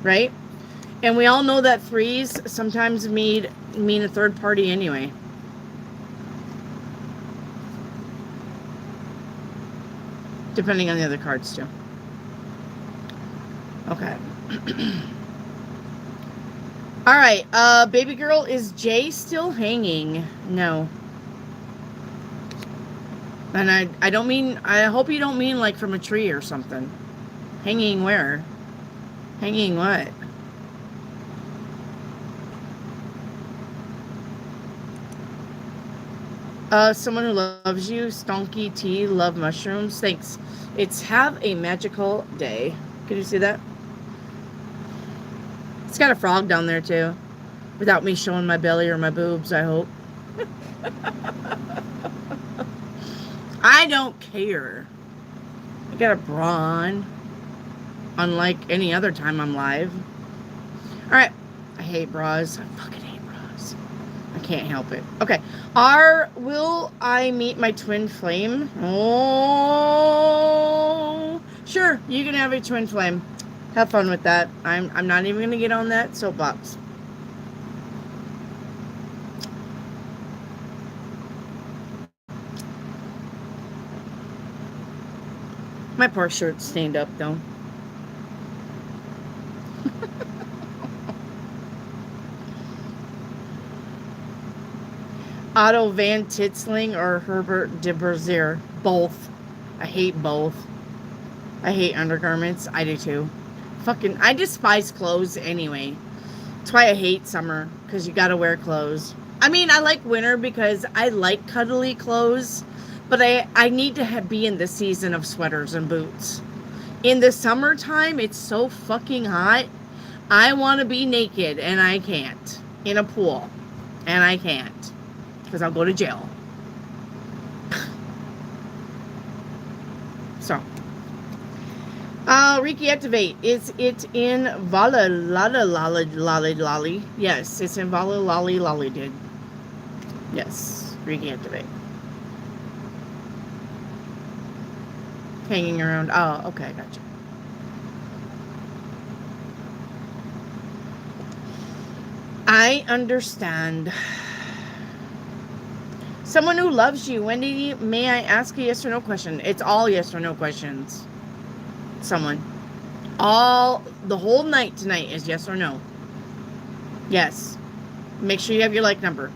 Right? And we all know that threes sometimes mean a third party anyway. Depending on the other cards too. Okay. All right. Baby girl, is Jay still hanging? No. And I don't mean, I hope you don't mean like from a tree or something. Hanging where? Hanging what? Someone who loves you, Stonky Tea, love mushrooms. Thanks. It's have a magical day. Can you see that? It's got a frog down there too. Without me showing my belly or my boobs, I hope. I don't care. I got a bra on. Unlike any other time I'm live. Alright. I hate bras. I fucking hate bras. I can't help it. Okay. Will I meet my twin flame? Oh. Sure. You can have a twin flame. Have fun with that. I'm not even going to get on that soapbox. My poor shirt's stained up, though. Otto Van Titzling or Herbert de Berzier? Both. I hate both. I hate undergarments. I do too. Fucking, I despise clothes anyway. That's why I hate summer, because you gotta wear clothes. I mean, I like winter because I like cuddly clothes, but I need to be in the season of sweaters and boots. In the summertime, it's so fucking hot. I want to be naked, and I can't. In a pool, and I can't, because I'll go to jail. So, Reiki Activate. Is it in Vala Lala Lala Lali Lali? Yes, it's in Vala Lali Lali did. Yes, Reiki Activate. Hanging around. Oh, okay, gotcha. I understand. Someone who loves you. Wendy, may I ask a yes or no question? It's all yes or no questions. Someone. The whole night tonight is yes or no. Yes. Make sure you have your like number.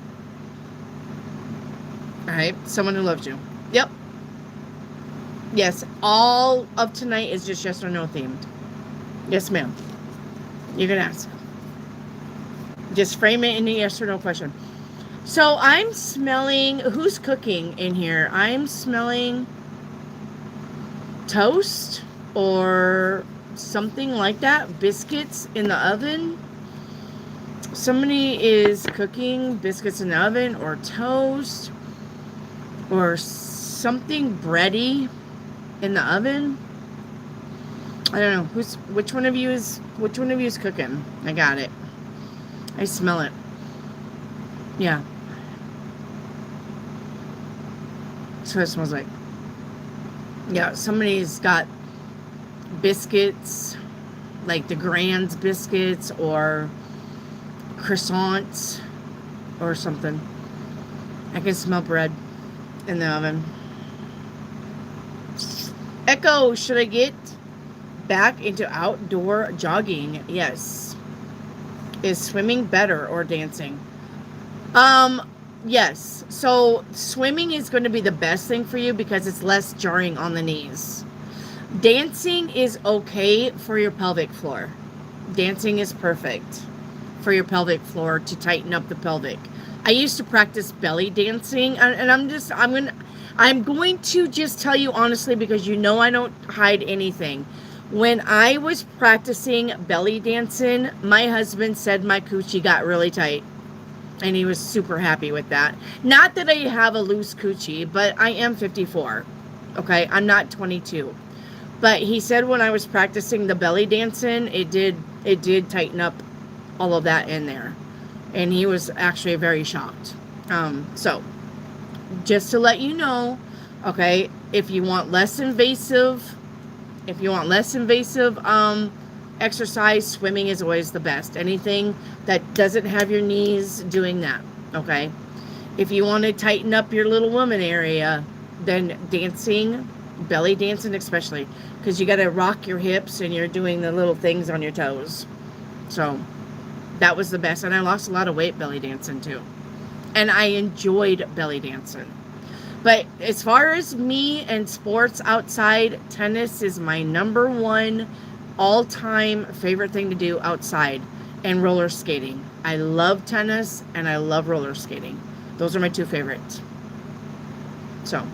Alright, someone who loves you. Yep. Yes, all of tonight is just yes or no themed. Yes, ma'am. You can ask. Just frame it in a yes or no question. So I'm smelling, who's cooking in here? I'm smelling toast or something like that. Biscuits in the oven. Somebody is cooking biscuits in the oven or toast or something bready in the oven. I don't know which one of you is cooking. I got it. I smell it. Yeah. That's what it smells like. Yeah, somebody's got biscuits, like the Grand's biscuits or croissants or something. I can smell bread in the oven. Echo, should I get back into outdoor jogging? Yes. Is swimming better or dancing? Yes. So swimming is going to be the best thing for you because it's less jarring on the knees. Dancing is okay for your pelvic floor. Dancing is perfect for your pelvic floor to tighten up the pelvic. I used to practice belly dancing, and I'm going to just tell you honestly, because you know I don't hide anything. When I was practicing belly dancing, my husband said my coochie got really tight. And he was super happy with that. Not that I have a loose coochie, but I am 54. Okay, I'm not 22. But he said when I was practicing the belly dancing, it did tighten up all of that in there. And he was actually very shocked. So, just to let you know, okay, if you want less invasive exercise, swimming is always the best. Anything that doesn't have your knees, doing that, okay? If you want to tighten up your little woman area, then dancing, belly dancing especially, because you got to rock your hips and you're doing the little things on your toes. So that was the best. And I lost a lot of weight belly dancing too. And I enjoyed belly dancing. But as far as me and sports outside, tennis is my number one all-time favorite thing to do outside, and roller skating. I love tennis and I love roller skating. Those are my two favorites. So,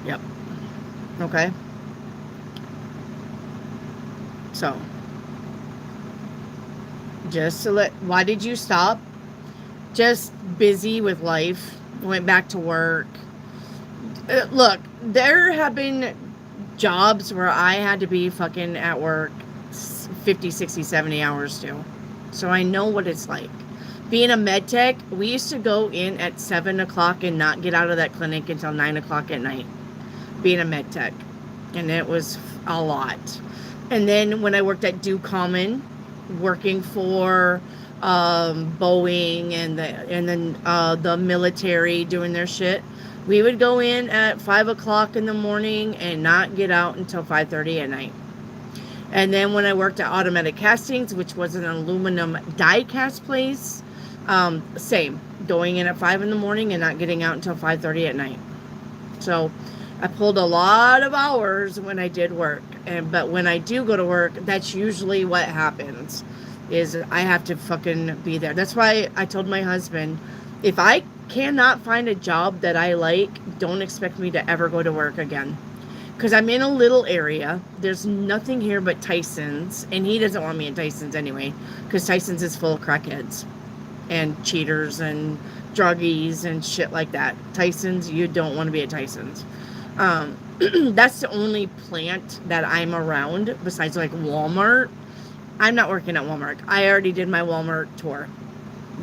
yep. Okay. So, just to why did you stop? Just busy with life. Went back to work. Look, there have been jobs where I had to be fucking at work 50, 60, 70 hours too. So I know what it's like. Being a med tech, we used to go in at 7 o'clock and not get out of that clinic until 9 o'clock at night. Being a med tech. And it was a lot. And then when I worked at Dew Common, working for Boeing and then the military doing their shit, we would go in at 5 o'clock in the morning and not get out until 5:30 at night. And then when I worked at Automatic Castings, which was an aluminum die cast place, same, going in at 5 in the morning and not getting out until 5:30 at night. So I pulled a lot of hours when I did work. But when I do go to work, that's usually what happens, is I have to fucking be there. That's why I told my husband, if I cannot find a job that I like, don't expect me to ever go to work again. Because I'm in a little area. There's nothing here but Tyson's. And he doesn't want me in Tyson's anyway. Because Tyson's is full of crackheads. And cheaters and druggies and shit like that. Tyson's, you don't want to be at Tyson's. That's the only plant that I'm around. Besides like Walmart. I'm not working at Walmart. I already did my Walmart tour.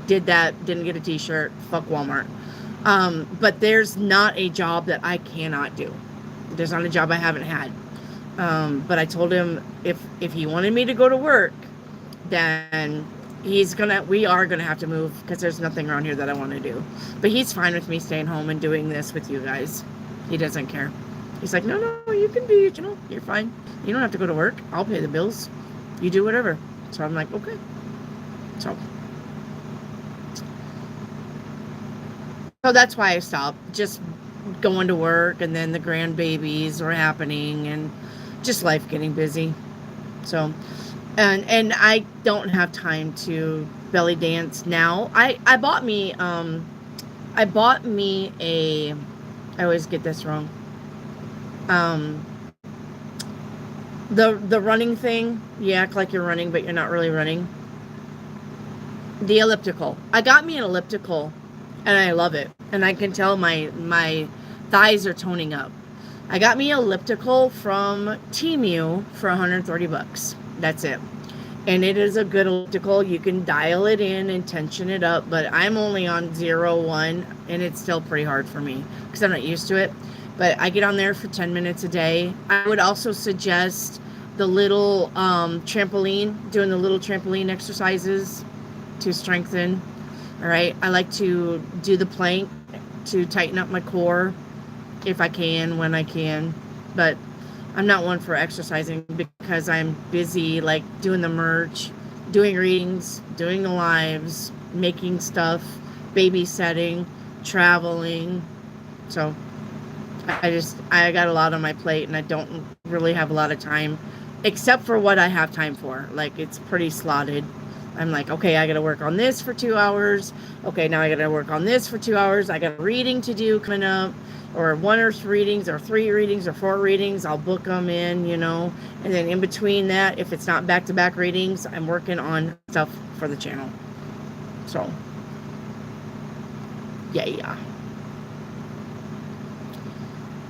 Did that. Didn't get a t-shirt. Fuck Walmart. But there's not a job that I cannot do. There's not a job I haven't had. But I told him if he wanted me to go to work, then we are gonna have to move because there's nothing around here that I want to do. But he's fine with me staying home and doing this with you guys. He doesn't care. He's like, no, you can be, you're fine. You don't have to go to work. I'll pay the bills. You do whatever. So I'm like, okay. So that's why I stopped. Just going to work, and then the grandbabies were happening, and just life getting busy. So, and I don't have time to belly dance now. I bought me a, I always get this wrong. The running thing. You act like you're running, but you're not really running. The elliptical. I got me an elliptical, and I love it. And I can tell my thighs are toning up. I got me an elliptical from Temu for $130. That's it. And it is a good elliptical. You can dial it in and tension it up, but I'm only on 0-1, and it's still pretty hard for me because I'm not used to it. But I get on there for 10 minutes a day. I would also suggest the little trampoline, doing the little trampoline exercises to strengthen. All right. I like to do the plank to tighten up my core if I can, when I can. But I'm not one for exercising because I'm busy, like doing the merch, doing readings, doing the lives, making stuff, babysitting, traveling. So I got a lot on my plate, and I don't really have a lot of time, except for what I have time for. Like, it's pretty slotted. I'm like, okay, I got to work on this for 2 hours. Okay, now I got to work on this for 2 hours. I got a reading to do coming up, or 1 or 3 readings, or 3 readings, or 4 readings. I'll book them in, And then in between that, if it's not back-to-back readings, I'm working on stuff for the channel. So, yeah.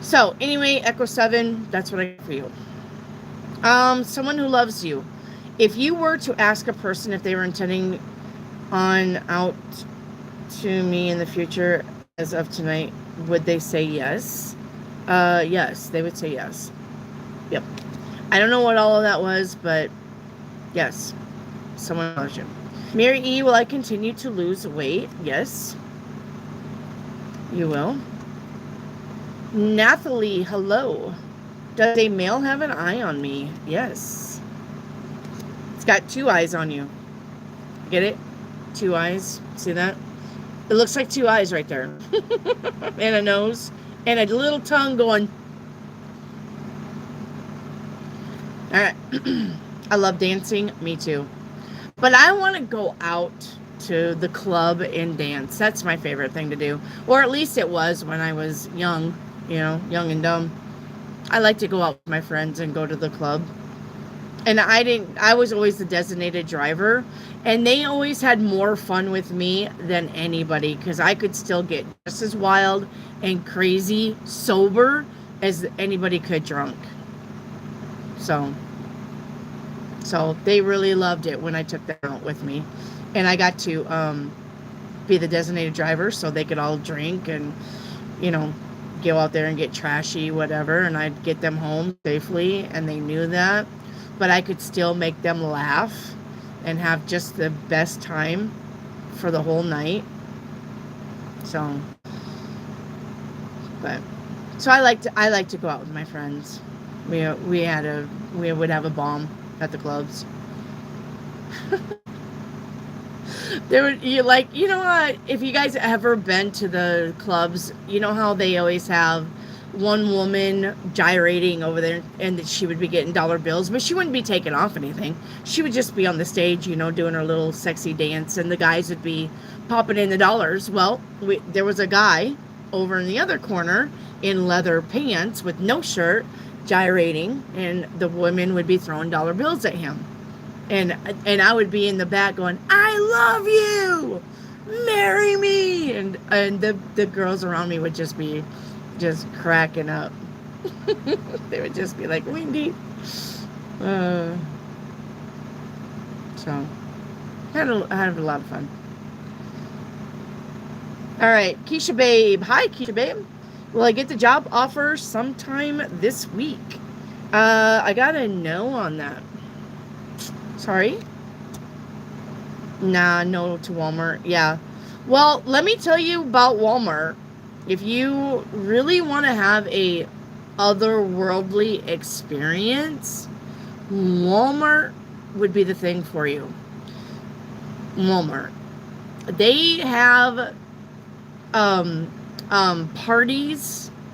So, anyway, Echo 7, that's what I got for you. Someone who loves you. If you were to ask a person if they were intending on out to me in the future as of tonight, would they say yes? Yes, they would say yes. Yep. I don't know what all of that was, but yes, someone loves you. Mary E, will I continue to lose weight? Yes. You will. Nathalie, hello. Does a male have an eye on me? Yes. It's got 2 eyes on you. Get it? 2 eyes. See that? It looks like 2 eyes right there. And a nose. And a little tongue going. Alright. I love dancing. Me too. But I want to go out to the club and dance. That's my favorite thing to do. Or at least it was when I was young. Young and dumb. I like to go out with my friends and go to the club. And I was always the designated driver. And they always had more fun with me than anybody. Because I could still get just as wild and crazy sober as anybody could drunk. So they really loved it when I took them out with me. And I got to be the designated driver so they could all drink and, go out there and get trashy, whatever. And I'd get them home safely. And they knew that. but I could still make them laugh and have just the best time for the whole night. So, but so I like to go out with my friends. We would have a bomb at the clubs. There would if you guys ever been to the clubs, you know how they always have one woman gyrating over there, and that she would be getting dollar bills, but she wouldn't be taking off anything. She would just be on the stage, doing her little sexy dance, and the guys would be popping in the dollars. Well, there was a guy over in the other corner in leather pants with no shirt, gyrating, and the women would be throwing dollar bills at him. And I would be in the back going, "I love you, marry me," and the girls around me would just be cracking up. They would just be like, "Wendy." So I had a lot of fun. All right, Keisha Babe. Hi, Keisha Babe. Will I get the job offer sometime this week? I got a no on that. Sorry? Nah, no to Walmart. Yeah. Well, let me tell you about Walmart. If you really want to have a otherworldly experience, Walmart would be the thing for you. Walmart. They have parties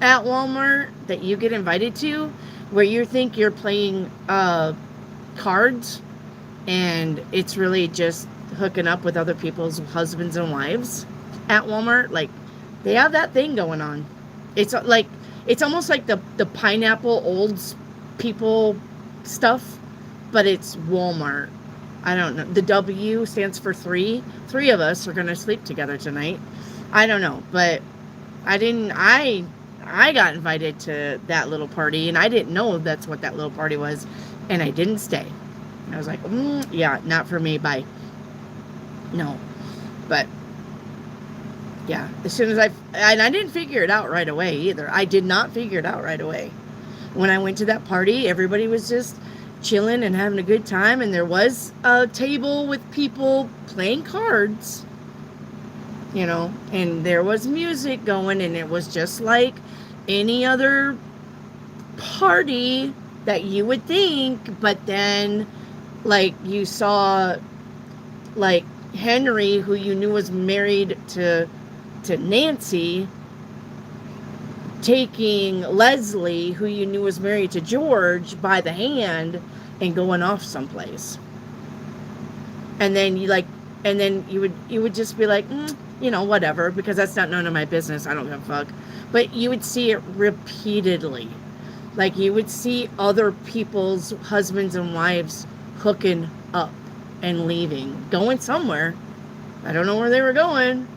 at Walmart that you get invited to where you think you're playing cards, and it's really just hooking up with other people's husbands and wives at Walmart. Like, they have that thing going on. It's almost like the pineapple old people stuff, but it's Walmart. I don't know. The W stands for 3. 3 of us are going to sleep together tonight. I don't know, but I got invited to that little party, and I didn't know that's what that little party was, and I didn't stay. I was like, yeah, not for me, bye. No. But, yeah, as soon as I didn't figure it out right away either. I did not figure it out right away. When I went to that party, everybody was just chilling and having a good time, and there was a table with people playing cards, and there was music going, and it was just like any other party that you would think, but then, like, you saw, like, Henry, who you knew was married to Nancy, taking Leslie, who you knew was married to George, by the hand and going off someplace. And then you would just be like, whatever, because that's not none of my business. I don't give a fuck. But you would see it repeatedly. Like, you would see other people's husbands and wives hooking up and leaving, going somewhere. I don't know where they were going,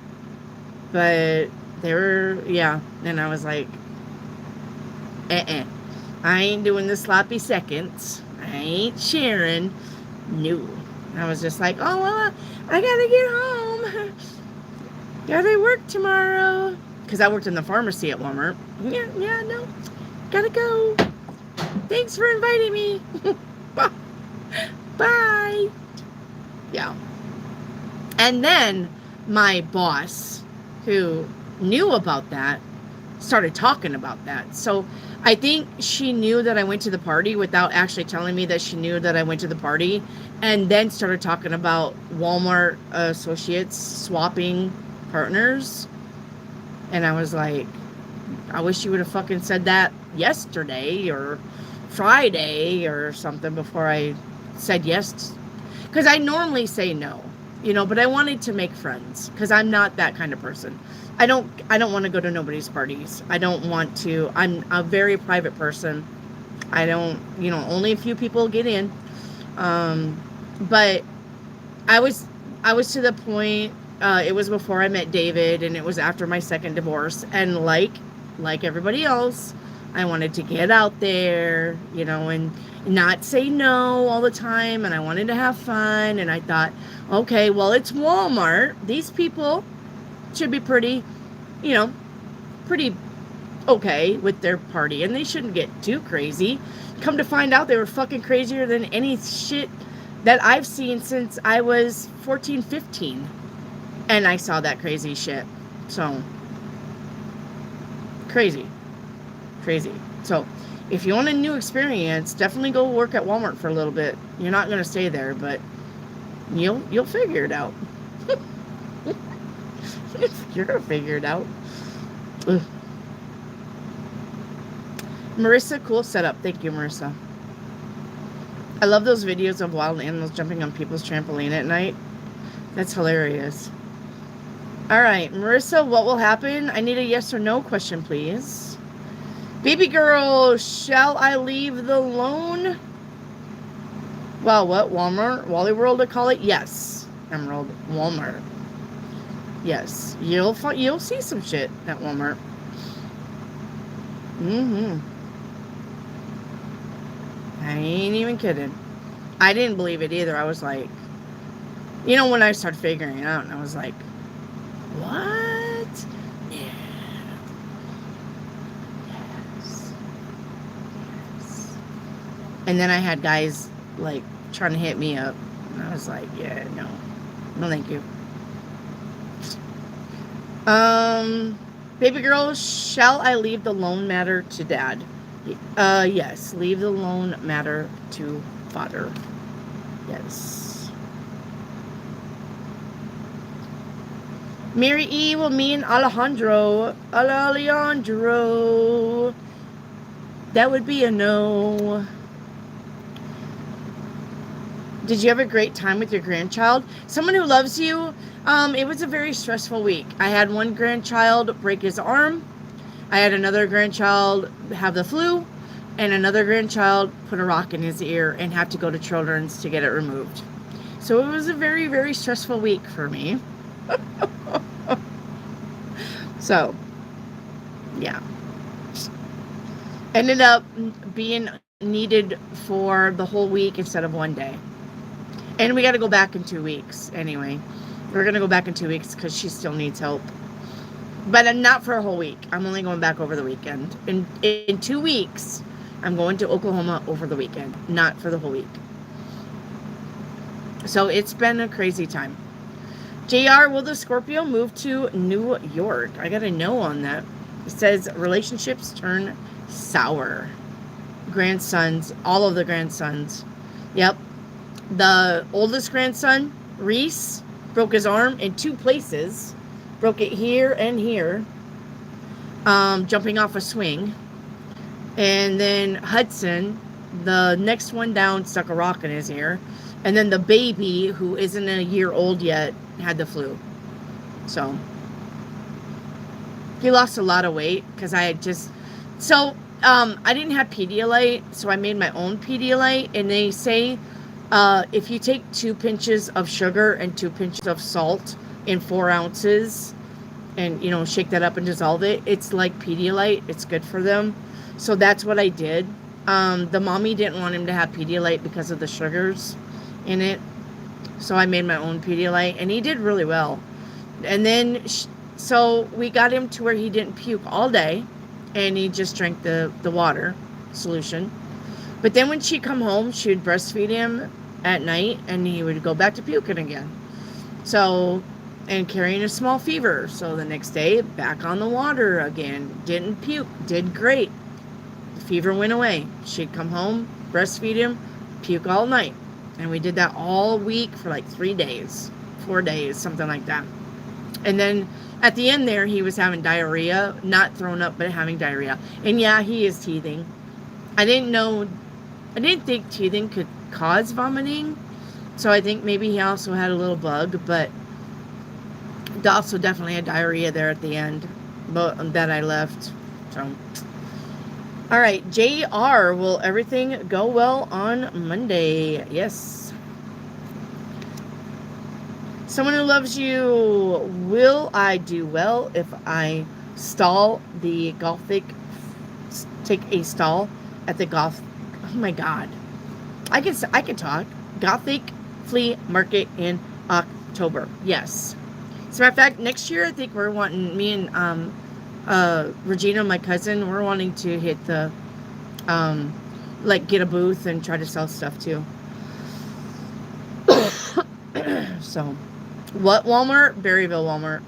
but they were, yeah. And I was like, I ain't doing the sloppy seconds. I ain't sharing. No. I was just like, oh, well, I gotta get home. Gotta work tomorrow. Because I worked in the pharmacy at Walmart. Yeah, no. Gotta go. Thanks for inviting me. Bye. Yeah. And then my boss, who knew about that, started talking about that. So I think she knew that I went to the party without actually telling me that she knew that I went to the party, and then started talking about Walmart associates swapping partners. And I was like, I wish you would have fucking said that yesterday or Friday or something before I said yes. Because I normally say no, but I wanted to make friends, because I'm not that kind of person. I don't want to go to nobody's parties. I don't want to. I'm a very private person. I don't, only a few people get in. But I was to the point, it was before I met David, and it was after my second divorce. And like everybody else, I wanted to get out there, and not say no all the time. And I wanted to have fun. And I thought, okay, well, it's Walmart. These people should be pretty okay with their party, and they shouldn't get too crazy. Come to find out, they were fucking crazier than any shit that I've seen since I was 14, 15. And I saw that crazy shit. So, crazy. Crazy. So, if you want a new experience, definitely go work at Walmart for a little bit. You're not going to stay there, but you'll figure it out. You're going to figure it out. Ugh. Marissa, cool setup. Thank you, Marissa. I love those videos of wild animals jumping on people's trampoline at night. That's hilarious. All right, Marissa, what will happen? I need a yes or no question, please. Baby girl, shall I leave the loan? Well, what? Walmart? Wally World to call it? Yes. Emerald. Walmart. Yes. You'll see some shit at Walmart. Mm-hmm. I ain't even kidding. I didn't believe it either. I was like, you know, when I started figuring it out, and I was like, what? Yeah. Yes. Yes. And then I had guys, like, trying to hit me up. And I was like, yeah, no. No, thank you. Baby girl, shall I leave the loan matter to dad? Yes. Leave the loan matter to father. Yes. Mary E. will mean Alejandro. That would be a no. Did you have a great time with your grandchild? Someone who loves you. It was a very stressful week. I had one grandchild break his arm. I had another grandchild have the flu. And another grandchild put a rock in his ear and have to go to Children's to get it removed. So it was a very, very stressful week for me. So, yeah. Ended up being needed for the whole week instead of one day. And we got to go back in 2 weeks anyway. We're going to go back in 2 weeks because she still needs help. But not for a whole week. I'm only going back over the weekend. In 2 weeks, I'm going to Oklahoma over the weekend. Not for the whole week. So it's been a crazy time. JR, will the Scorpio move to New York? I got a no on that. It says relationships turn sour. Grandsons, all of the grandsons. Yep. The oldest grandson, Reese, broke his arm in 2 places. Broke it here and here. Jumping off a swing. And then Hudson, the next one down, stuck a rock in his ear. And then the baby, who isn't a year old yet, had the flu. So, he lost a lot of weight because I had just... So, I didn't have Pedialyte, so I made my own Pedialyte. And they say if you take 2 pinches of sugar and 2 pinches of salt in 4 ounces and, you know, shake that up and dissolve it, it's like Pedialyte. It's good for them. So that's what I did. The mommy didn't want him to have Pedialyte because of the sugars in it. So I made my own Pedialyte, and he did really well. And then, so we got him to where he didn't puke all day, and he just drank the water solution. But then when she'd come home, she would breastfeed him at night, and he would go back to puking again. So, and carrying a small fever. So the next day, back on the water again. Didn't puke. Did great. The fever went away. She'd come home, breastfeed him, puke all night. And we did that all week for like 3 days, 4 days, something like that. And then at the end there, he was having diarrhea, not thrown up, but having diarrhea. And yeah, he is teething. I didn't think teething could cause vomiting. So I think maybe he also had a little bug, but he also definitely had diarrhea there at the end, but that I left. So, all right, JR, will everything go well on Monday? Yes. Someone who loves you, will I do well if I stall the Gothic, take a stall at the Goth, oh my God. I can talk. Gothic Flea Market in October. Yes. As a matter of fact, next year, I think we're wanting, me and Regina, my cousin, we're wanting to hit the, like, get a booth and try to sell stuff too. So, what Walmart? Berryville Walmart.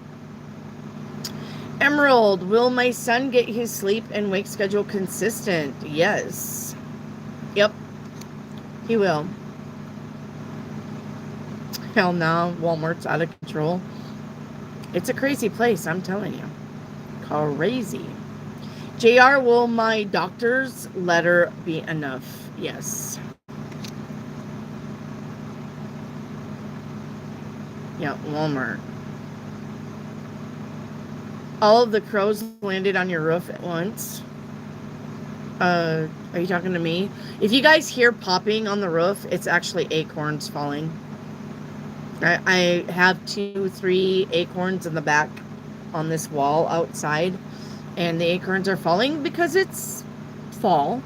Emerald, will my son get his sleep and wake schedule consistent? Yes. Yep. He will. Hell no, Walmart's out of control. It's a crazy place, I'm telling you. Crazy. JR, will my doctor's letter be enough? Yes. Yeah, Walmart. All of the crows landed on your roof at once. Are you talking to me? If you guys hear popping on the roof, it's actually acorns falling. I have 2, 3 acorns in the back on this wall outside, and the acorns are falling because it's fall,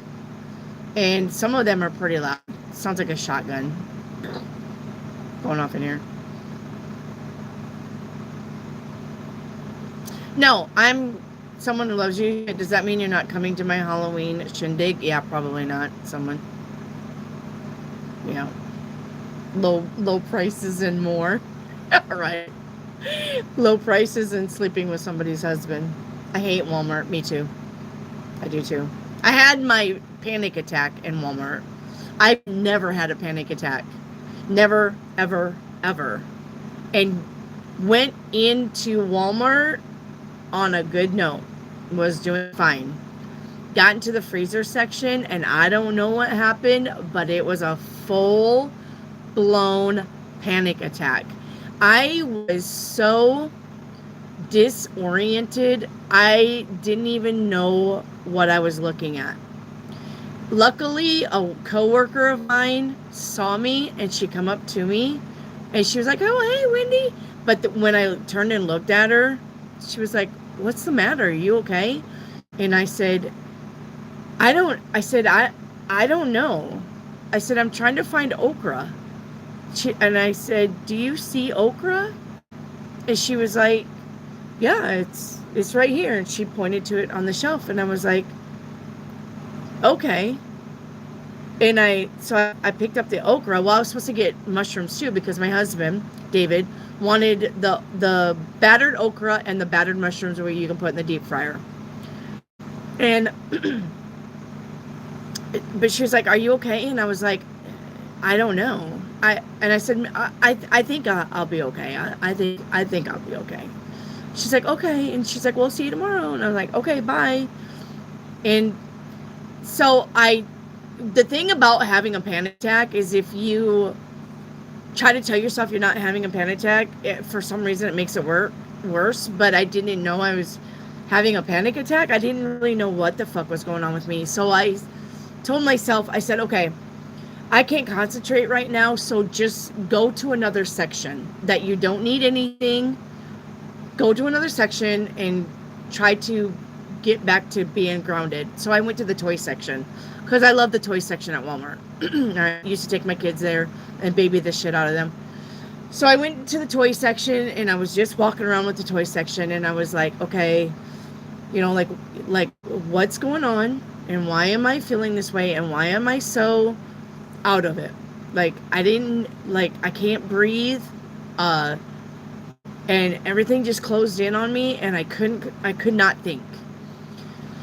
and some of them are pretty loud. Sounds like a shotgun going off in here. No, I'm someone who loves you. Does that mean you're not coming to my Halloween shindig? Yeah, probably not. Someone. Yeah. Low prices and more. All right. Low prices and sleeping with somebody's husband. I hate Walmart. Me too. I do too. I had my panic attack in Walmart. I've never had a panic attack. Never, ever, ever. And went into Walmart on a good note. Was doing fine. Got into the freezer section, and I don't know what happened, but it was a full blown panic attack. I was so disoriented. I didn't even know what I was looking at. Luckily, a coworker of mine saw me, and she come up to me, and she was like, "Oh, hey, Wendy." But when I turned and looked at her, she was like, "What's the matter? Are you okay?" And I said, I don't know. I said, "I'm trying to find okra." And I said, "Do you see okra?" And she was like, "Yeah, it's right here." And she pointed to it on the shelf, and I was like, "Okay." And I picked up the okra. Well, I was supposed to get mushrooms too, because my husband, David, wanted the battered okra and the battered mushrooms where you can put in the deep fryer. And but she was like, "Are you okay?" And I was like, "I don't know." I said, I think I'll be okay. I think I'll be okay. She's like, "Okay." And she's like, "We'll see you tomorrow." And I was like, "Okay, bye." And so the thing about having a panic attack is if you try to tell yourself you're not having a panic attack, for some reason it makes it worse. But I didn't know I was having a panic attack. I didn't really know what the fuck was going on with me. So I told myself, I said, "Okay, I can't concentrate right now, so just go to another section that you don't need anything. Go to another section and try to get back to being grounded." So I went to the toy section because I love the toy section at Walmart. I used to take my kids there and baby the shit out of them. So I went to the toy section, and I was just walking around with the toy section, and I was like, okay, like what's going on, and why am I feeling this way, and why am I so out of it? Like, I can't breathe, and everything just closed in on me, and I could not think.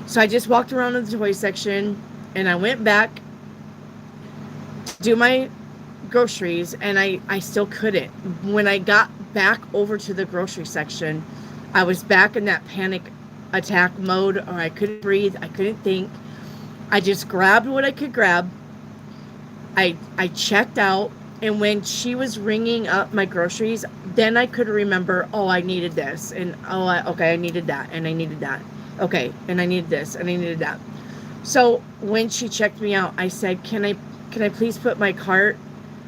So I just walked around in the toy section, and I went back to do my groceries, and I still couldn't. When I got back over to the grocery section, I was back in that panic attack mode, or I couldn't breathe, I couldn't think. I just grabbed what I could grab. I checked out, and when she was ringing up my groceries, then I could remember, oh, I needed this, and I needed that, and I needed that. Okay, and I needed this, and I needed that. So when she checked me out, I said, can I please put my cart?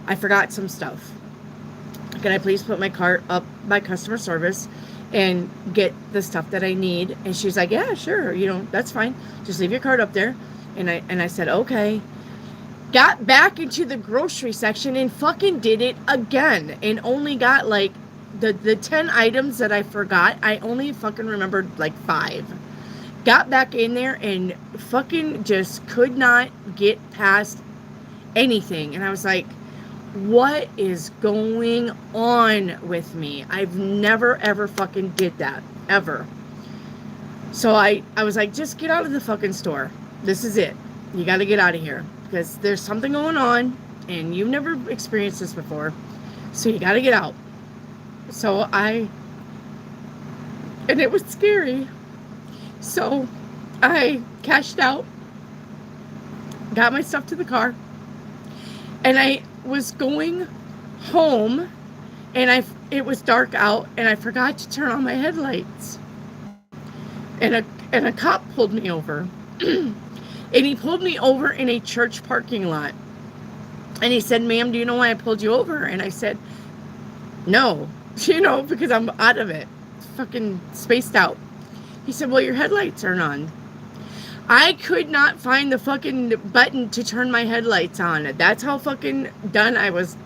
I forgot some stuff. Can I please put my cart up by customer service and get the stuff that I need? And she's like, yeah, sure. That's fine. Just leave your cart up there. And I said, okay. Got back into the grocery section and fucking did it again. And only got the 10 items that I forgot. I only fucking remembered 5. got back in there and fucking just could not get past anything. And I was like, what is going on with me? I've never ever fucking did that ever. So I was like, just get out of the fucking store. This is it. You got to get out of here because there's something going on and you've never experienced this before. So you got to get out. So and it was scary. So I cashed out, got my stuff to the car, and I was going home, and it was dark out, and I forgot to turn on my headlights. And a cop pulled me over. And he pulled me over in a church parking lot. And he said, ma'am, do you know why I pulled you over? And I said, no, because I'm out of it. Fucking spaced out. He said, well, your headlights aren't on. I could not find the fucking button to turn my headlights on. That's how fucking done I was.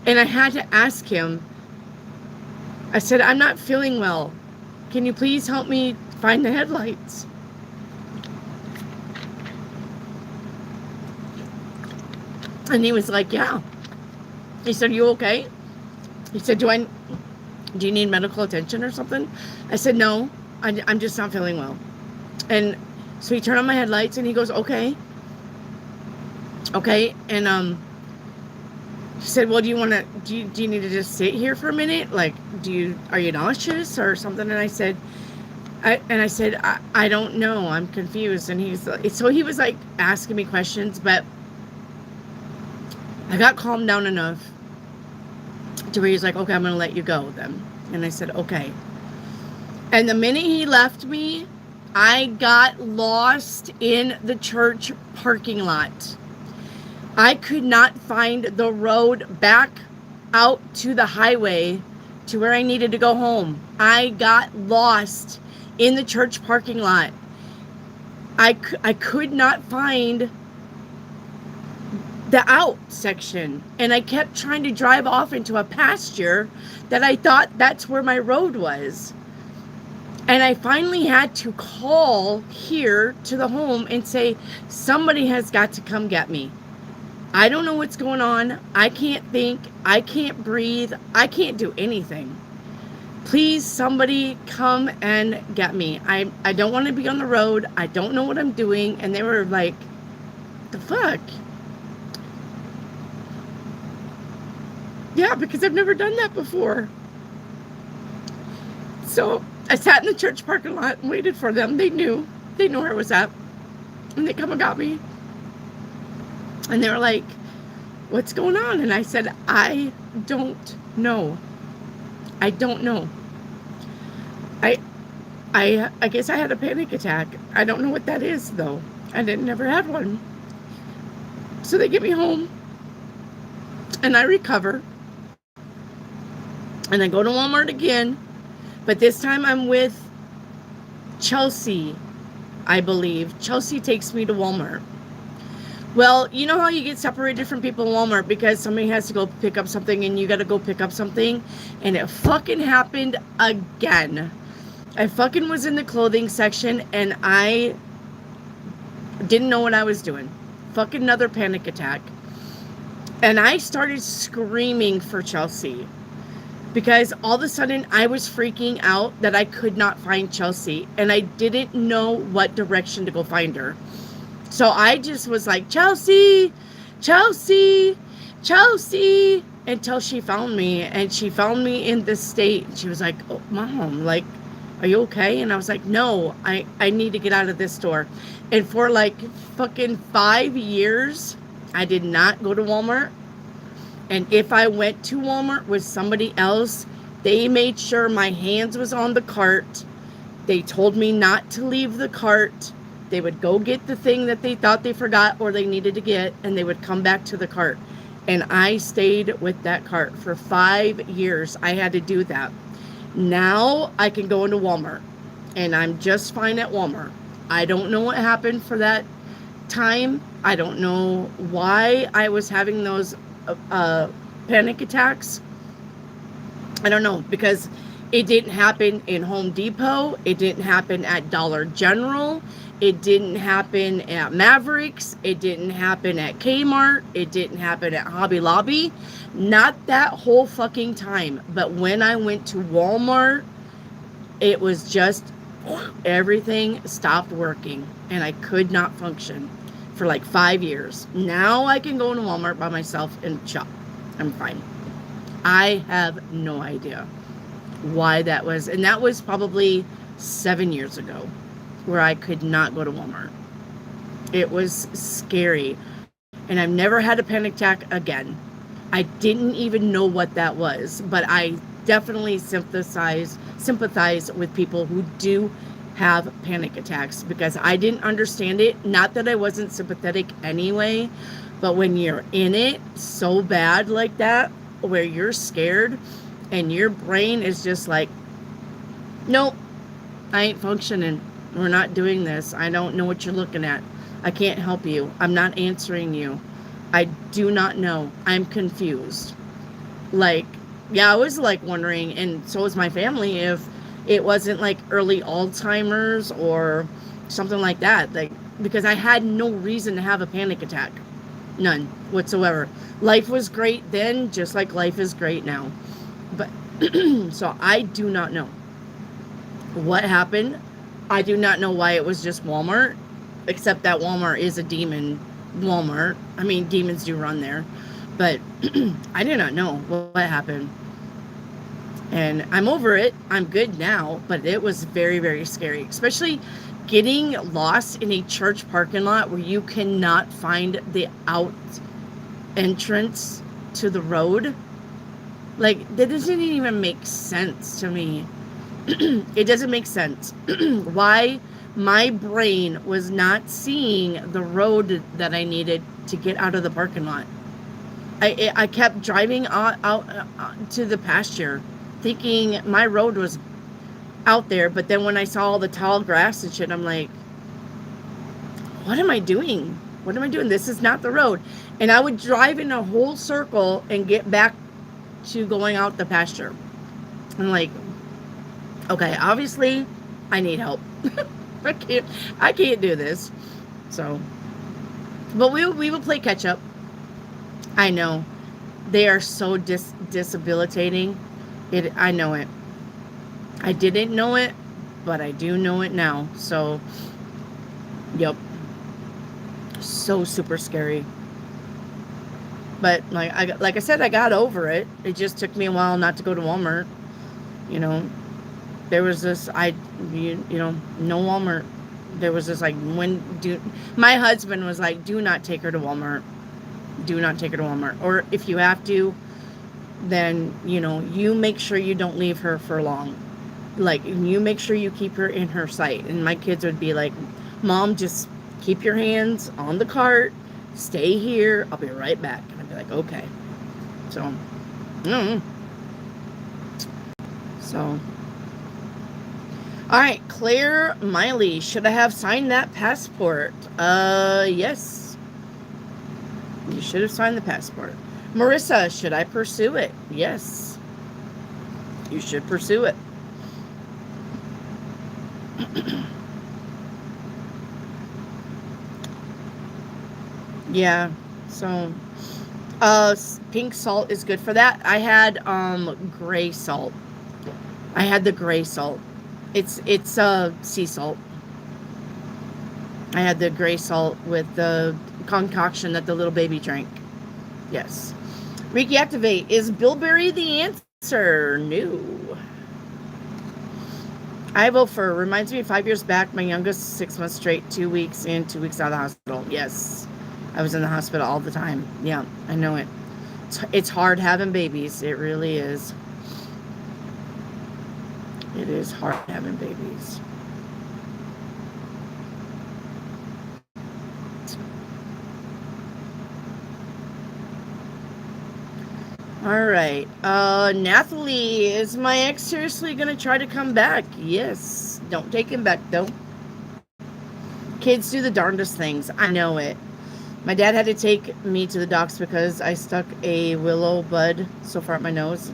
And I had to ask him. I said, I'm not feeling well. Can you please help me find the headlights? And he was like, yeah. He said, are you okay? He said, do you need medical attention or something? I said, no, I'm just not feeling well. And so he turned on my headlights and he goes, okay. And he said, well, do you need to just sit here for a minute? Like, are you nauseous or something? And I said, I don't know. I'm confused. And he was like asking me questions, but I got calmed down enough to where he's like, okay, I'm going to let you go then. And I said, okay. And the minute he left me, I got lost in the church parking lot. I could not find the road back out to the highway to where I needed to go home. I got lost in the church parking lot. I could not find the out section, and I kept trying to drive off into a pasture that I thought that's where my road was. And I finally had to call here to the home and say, somebody has got to come get me. I don't know what's going on. I can't think. I can't breathe. I can't do anything. Please, somebody come and get me. I don't want to be on the road. I don't know what I'm doing. And they were like, the fuck? Yeah, because I've never done that before. So I sat in the church parking lot and waited for them. They knew where I was at. And they come and got me. And they were like, what's going on? And I said, I don't know. I don't know. I guess I had a panic attack. I don't know what that is, though. I never had one. So they get me home. And I recover. And I go to Walmart again. But this time I'm with Chelsea, I believe. Chelsea takes me to Walmart. Well, you know how you get separated from people in Walmart because somebody has to go pick up something and you got to go pick up something? And it fucking happened again. I fucking was in the clothing section and I didn't know what I was doing. Fucking another panic attack. And I started screaming for Chelsea. Because all of a sudden I was freaking out that I could not find Chelsea. And I didn't know what direction to go find her. So I just was like, Chelsea, Chelsea, Chelsea. Until she found me. And she found me in this state. She was like, oh, Mom, like, are you okay? And I was like, no, I need to get out of this store. And for like fucking 5 years, I did not go to Walmart. And if I went to Walmart with somebody else, they made sure my hands was on the cart. They told me not to leave the cart. They would go get the thing that they thought they forgot or they needed to get, and they would come back to the cart. And I stayed with that cart for 5 years. I had to do that. Now I can go into Walmart, and I'm just fine at Walmart. I don't know what happened for that time. I don't know why I was having those panic attacks. I don't know, because It didn't happen in Home Depot. It didn't happen at Dollar General. It didn't happen at Mavericks. It didn't happen at Kmart. It didn't happen at Hobby Lobby. Not that whole fucking time. But when I went to Walmart, it was just everything stopped working and I could not function for like 5 years. Now I can go into Walmart by myself and shop. I'm fine. I have no idea why that was. And that was probably 7 years ago where I could not go to Walmart. It was scary. And I've never had a panic attack again. I didn't even know what that was, but I definitely sympathize with people who do have panic attacks because I didn't understand it. Not that I wasn't sympathetic anyway, but when you're in it so bad like that, where you're scared and your brain is just like, nope, I ain't functioning. We're not doing this. I don't know what you're looking at. I can't help you. I'm not answering you. I do not know. I'm confused. Like, yeah, I was like wondering, and so was my family, if it wasn't like early Alzheimer's or something like that. Like, because I had no reason to have a panic attack. None whatsoever. Life was great then, just like life is great now. But, so I do not know what happened. I do not know why it was just Walmart, except that Walmart is a demon Walmart. I mean, demons do run there. But I do not know what happened. And I'm over it. I'm good now. But it was very, very scary. Especially getting lost in a church parking lot where you cannot find the out entrance to the road. Like, that doesn't even make sense to me. It doesn't make sense. Why my brain was not seeing the road that I needed to get out of the parking lot. I kept driving out to the pasture thinking my road was out there, but then when I saw all the tall grass and shit, I'm like, what am I doing? What am I doing? This is not the road. And I would drive in a whole circle and get back to going out the pasture. I'm like, okay, obviously I need help. I can't do this. So, but we will play catch up. I know they are so disabilitating. I know it. I didn't know it, but I do know it now. So, yep. So super scary. But like I said, I got over it. It just took me a while not to go to Walmart. You know, there was this, no Walmart. There was this like, my husband was like, do not take her to Walmart. Do not take her to Walmart. Or if you have to, then, you make sure you don't leave her for long. Like, you make sure you keep her in her sight. And my kids would be like, Mom, just keep your hands on the cart. Stay here. I'll be right back. And I'd be like, okay. So, So, all right, Claire Miley, should I have signed that passport? Yes. You should have signed the passport. Marissa, should I pursue it? Yes. You should pursue it. Yeah. So, pink salt is good for that. I had gray salt. I had the gray salt. It's sea salt. I had the gray salt with the concoction that the little baby drank. Yes. Reiki activate. Is bilberry the answer? No. I vote for. Reminds me of 5 years back, my youngest 6 months straight, 2 weeks in, 2 weeks out of the hospital. Yes. I was in the hospital all the time. Yeah, I know it. It's hard having babies. It really is. It is hard having babies. All right. Nathalie, is my ex seriously going to try to come back? Yes. Don't take him back, though. Kids do the darndest things. I know it. My dad had to take me to the docks because I stuck a willow bud so far up my nose.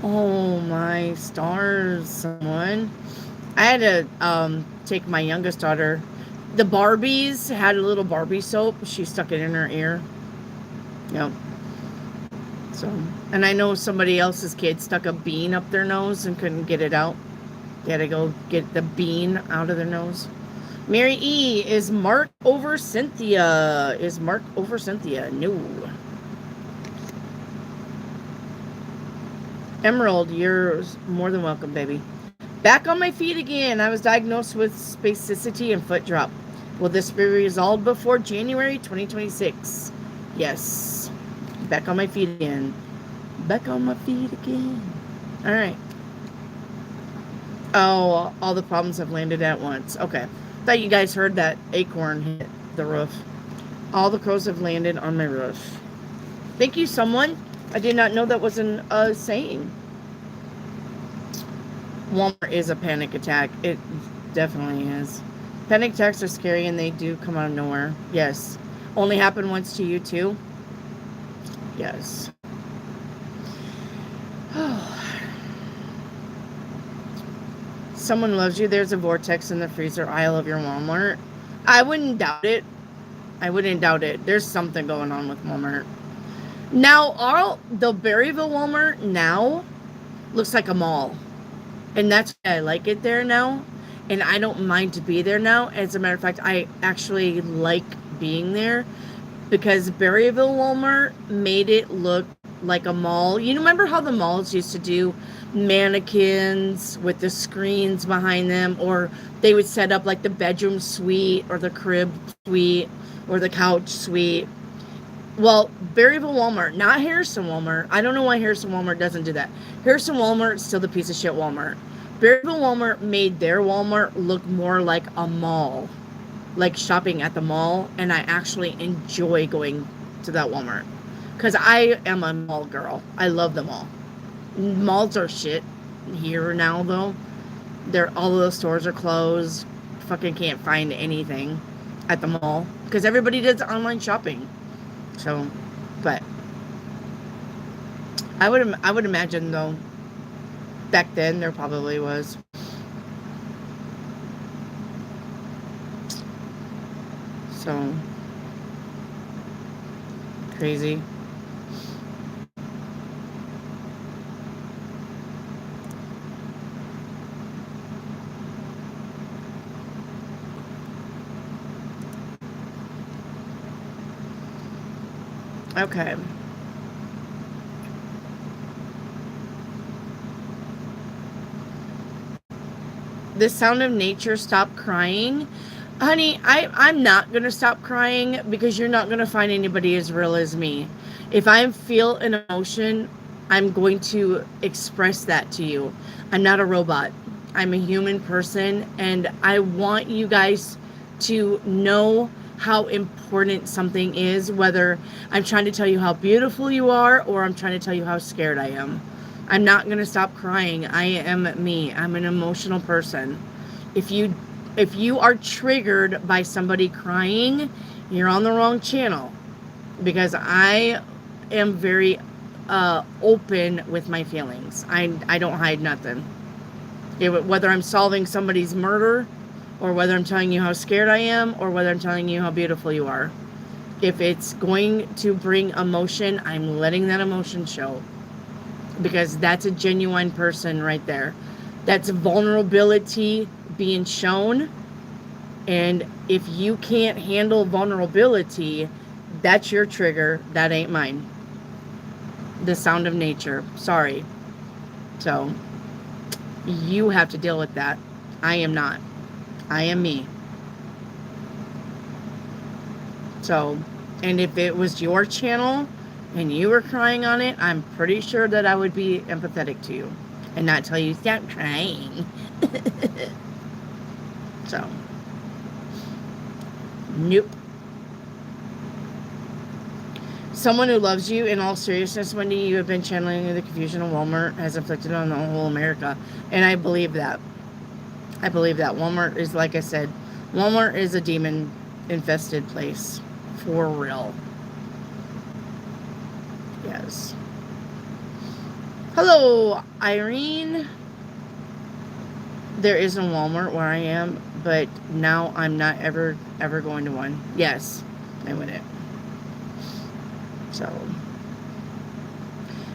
Oh my stars, someone. I had to take my youngest daughter. The Barbies had a little Barbie soap. She stuck it in her ear. Yep. So, and I know somebody else's kid stuck a bean up their nose and couldn't get it out. They had to go get the bean out of their nose. Mary E, is Mark over Cynthia? Is Mark over Cynthia? No. Emerald, you're more than welcome, baby. Back on my feet again. I was diagnosed with spasticity and foot drop. Will this be resolved before January 2026? Yes. Back on my feet again. Back on my feet again. All right. Oh, all the problems have landed at once. Okay. Thought you guys heard that acorn hit the roof. All the crows have landed on my roof. Thank you, someone. I did not know that was a saying. Walmart is a panic attack. It definitely is. Panic attacks are scary and they do come out of nowhere. Yes. Only happened once to you too? Yes. Someone loves you. There's a vortex in the freezer aisle of your Walmart. I wouldn't doubt it. I wouldn't doubt it. There's something going on with Walmart. Now, the Berryville Walmart now looks like a mall. And that's why I like it there now. And I don't mind to be there now. As a matter of fact, I actually like being there. Because Berryville Walmart made it look like a mall. You remember how the malls used to do mannequins with the screens behind them? Or they would set up like the bedroom suite or the crib suite or the couch suite. Well, Berryville Walmart, not Harrison Walmart. I don't know why Harrison Walmart doesn't do that. Harrison Walmart's still the piece of shit Walmart. Berryville Walmart made their Walmart look more like a mall. Like shopping at the mall. And I actually enjoy going to that Walmart. Because I am a mall girl. I love the mall. Malls are shit here now, though. All of those stores are closed. Fucking can't find anything at the mall. Because everybody does online shopping. So, but I would imagine though, back then there probably was. So crazy. Okay. The sound of nature, stop crying. Honey, I'm not going to stop crying because you're not going to find anybody as real as me. If I feel an emotion, I'm going to express that to you. I'm not a robot. I'm a human person, and I want you guys to know how important something is, whether I'm trying to tell you how beautiful you are or I'm trying to tell you how scared I am. I'm not going to stop crying. I am me. I'm an emotional person. If you are triggered by somebody crying, you're on the wrong channel, because I am very open with my feelings. I don't hide nothing. Whether I'm solving somebody's murder, or whether I'm telling you how scared I am, or whether I'm telling you how beautiful you are. If it's going to bring emotion, I'm letting that emotion show. Because that's a genuine person right there. That's vulnerability being shown. And if you can't handle vulnerability, that's your trigger. That ain't mine. The sound of nature. Sorry. So, you have to deal with that. I am not. I am me. So, and if it was your channel and you were crying on it, I'm pretty sure that I would be empathetic to you and not tell you, stop crying. So, nope. Someone who loves you, in all seriousness, Wendy, you have been channeling the confusion of Walmart has inflicted on the whole America. And I believe that. I believe that. Walmart is, like I said, Walmart is a demon-infested place. For real. Yes. Hello, Irene. There is no Walmart where I am, but now I'm not ever going to one. Yes, I wouldn't. So,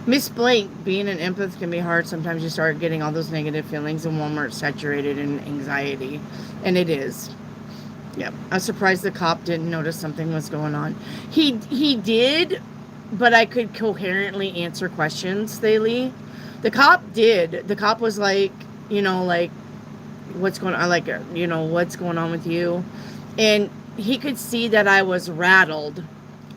Miss Blank, being an empath can be hard. Sometimes you start getting all those negative feelings, and Walmart's saturated in anxiety, and it is. Yep. I was surprised the cop didn't notice something was going on. He did, but I could coherently answer questions, Thalie. The cop did. The cop was like, like, what's going on? Like, what's going on with you? And he could see that I was rattled,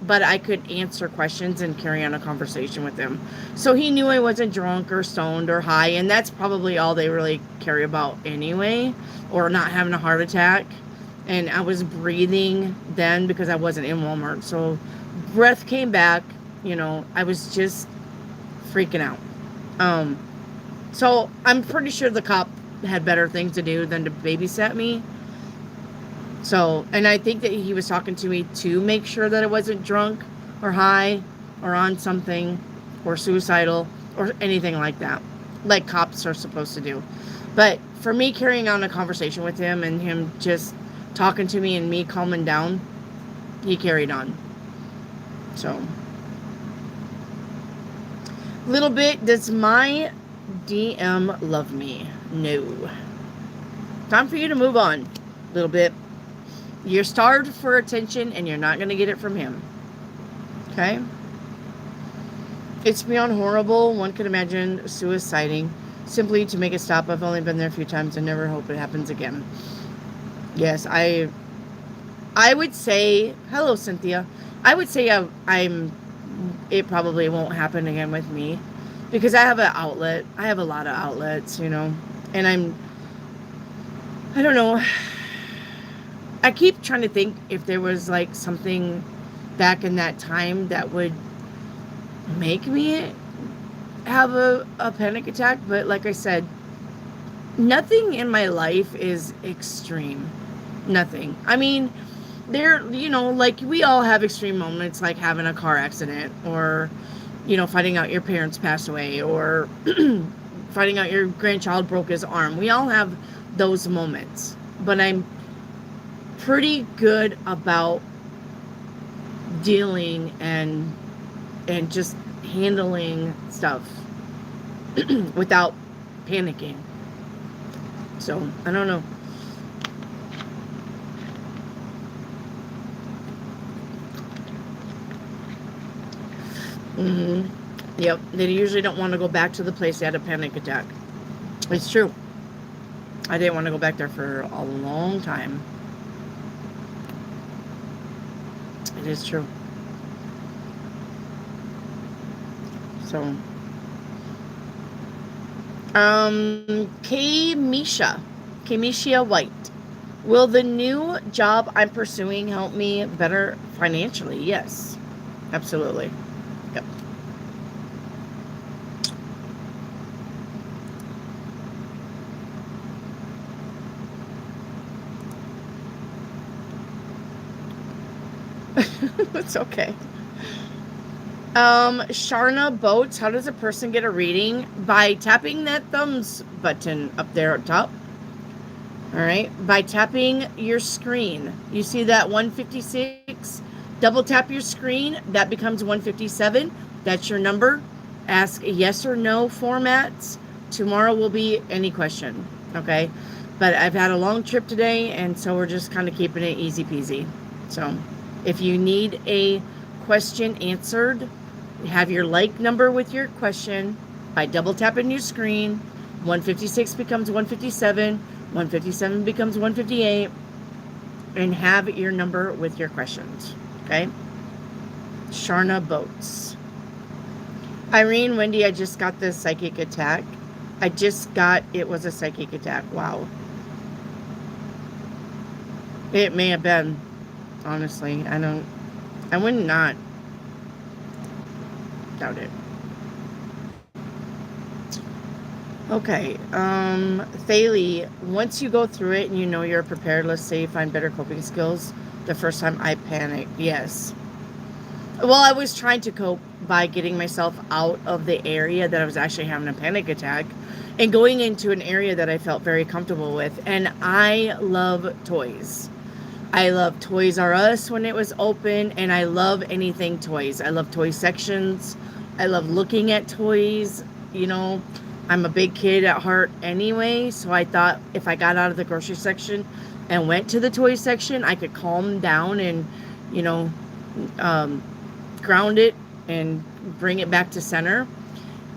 but I could answer questions and carry on a conversation with him. So he knew I wasn't drunk or stoned or high, and that's probably all they really care about anyway, or not having a heart attack. And I was breathing then because I wasn't in Walmart. So breath came back, I was just freaking out. So I'm pretty sure the cop had better things to do than to babysit me. So, and I think that he was talking to me to make sure that I wasn't drunk or high or on something or suicidal or anything like that, like cops are supposed to do. But for me carrying on a conversation with him and him just talking to me and me calming down, he carried on. So, little bit, does my DM love me? No. Time for you to move on. Little bit. You're starved for attention and you're not going to get it from him. Okay? It's beyond horrible. One could imagine suiciding simply to make it stop. I've only been there a few times and never hope it happens again. Yes, I would say, hello, Cynthia. I would say it probably won't happen again with me because I have an outlet. I have a lot of outlets, and I don't know. I keep trying to think if there was like something back in that time that would make me have a panic attack. But like I said, nothing in my life is extreme. Nothing. I mean, like we all have extreme moments like having a car accident or, finding out your parents passed away or finding out your grandchild broke his arm. We all have those moments. But I'm pretty good about dealing and just handling stuff without panicking. So, I don't know. Yep, they usually don't want to go back to the place they had a panic attack. It's true. I didn't want to go back there for a long time. It is true. So, Kamisha White. Will the new job I'm pursuing help me better financially? Yes, absolutely. Yep. It's okay. Sharna Boats, how does a person get a reading? By tapping that thumbs button up there at top. Alright, by tapping your screen. You see that 156? Double tap your screen, that becomes 157. That's your number. Ask yes or no formats. Tomorrow will be any question. Okay? But I've had a long trip today, and so we're just kind of keeping it easy peasy. So, if you need a question answered, have your like number with your question by double tapping your screen. 156 becomes 157, 157 becomes 158, and have your number with your questions. Okay? Sharna Boats. Irene, Wendy, I just got this psychic attack. It was a psychic attack. Wow. It may have been. Honestly, I would not doubt it. Okay, Thalie, once you go through it and you know you're prepared, let's say you find better coping skills. The first time I panicked, yes. Well, I was trying to cope by getting myself out of the area that I was actually having a panic attack and going into an area that I felt very comfortable with. And I love toys. I love Toys R Us when it was open, and I love anything toys. I love toy sections. I love looking at toys. You know, I'm a big kid at heart anyway, so I thought if I got out of the grocery section and went to the toy section, I could calm down and, you know, um, ground it and bring it back to center.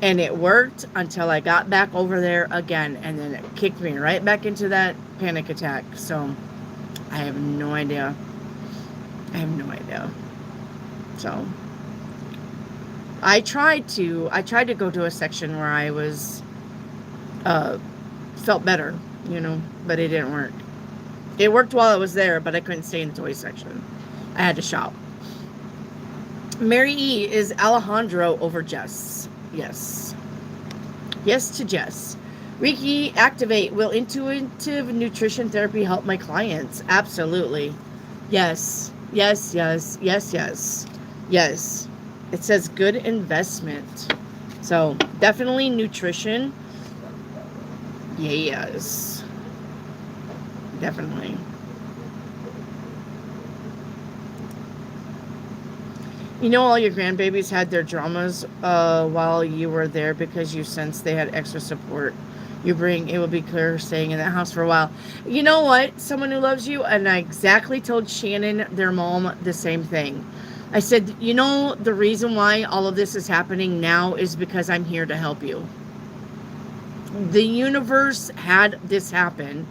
And it worked until I got back over there again, and then it kicked me right back into that panic attack. So I have no idea. I have no idea. So I tried to go to a section where I was felt better, you know, but it didn't work. It worked while I was there, but I couldn't stay in the toy section. I had to shop. Mary E, is Alejandro over Jess? Yes. Yes to Jess. Reiki activate. Will intuitive nutrition therapy help my clients? Absolutely. Yes. Yes, yes, yes, yes. Yes. It says good investment. So definitely nutrition. Yes. Definitely. You know, all your grandbabies had their dramas while you were there because you sensed they had extra support. You bring, it will be clear staying in that house for a while. You know what? Someone who loves you, and I exactly told Shannon, their mom, the same thing. I said, you know, the reason why all of this is happening now is because I'm here to help you. The universe had this happen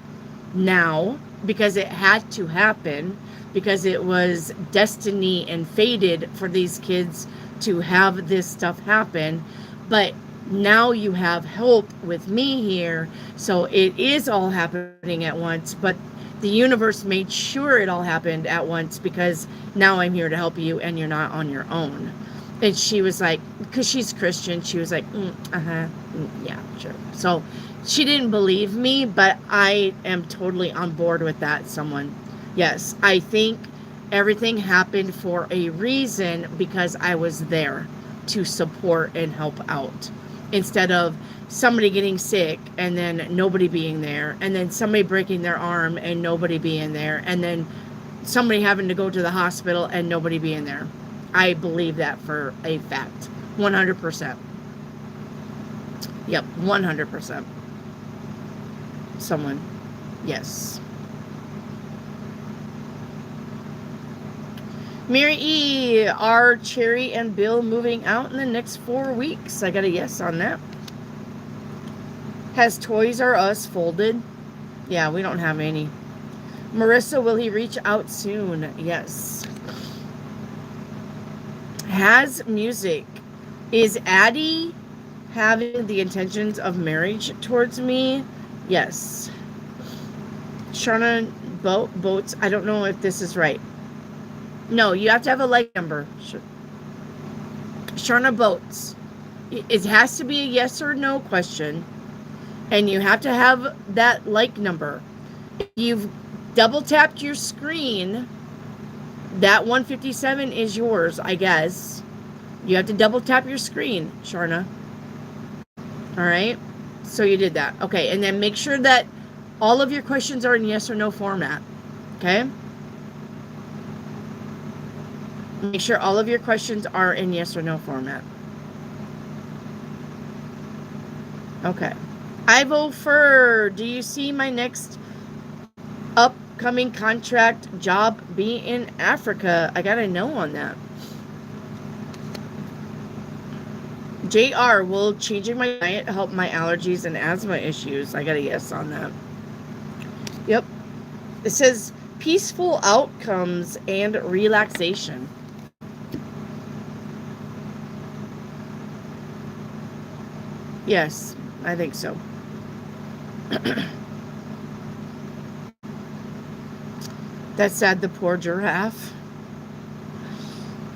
now because it had to happen, because it was destiny and fated for these kids to have this stuff happen. But now you have help with me here, so it is all happening at once. But the universe made sure it all happened at once because now I'm here to help you and you're not on your own. And she was like, because she's Christian, she was like, yeah, sure. So she didn't believe me, but I am totally on board with that. Someone, yes, I think everything happened for a reason because I was there to support and help out. Instead of somebody getting sick and then nobody being there, and then somebody breaking their arm and nobody being there, and then somebody having to go to the hospital and nobody being there. I believe that for a fact. 100%. Yep, 100%. Someone. Yes. Mary E, are Cherry and Bill moving out in the next 4 weeks? I got a yes on that. Has Toys R Us folded? Yeah, we don't have any. Marissa, will he reach out soon? Yes. Has music. Is Addie having the intentions of marriage towards me? Yes. Sharna Boats. I don't know if this is right. No, you have to have a like number. Sharna Boats. It has to be a yes or no question. And you have to have that like number. If you've double tapped your screen, that 157 is yours, I guess. You have to double tap your screen, Sharna. All right? So you did that. Okay, and then make sure that all of your questions are in yes or no format. Okay? Make sure all of your questions are in yes or no format. Okay. Ivo Fur, do you see my next upcoming contract job be in Africa? I got a no on that. JR, will changing my diet help my allergies and asthma issues? I got a yes on that. Yep. It says peaceful outcomes and relaxation. Yes, I think so. That's sad, the poor giraffe.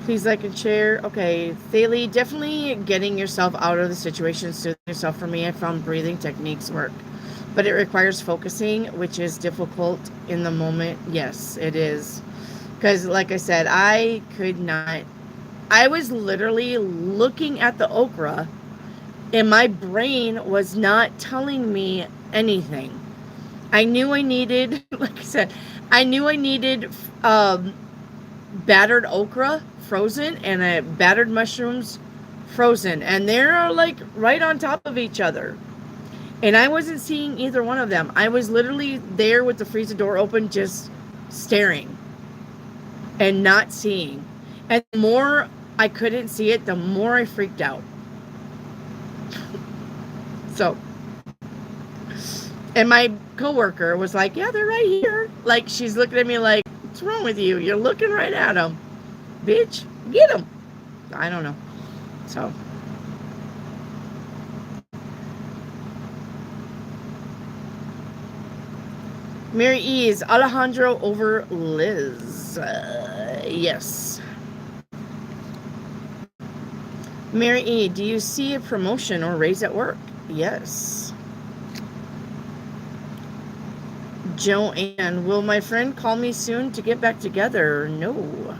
Please like and share. Okay, Thalie, definitely getting yourself out of the situation, soothing yourself. For me, I found breathing techniques work. But it requires focusing, which is difficult in the moment. Yes, it is. Because, like I said, I could not I was literally looking at the okra, and my brain was not telling me anything. I knew I needed, like I said, I knew I needed battered okra frozen and battered mushrooms frozen. And they're like right on top of each other. And I wasn't seeing either one of them. I was literally there with the freezer door open, just staring and not seeing. And the more I couldn't see it, the more I freaked out. So, and my coworker was like, yeah, they're right here. Like, she's looking at me like, what's wrong with you? You're looking right at them. Bitch, get them. I don't know. So, Mary E, is Alejandro over Liz? Yes. Mary E, do you see a promotion or raise at work? Yes. Joanne, will my friend call me soon to get back together? No.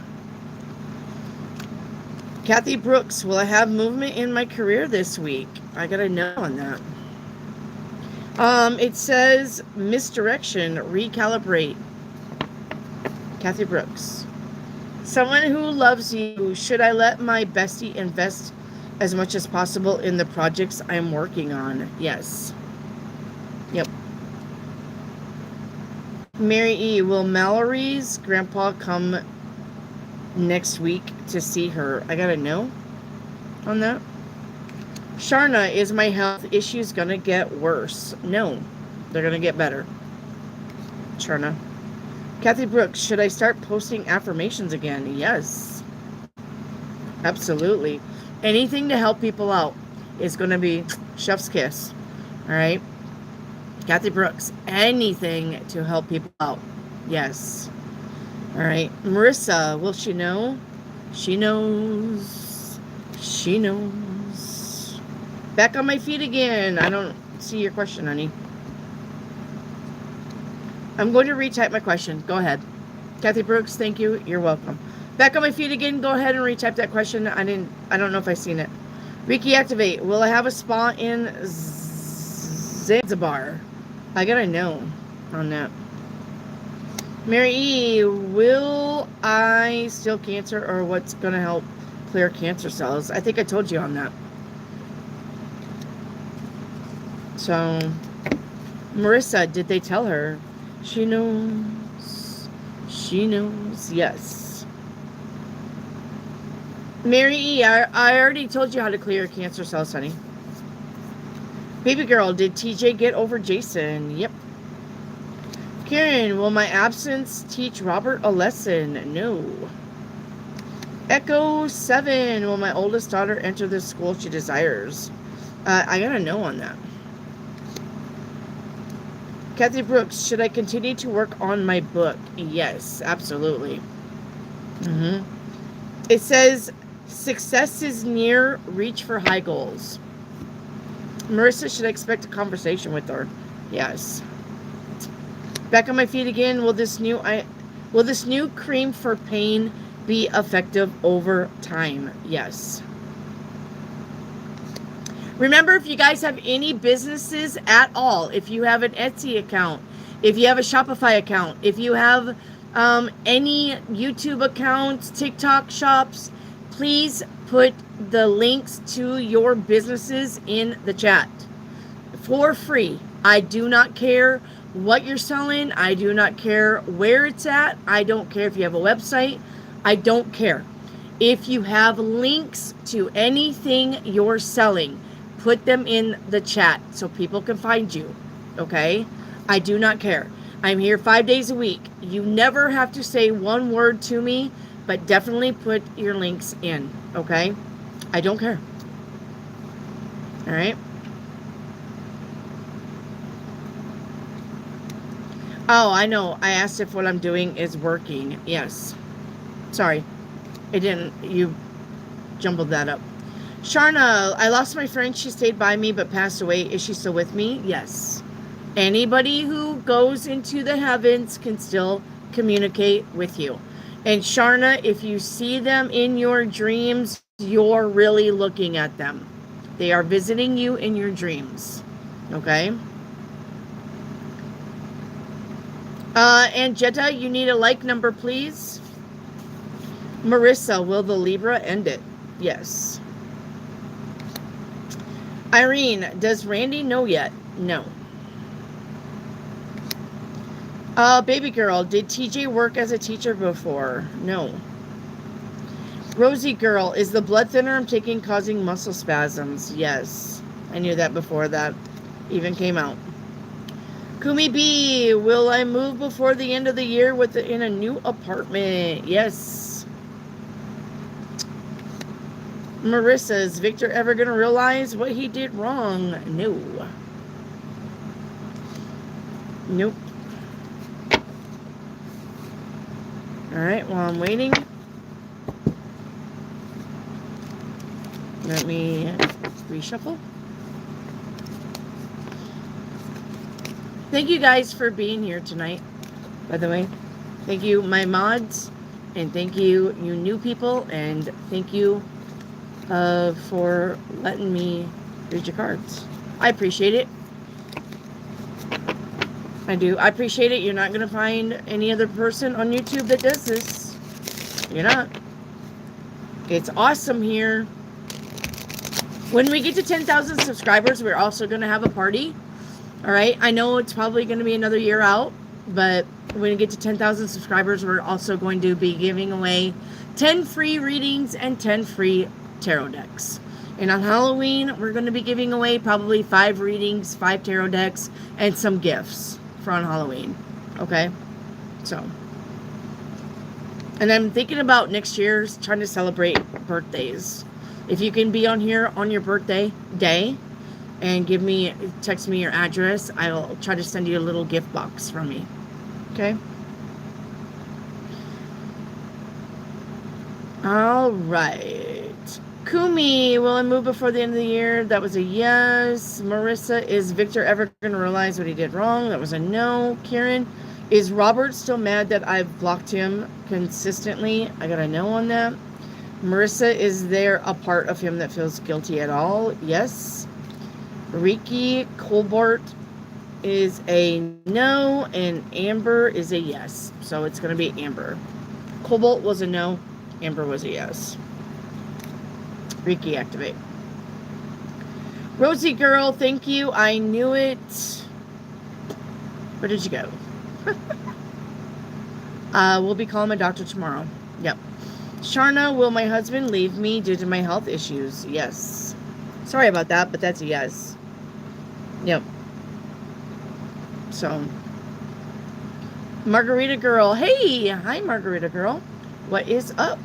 Kathy Brooks, will I have movement in my career this week? I gotta know on that. It says misdirection, recalibrate. Kathy Brooks. Someone who loves you, should I let my bestie invest as much as possible in the projects I'm working on? Yes. Yep. Mary E, will Mallory's grandpa come next week to see her? I gotta know on that. Sharna, is my health issues gonna get worse? No, they're gonna get better. Sharna. Kathy Brooks, should I start posting affirmations again? Yes. Absolutely. Anything to help people out is gonna be chef's kiss. All right. Kathy Brooks, anything to help people out. Yes. All right. Marissa, will she know? She knows. She knows. Back on my feet again. I don't see your question, honey. I'm going to retype my question. Go ahead. Kathy Brooks, thank you. You're welcome. Back on my feet again. Go ahead and retype that question. I don't know if I've seen it. Reiki activate. Will I have a spa in Zanzibar? I gotta know on that. Mary E, will I steal cancer, or what's gonna help clear cancer cells? I think I told you on that. So, Marissa, did they tell her? She knows. She knows. Yes. Mary E, I already told you how to clear cancer cells, honey. Baby girl, did TJ get over Jason? Yep. Karen, will my absence teach Robert a lesson? No. Echo 7, will my oldest daughter enter the school she desires? I gotta know on that. Kathy Brooks, should I continue to work on my book? Yes, absolutely. It says, success is near, reach for high goals. Marissa, should I expect a conversation with her? Yes. Back on my feet again. Will this new cream for pain be effective over time? Yes. Remember, if you guys have any businesses at all, if you have an Etsy account, if you have a Shopify account, if you have any YouTube accounts, TikTok shops, please put the links to your businesses in the chat for free. I do not care what you're selling. I do not care where it's at. I don't care if you have a website. I don't care. If you have links to anything you're selling, put them in the chat so people can find you. Okay? I do not care. I'm here 5 days a week. You never have to say one word to me, but definitely put your links in. Okay? I don't care. All right? Oh, I know. I asked if what I'm doing is working. Yes. Sorry. It didn't. You jumbled that up. Sharna, I lost my friend. She stayed by me but passed away. Is she still with me? Yes. Anybody who goes into the heavens can still communicate with you. And Sharna, if you see them in your dreams, you're really looking at them. They are visiting you in your dreams. Okay? And Jetta, you need a like number, please. Marissa, will the Libra end it? Yes. Irene, does Randy know yet? No. Baby girl, did TJ work as a teacher before? No. Rosie girl, is the blood thinner I'm taking causing muscle spasms? Yes. I knew that before that even came out. Kumi B, will I move before the end of the year in a new apartment? Yes. Marissa, is Victor ever going to realize what he did wrong? No. Nope. Alright, while I'm waiting, let me reshuffle. Thank you guys for being here tonight, by the way. Thank you, my mods, and thank you, you new people, and thank you for letting me read your cards. I appreciate it. I do. I appreciate it. You're not going to find any other person on YouTube that does this. You're not. It's awesome here. When we get to 10,000 subscribers, we're also going to have a party. All right. I know it's probably going to be another year out, but when we get to 10,000 subscribers, we're also going to be giving away 10 free readings and 10 free tarot decks. And on Halloween, we're going to be giving away probably 5 readings, 5 tarot decks, and some gifts for on Halloween. Okay? So. And I'm thinking about next year's trying to celebrate birthdays. If you can be on here on your birthday day and text me your address, I'll try to send you a little gift box from me. Okay? All right. Kumi, will I move before the end of the year? That was a yes. Marissa, is Victor ever going to realize what he did wrong? That was a no. Karen, is Robert still mad that I've blocked him consistently? I got a no on that. Marissa, is there a part of him that feels guilty at all? Yes. Riki Colbert is a no, and Amber is a yes. So it's going to be Amber. Cobalt was a no. Amber was a yes. Riki, activate. Rosie girl, thank you. I knew it. Where did you go? We'll be calling my doctor tomorrow. Yep. Sharna, will my husband leave me due to my health issues? Yes. Sorry about that, but that's a yes. Yep. So. Margarita girl. Hey! Hi, Margarita girl. What is up?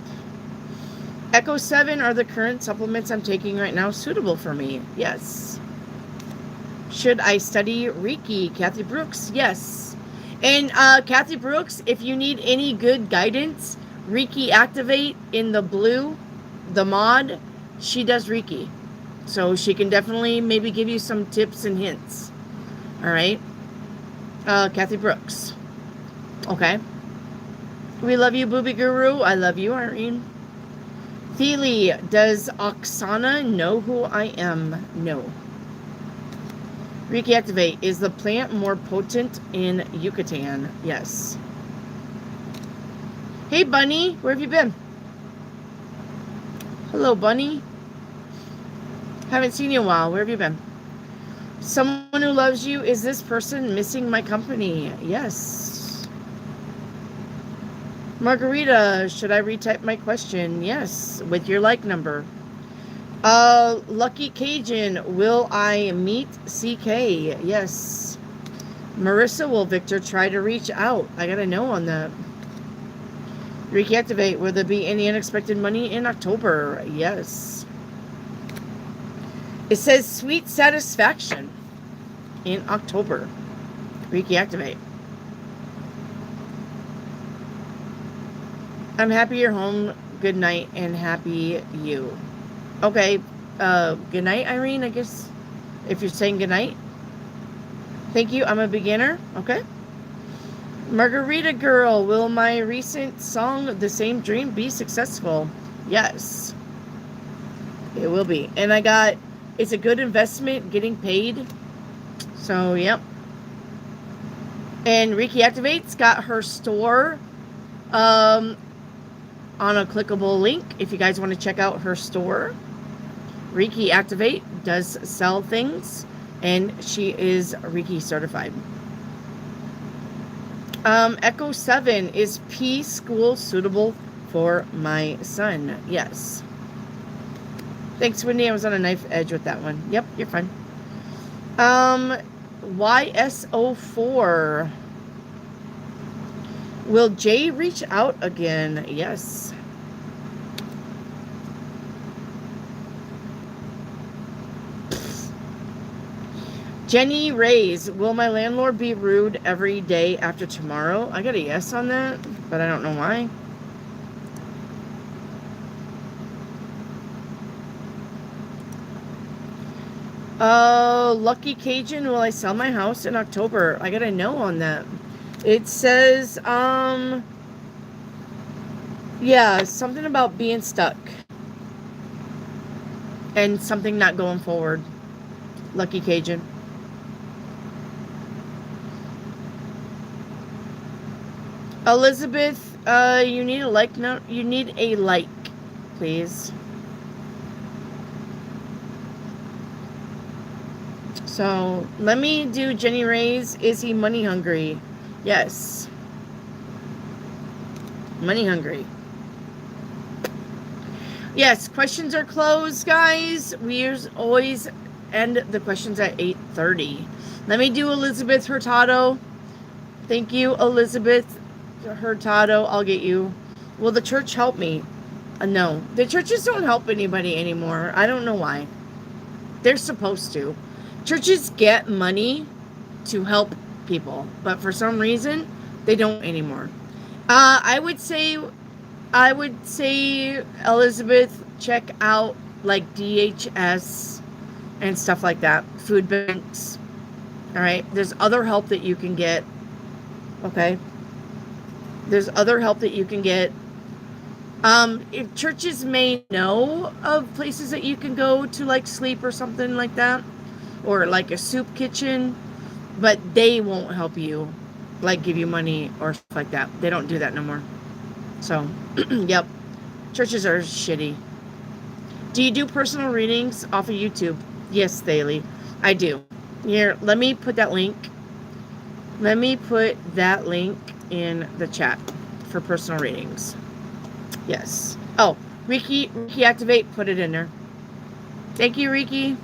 Echo 7, are the current supplements I'm taking right now suitable for me? Yes. Should I study Reiki? Kathy Brooks? Yes. And Kathy Brooks, if you need any good guidance, Reiki Activate in the blue, the mod, she does Reiki. So she can definitely maybe give you some tips and hints. All right. Kathy Brooks. Okay. We love you, Booby Guru. I love you, Irene. Theli, does Oksana know who I am? No. Reiki Activate. Is the plant more potent in Yucatan? Yes. Hey, Bunny. Where have you been? Hello, Bunny. Haven't seen you in a while. Where have you been? Someone who loves you. Is this person missing my company? Yes. Margarita, should I retype my question? Yes, with your like number. Lucky Cajun, will I meet CK? Yes. Marissa, will Victor try to reach out? I got a no on that. Reiki Activate, will there be any unexpected money in October? Yes. It says sweet satisfaction in October. Reiki Activate. I'm happy you're home. Good night and happy you. Okay. Good night, Irene, I guess. If you're saying good night. Thank you. I'm a beginner. Okay. Margarita Girl, will my recent song, The Same Dream, be successful? Yes, it will be. And it's a good investment getting paid. So, yep. And Reiki Activate's got her store on a clickable link if you guys want to check out her store. Reiki Activate does sell things, and she is Reiki certified. Echo 7, is P school suitable for my son? Yes. Thanks, Wendy. I was on a knife edge with that one. Yep, you're fine. YSO4. Will Jay reach out again? Yes. Jenny Rays, will my landlord be rude every day after tomorrow? I got a yes on that, but I don't know why. Lucky Cajun, will I sell my house in October? I got a no on that. It says, yeah, something about being stuck. And something not going forward. Lucky Cajun. Elizabeth, you need a like. No, you need a like, please. So let me do Jenny Ray's. Is he money hungry? Yes. Money hungry. Yes, questions are closed, guys. We always end the questions at 8:30. Let me do Elizabeth Hurtado. Thank you, Elizabeth Hurtado. I'll get you. Will the church help me? No. The churches don't help anybody anymore. I don't know why. They're supposed to. Churches get money to help people, but for some reason, they don't anymore. I would say, Elizabeth, check out like DHS and stuff like that. Food banks. All right. There's other help that you can get. Okay. There's other help that you can get. If churches may know of places that you can go to like sleep or something like that, or like a soup kitchen, but they won't help you, like give you money or stuff like that. They don't do that no more. So, yep. Churches are shitty. Do you do personal readings off of YouTube? Yes, Thaley. I do. Here, let me put that link. Let me put that link in the chat for personal readings. Yes. Oh, Reiki Activate, put it in there. Thank you, Reiki.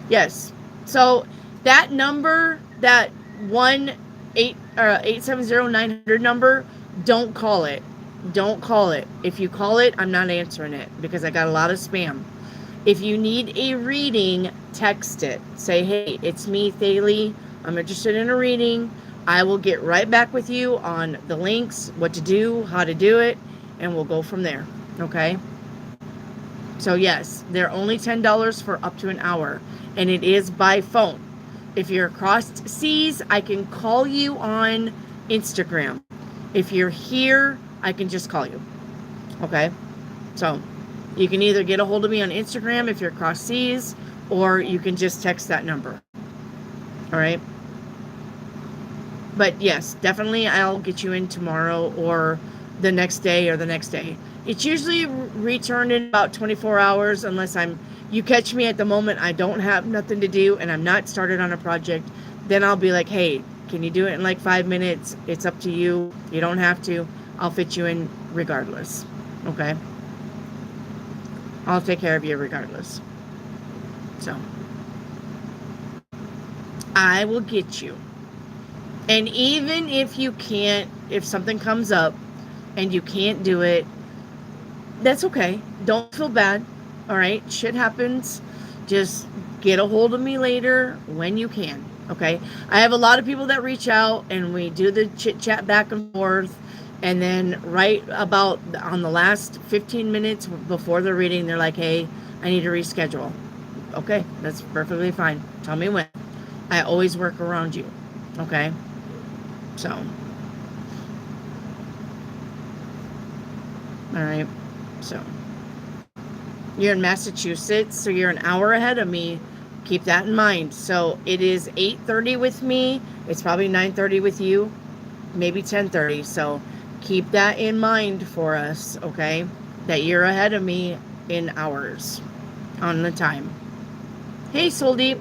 Yes. So that number, that 870-900 number, don't call it. Don't call it. If you call it, I'm not answering it because I got a lot of spam. If you need a reading, text it. Say, hey, it's me, Thaley. I'm interested in a reading. I will get right back with you on the links, what to do, how to do it, and we'll go from there. Okay? So yes, they're only $10 for up to an hour, and it is by phone. If you're across seas, I can call you on Instagram. If you're here, I can just call you. Okay? So you can either get a hold of me on Instagram if you're across seas, or you can just text that number. All right? But yes, definitely I'll get you in tomorrow or the next day or the next day. It's usually returned in about 24 hours unless you catch me at the moment I don't have nothing to do and I'm not started on a project. Then I'll be like, hey, can you do it in like 5 minutes? It's up to you. You don't have to. I'll fit you in regardless. Okay? I'll take care of you regardless. So, I will get you. And even if you can't, if something comes up and you can't do it, that's okay. Don't feel bad. All right? Shit happens. Just get a hold of me later when you can. Okay? I have a lot of people that reach out and we do the chit chat back and forth. And then right about on the last 15 minutes before the reading, they're like, hey, I need to reschedule. Okay, that's perfectly fine. Tell me when. I always work around you. Okay? So, All right. So you're in Massachusetts, so you're an hour ahead of me. Keep that in mind. So it is 8:30 with me. It's probably 9:30 with you, maybe 10:30. So keep that in mind for us, okay? That you're ahead of me in hours on the time. Hey, Soul Deep.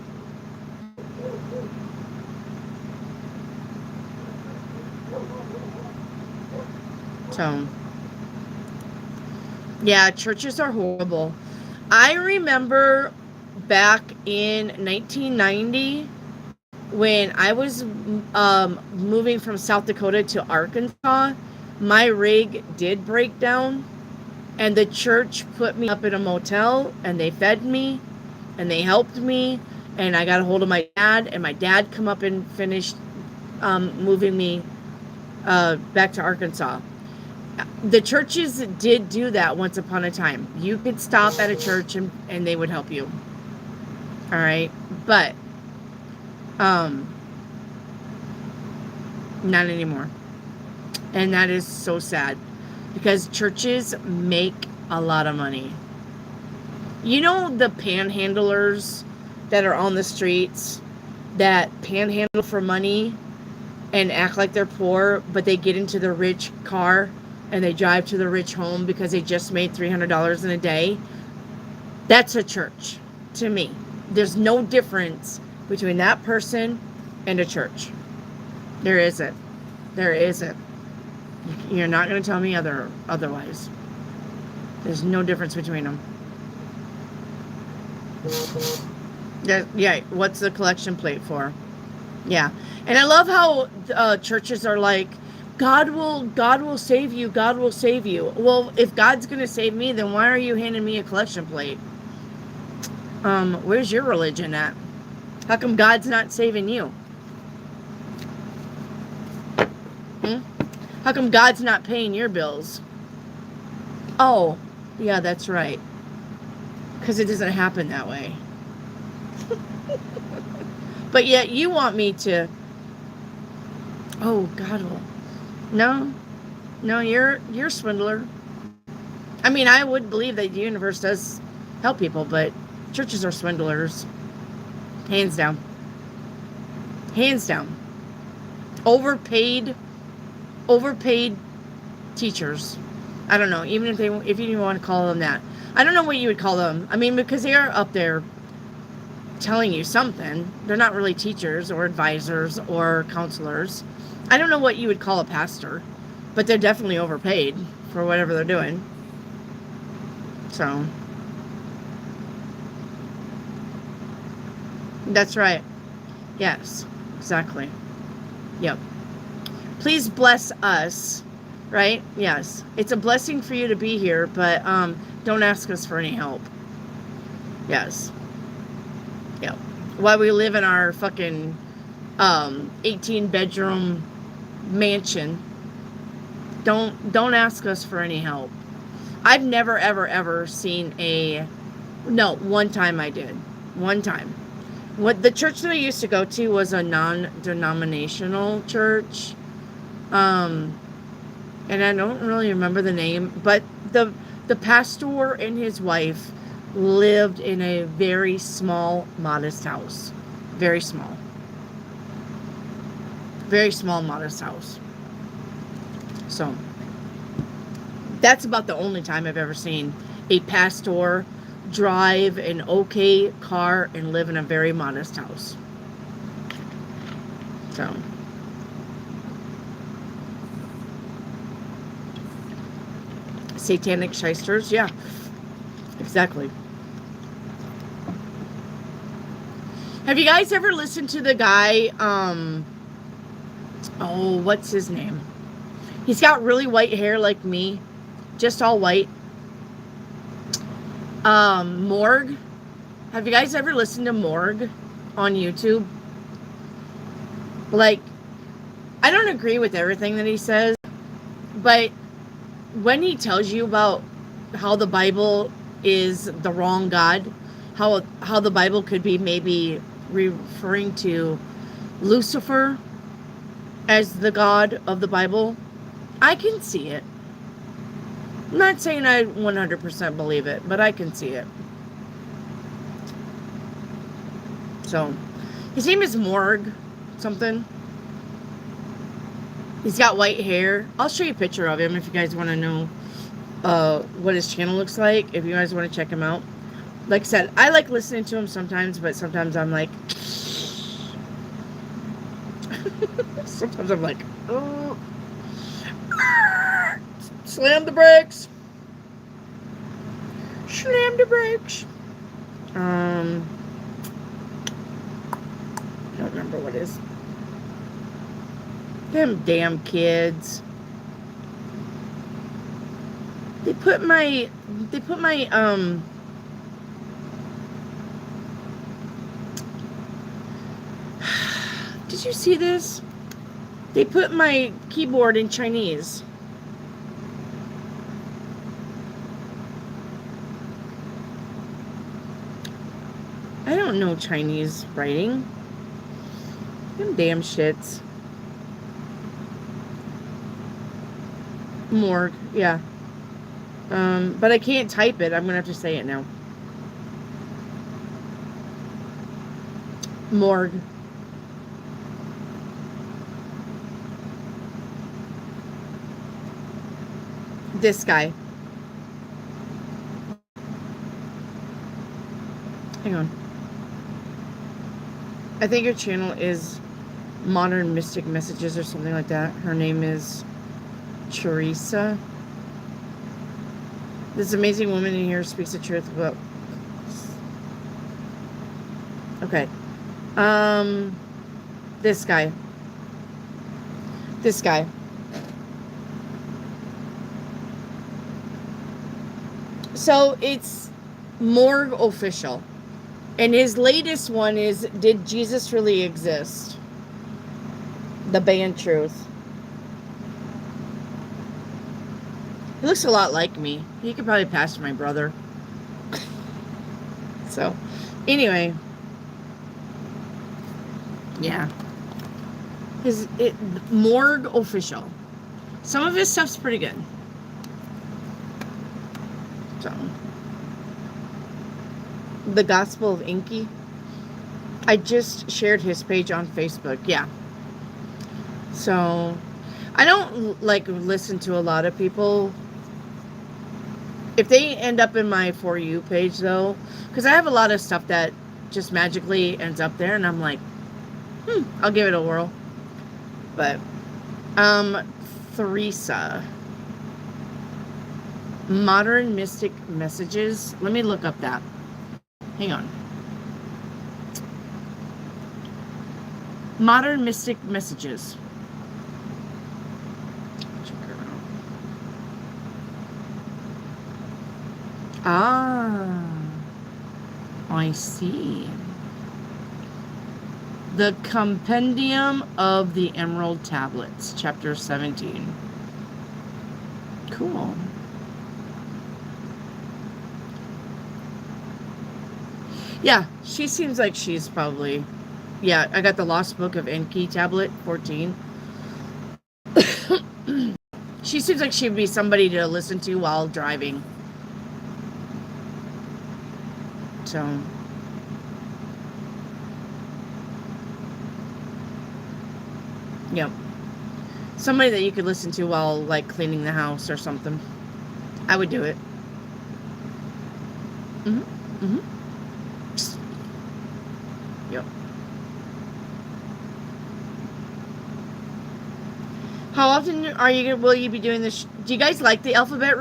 So, yeah, churches are horrible. I remember back in 1990 when I was moving from South Dakota to Arkansas, my rig did break down, and the church put me up in a motel, and they fed me, and they helped me, and I got a hold of my dad, and my dad come up and finished moving me back to Arkansas. The churches did do that once upon a time. You could stop at a church and they would help you. All right, but not anymore. And that is so sad because churches make a lot of money. You know the panhandlers that are on the streets that panhandle for money and act like they're poor, but they get into the rich car and they drive to the rich home because they just made $300 in a day? That's a church to me. There's no difference between that person and a church. There isn't. There isn't. You're not going to tell me otherwise. There's no difference between them. Yeah. What's the collection plate for? Yeah. And I love how churches are like, God will save you. God will save you. Well, if God's going to save me, then why are you handing me a collection plate? Where's your religion at? How come God's not saving you? How come God's not paying your bills? Oh, yeah, that's right. Because it doesn't happen that way. But yet you want me to... Oh, God will... No, you're a swindler. I mean, I would believe that the universe does help people, but churches are swindlers. Hands down. Hands down. Overpaid teachers. I don't know, even if you even want to call them that. I don't know what you would call them. I mean, because they are up there telling you something. They're not really teachers or advisors or counselors. I don't know what you would call a pastor, but they're definitely overpaid for whatever they're doing. So, that's right. Yes, exactly. Yep. Please bless us, right? Yes. It's a blessing for you to be here, but don't ask us for any help. Yes. Yep. While we live in our fucking 18-bedroom mansion, don't ask us for any help. I've never ever seen one time I did. One time. What the church that I used to go to was a non-denominational church. And I don't really remember the name, but the pastor and his wife lived in a very small, modest house. Very small. Very small, modest house. So, that's about the only time I've ever seen a pastor drive an okay car and live in a very modest house. So, satanic shysters, yeah, exactly. Have you guys ever listened to the guy, what's his name? He's got really white hair like me, just all white. Morg. Have you guys ever listened to Morg on YouTube? Like, I don't agree with everything that he says, but when he tells you about how the Bible is the wrong God, how the Bible could be maybe referring to Lucifer as the God of the Bible, I can see it. I'm not saying I 100% believe it, but I can see it. So, his name is Morg something. He's got white hair. I'll show you a picture of him if you guys want to know what his channel looks like. If you guys want to check him out. Like I said, I like listening to him sometimes, but sometimes I'm like... sometimes I'm like... Oh. Slam the brakes. Slam the brakes. I don't remember what it is. Them damn kids. They put my did you see this? They put my keyboard in Chinese. I don't know Chinese writing. Them damn shits. Morgue, yeah. But I can't type it. I'm gonna have to say it now. Morgue. This guy. Hang on. I think her channel is Modern Mystic Messages or something like that. Her name is Teresa. This amazing woman in here speaks the truth about... Okay. This guy. This guy. So it's Morgue Official. And his latest one is, Did Jesus Really Exist? The Band Truth. He looks a lot like me. He could probably pass for my brother. So, anyway. Yeah. Morgue Official. Some of his stuff's pretty good. So. The Gospel of Inky. I just shared his page on Facebook. Yeah. So, I don't like listen to a lot of people. If they end up in my For You page though, because I have a lot of stuff that just magically ends up there, and I'm like, I'll give it a whirl. But, Teresa. Modern Mystic Messages. Let me look up that. Hang on. Modern Mystic Messages. Check her out. Ah, I see. The Compendium of the Emerald Tablets, Chapter 17. Cool. Yeah, she seems like she's probably... Yeah, I got the Lost Book of Enki Tablet 14. She seems like she'd be somebody to listen to while driving. So... Yep. Somebody that you could listen to while, like, cleaning the house or something. I would do it. Yep. How often will you be doing this? Do you guys like the alphabet?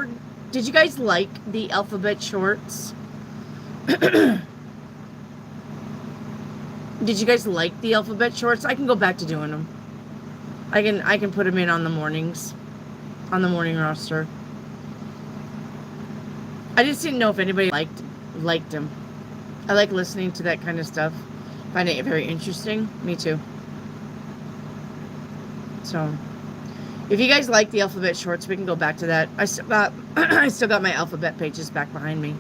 Did you guys like the alphabet shorts? Did you guys like the alphabet shorts? I can go back to doing them. I can put them in on the mornings, on the morning roster. I just didn't know if anybody liked them. I like listening to that kind of stuff. Find it very interesting. Me too. So, if you guys like the alphabet shorts, we can go back to that. I still got my alphabet pages back behind me.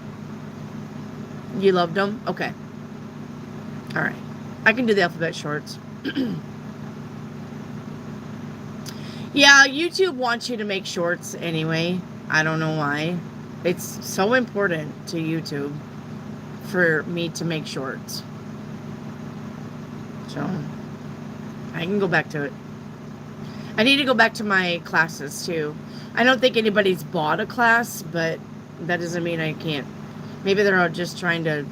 You loved them? Okay. All right. I can do the alphabet shorts. Yeah, YouTube wants you to make shorts anyway. I don't know why. It's so important to YouTube for me to make shorts. So, I can go back to it. I need to go back to my classes, too. I don't think anybody's bought a class, but that doesn't mean I can't. Maybe they're all just trying to,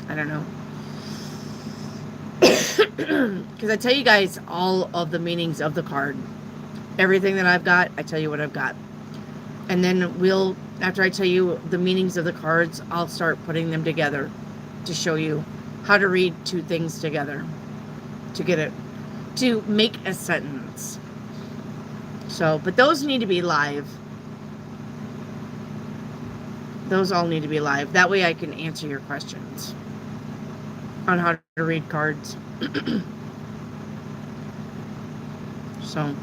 I don't know. Because I tell you guys all of the meanings of the card. Everything that I've got, I tell you what I've got. And then after I tell you the meanings of the cards, I'll start putting them together to show you how to read two things together. To make a sentence. So, but those need to be live. Those all need to be live. That way I can answer your questions on how to read cards. So,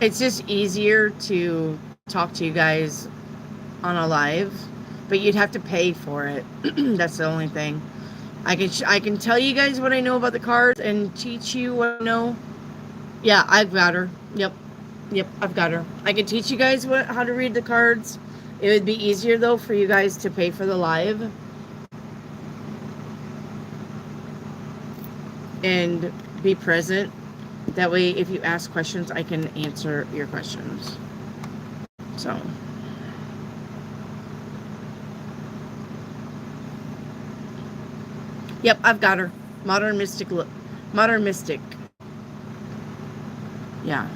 it's just easier to talk to you guys on a live, but you'd have to pay for it. That's the only thing. I can tell you guys what I know about the cards and teach you what I know. Yeah, I've got her. Yep, I've got her. I can teach you guys how to read the cards. It would be easier, though, for you guys to pay for the live. And be present. That way, if you ask questions, I can answer your questions. So. Yep, I've got her. Modern Mystic. Yeah.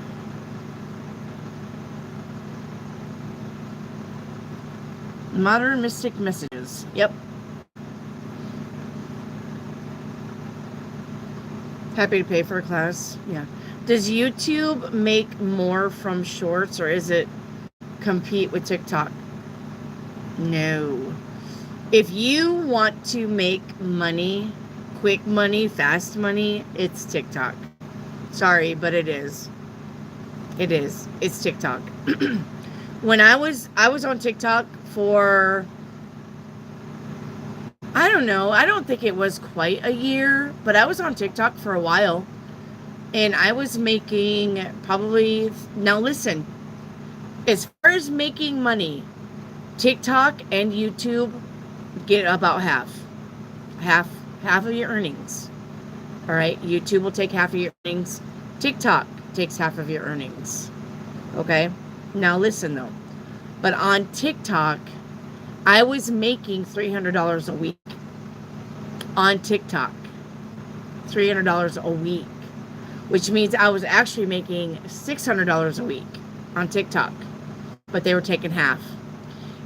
Modern Mystic Messages. Yep. Happy to pay for a class. Yeah. Does YouTube make more from shorts, or is it compete with TikTok? No. If you want to make money, quick money, fast money, it's TikTok. Sorry, but it is. It is. It's TikTok. When I was on TikTok for, I don't know, I don't think it was quite a year, but I was on TikTok for a while. And I was making probably, now listen, as far as making money, TikTok and YouTube get about half of your earnings. All right, YouTube will take half of your earnings. TikTok takes half of your earnings. Okay, now listen though. But on TikTok, I was making $300 a week on TikTok. $300 a week, which means I was actually making $600 a week on TikTok, but they were taking half.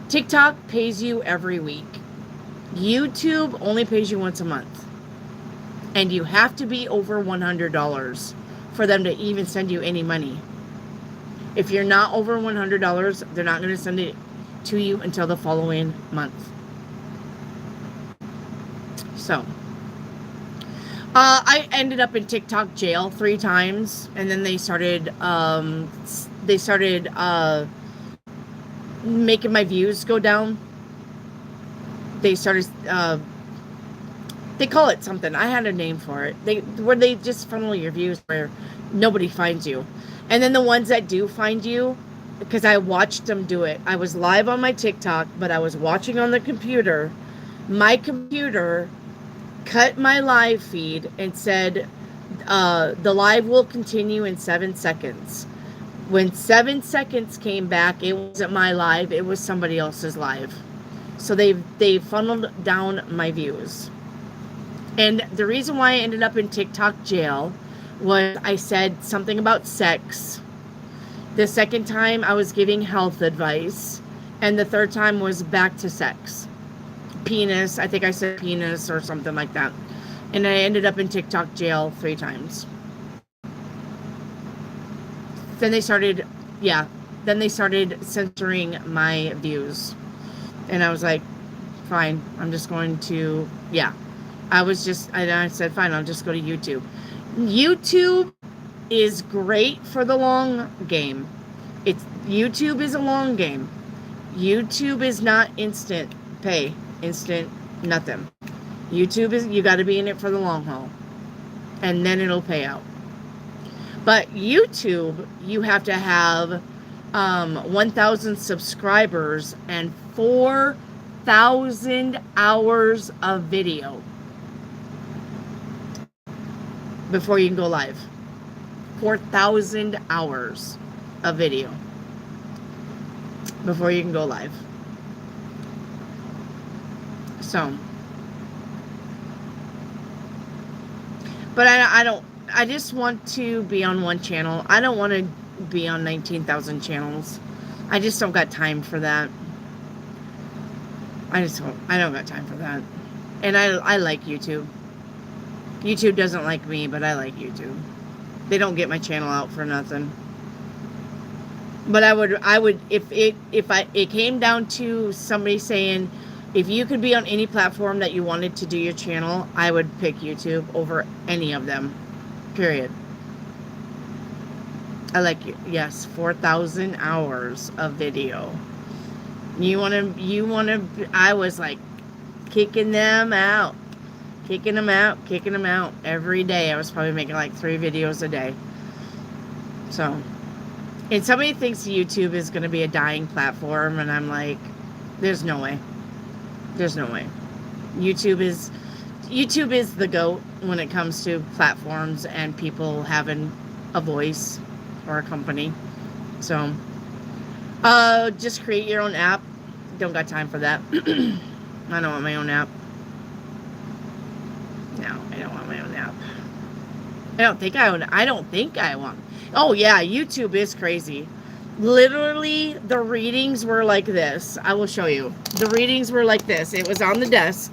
TikTok pays you every week. YouTube only pays you once a month. And you have to be over $100 for them to even send you any money. If you're not over $100, they're not going to send it to you until the following month. So, I ended up in TikTok jail 3 times, and then they started making my views go down. They started, they call it something. I had a name for it. Where they just funnel your views where nobody finds you. And then the ones that do find you, because I watched them do it. I was live on my TikTok, but I was watching on the computer. My computer cut my live feed and said, the live will continue in 7 seconds. When 7 seconds came back, it wasn't my live, it was somebody else's live. So they funneled down my views. And the reason why I ended up in TikTok jail was I said something about sex. The second time I was giving health advice. And the third time was back to sex. Penis, I think I said penis or something like that. And I ended up in TikTok jail 3 times. Then they started censoring my views. And I was like, fine, I'm just going to, I said, fine, I'll just go to YouTube. YouTube is great for the long game. YouTube is a long game. YouTube is not instant pay, instant nothing. YouTube is, you got to be in it for the long haul. And then it'll pay out. But YouTube, you have to have 1,000 subscribers and 4,000 hours of video before you can go live. 4,000 hours of video before you can go live. So, but I just want to be on one channel. I don't want to be on 19,000 channels. I just don't got time for that. I don't got time for that. And I like YouTube. YouTube doesn't like me, but I like YouTube. They don't get my channel out for nothing. But I would if it came down to somebody saying, if you could be on any platform that you wanted to do your channel, I would pick YouTube over any of them. Period. I like you. Yes, 4,000 hours of video. You want to, I was like kicking them out every day. I was probably making like 3 videos a day. So, and somebody thinks YouTube is going to be a dying platform, and I'm like, there's no way. There's no way. YouTube is the GOAT when it comes to platforms and people having a voice or a company. So, just create your own app. Don't got time for that. I don't want my own app. No, I don't want my own app. I don't think I want. Oh yeah, YouTube is crazy. Literally, the readings were like this. I will show you. The readings were like this. It was on the desk,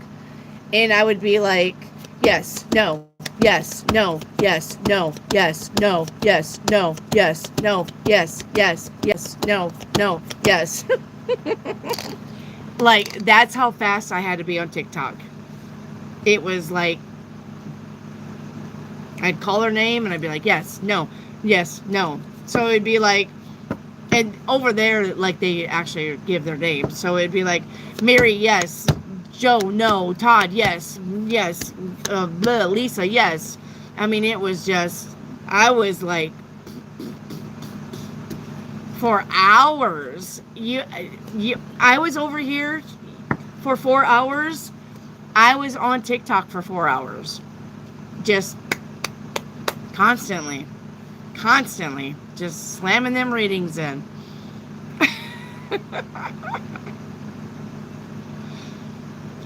and I would be like, yes, no, yes, no, yes, no, yes, no, yes, no, yes, no, yes, yes, yes, no, no, yes. Like, that's how fast I had to be on TikTok. It was like, I'd call her name, and I'd be like, yes, no, yes, no. So it'd be like, and over there, like, they actually give their names. So it'd be like, Mary, yes. Joe, no. Todd, yes. Yes. Lisa, yes. I mean, it was just, I was like, for hours. I was over here for 4 hours. I was on TikTok for 4 hours. Just constantly. Just slamming them readings in.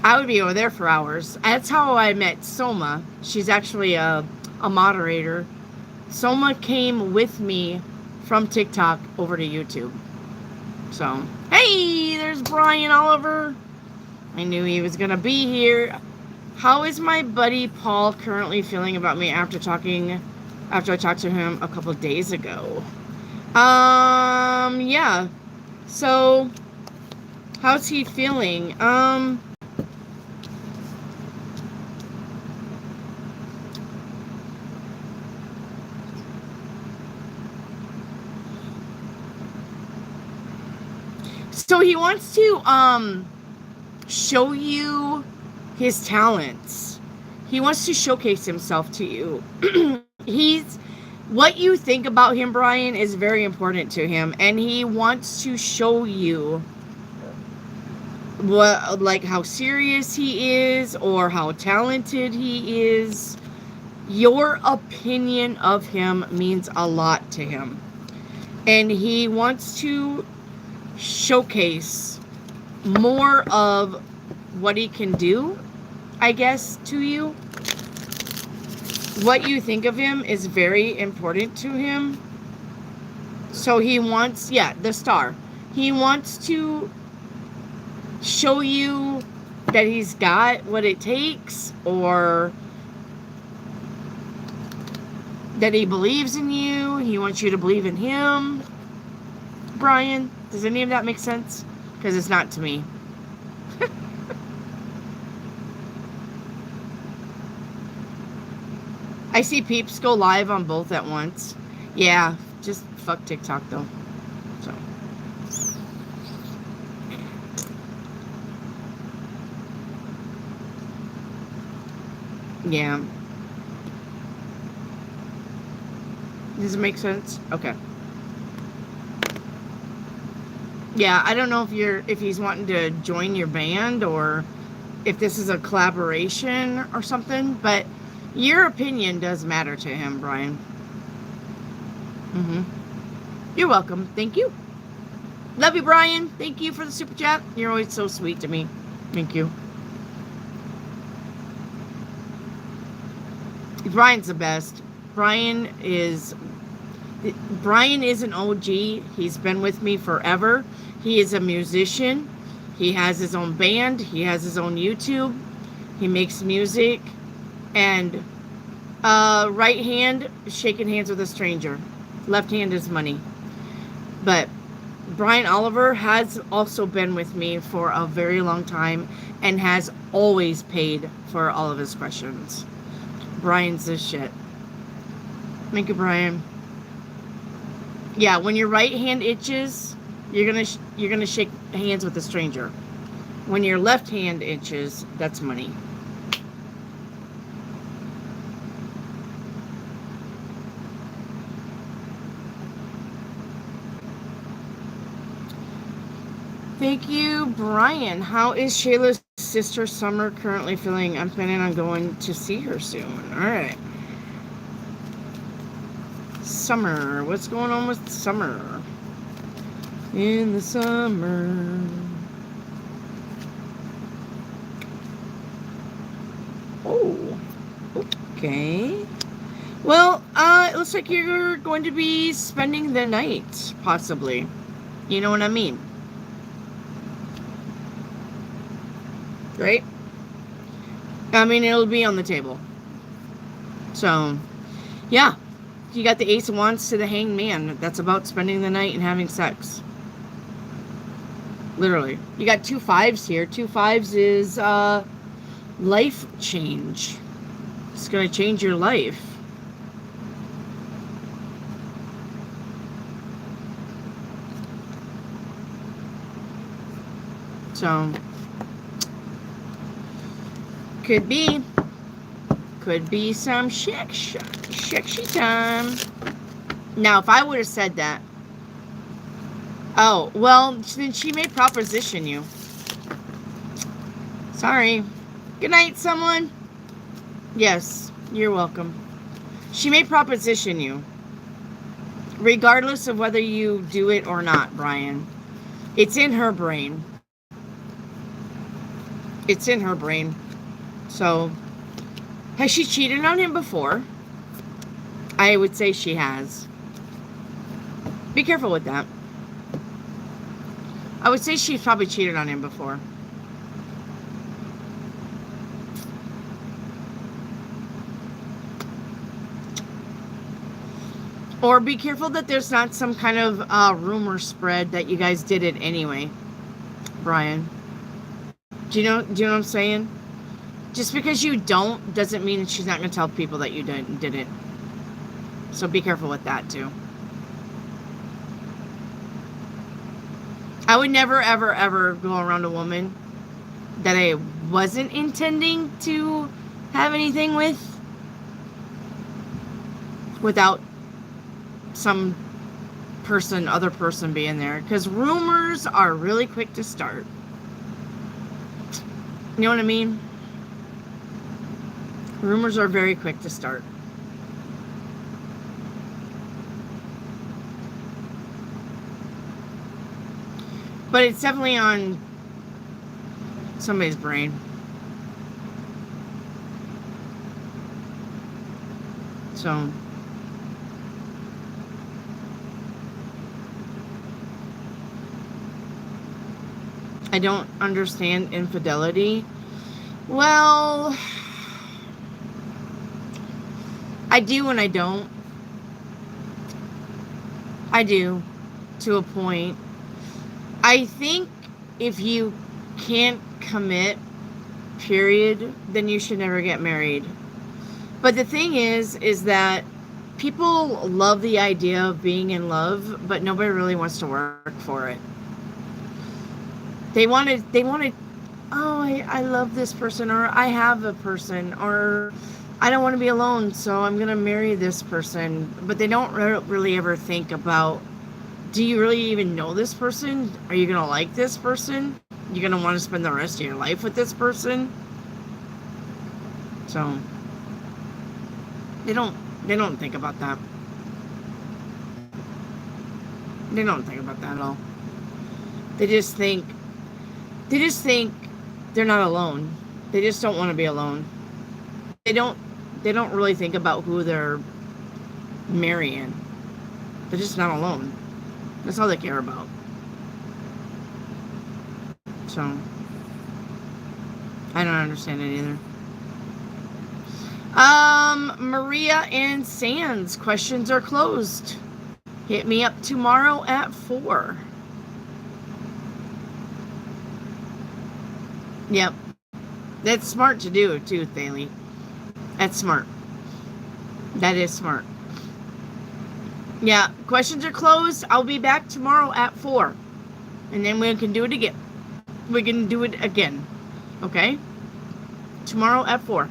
I would be over there for hours. That's how I met Soma. She's actually a moderator. Soma came with me from TikTok over to YouTube. So, hey, there's Brian Oliver. I knew he was going to be here. How is my buddy Paul currently feeling about me after I talked to him a couple of days ago? Yeah. So, how's he feeling? So he wants to, show you his talents. He wants to showcase himself to you. What you think about him, Brian, is very important to him, and he wants to show you how serious he is or how talented he is. Your opinion of him means a lot to him, and he wants to showcase more of what he can do, I guess, to you. What you think of him is very important to him. So he wants, the star. He wants to show you that he's got what it takes, or that he believes in you. He wants you to believe in him. Brian, does any of that make sense? Because it's not to me. I see peeps go live on both at once. Yeah, just fuck TikTok though. So. Yeah. Does it make sense? Okay. Yeah, I don't know if he's wanting to join your band or if this is a collaboration or something, but your opinion does matter to him, Brian. You're welcome. Thank you. Love you, Brian. Thank you for the super chat. You're always so sweet to me. Thank you. Brian's the best. Brian is an OG. He's been with me forever. He is a musician. He has his own band. He has his own YouTube. He makes music. And right hand, shaking hands with a stranger. Left hand is money. But Brian Oliver has also been with me for a very long time and has always paid for all of his questions. Brian's this shit. Thank you, Brian. Yeah, when your right hand itches, you're gonna shake hands with a stranger. When your left hand itches, that's money. Thank you, Brian. How is Shayla's sister Summer currently feeling? I'm planning on going to see her soon. All right. Summer. What's going on with Summer? In the summer. Oh. Okay. Well, it looks like you're going to be spending the night, possibly. You know what I mean? Right? I mean, it'll be on the table. So, yeah. You got the Ace of Wands to the Hanged Man. That's about spending the night and having sex. Literally. You got 2 5s here. 2 5s is life change. It's going to change your life. So, could be some sexy time. Now, if I would have said that, oh, well, then she may proposition you. Sorry. Good night, someone. Yes, you're welcome. She may proposition you, regardless of whether you do it or not, Brian. It's in her brain. It's in her brain. So, has she cheated on him before? I would say she has. Be careful with that. I would say she's probably cheated on him before. Or be careful that there's not some kind of rumor spread that you guys did it anyway, Brian. Do you know what I'm saying? Just because you don't doesn't mean that she's not going to tell people that you did it. So be careful with that too. I would never, ever, ever go around a woman that I wasn't intending to have anything with without some other person being there. Because rumors are really quick to start. You know what I mean? Rumors are very quick to start. But it's definitely on somebody's brain. So, I don't understand infidelity. Well, I do and I don't. I do, to a point. I think if you can't commit, period, then you should never get married. But the thing is that people love the idea of being in love, but nobody really wants to work for it. They want to, oh, I love this person, or I have a person, or I don't want to be alone, so I'm going to marry this person. But they don't really ever think about, do you really even know this person? Are you going to like this person? You're going to want to spend the rest of your life with this person? So, they don't think about that. They don't think about that at all. They just think they're not alone. They just don't want to be alone. They don't really think about who they're marrying. They're just not alone. That's all they care about. So, I don't understand it either. Maria and Sands, questions are closed. Hit me up tomorrow at 4. Yep. That's smart to do, too, Thaley. That's smart. That is smart. Yeah, questions are closed. I'll be back tomorrow at 4. And then we can do it again. We can do it again. Okay? Tomorrow at 4.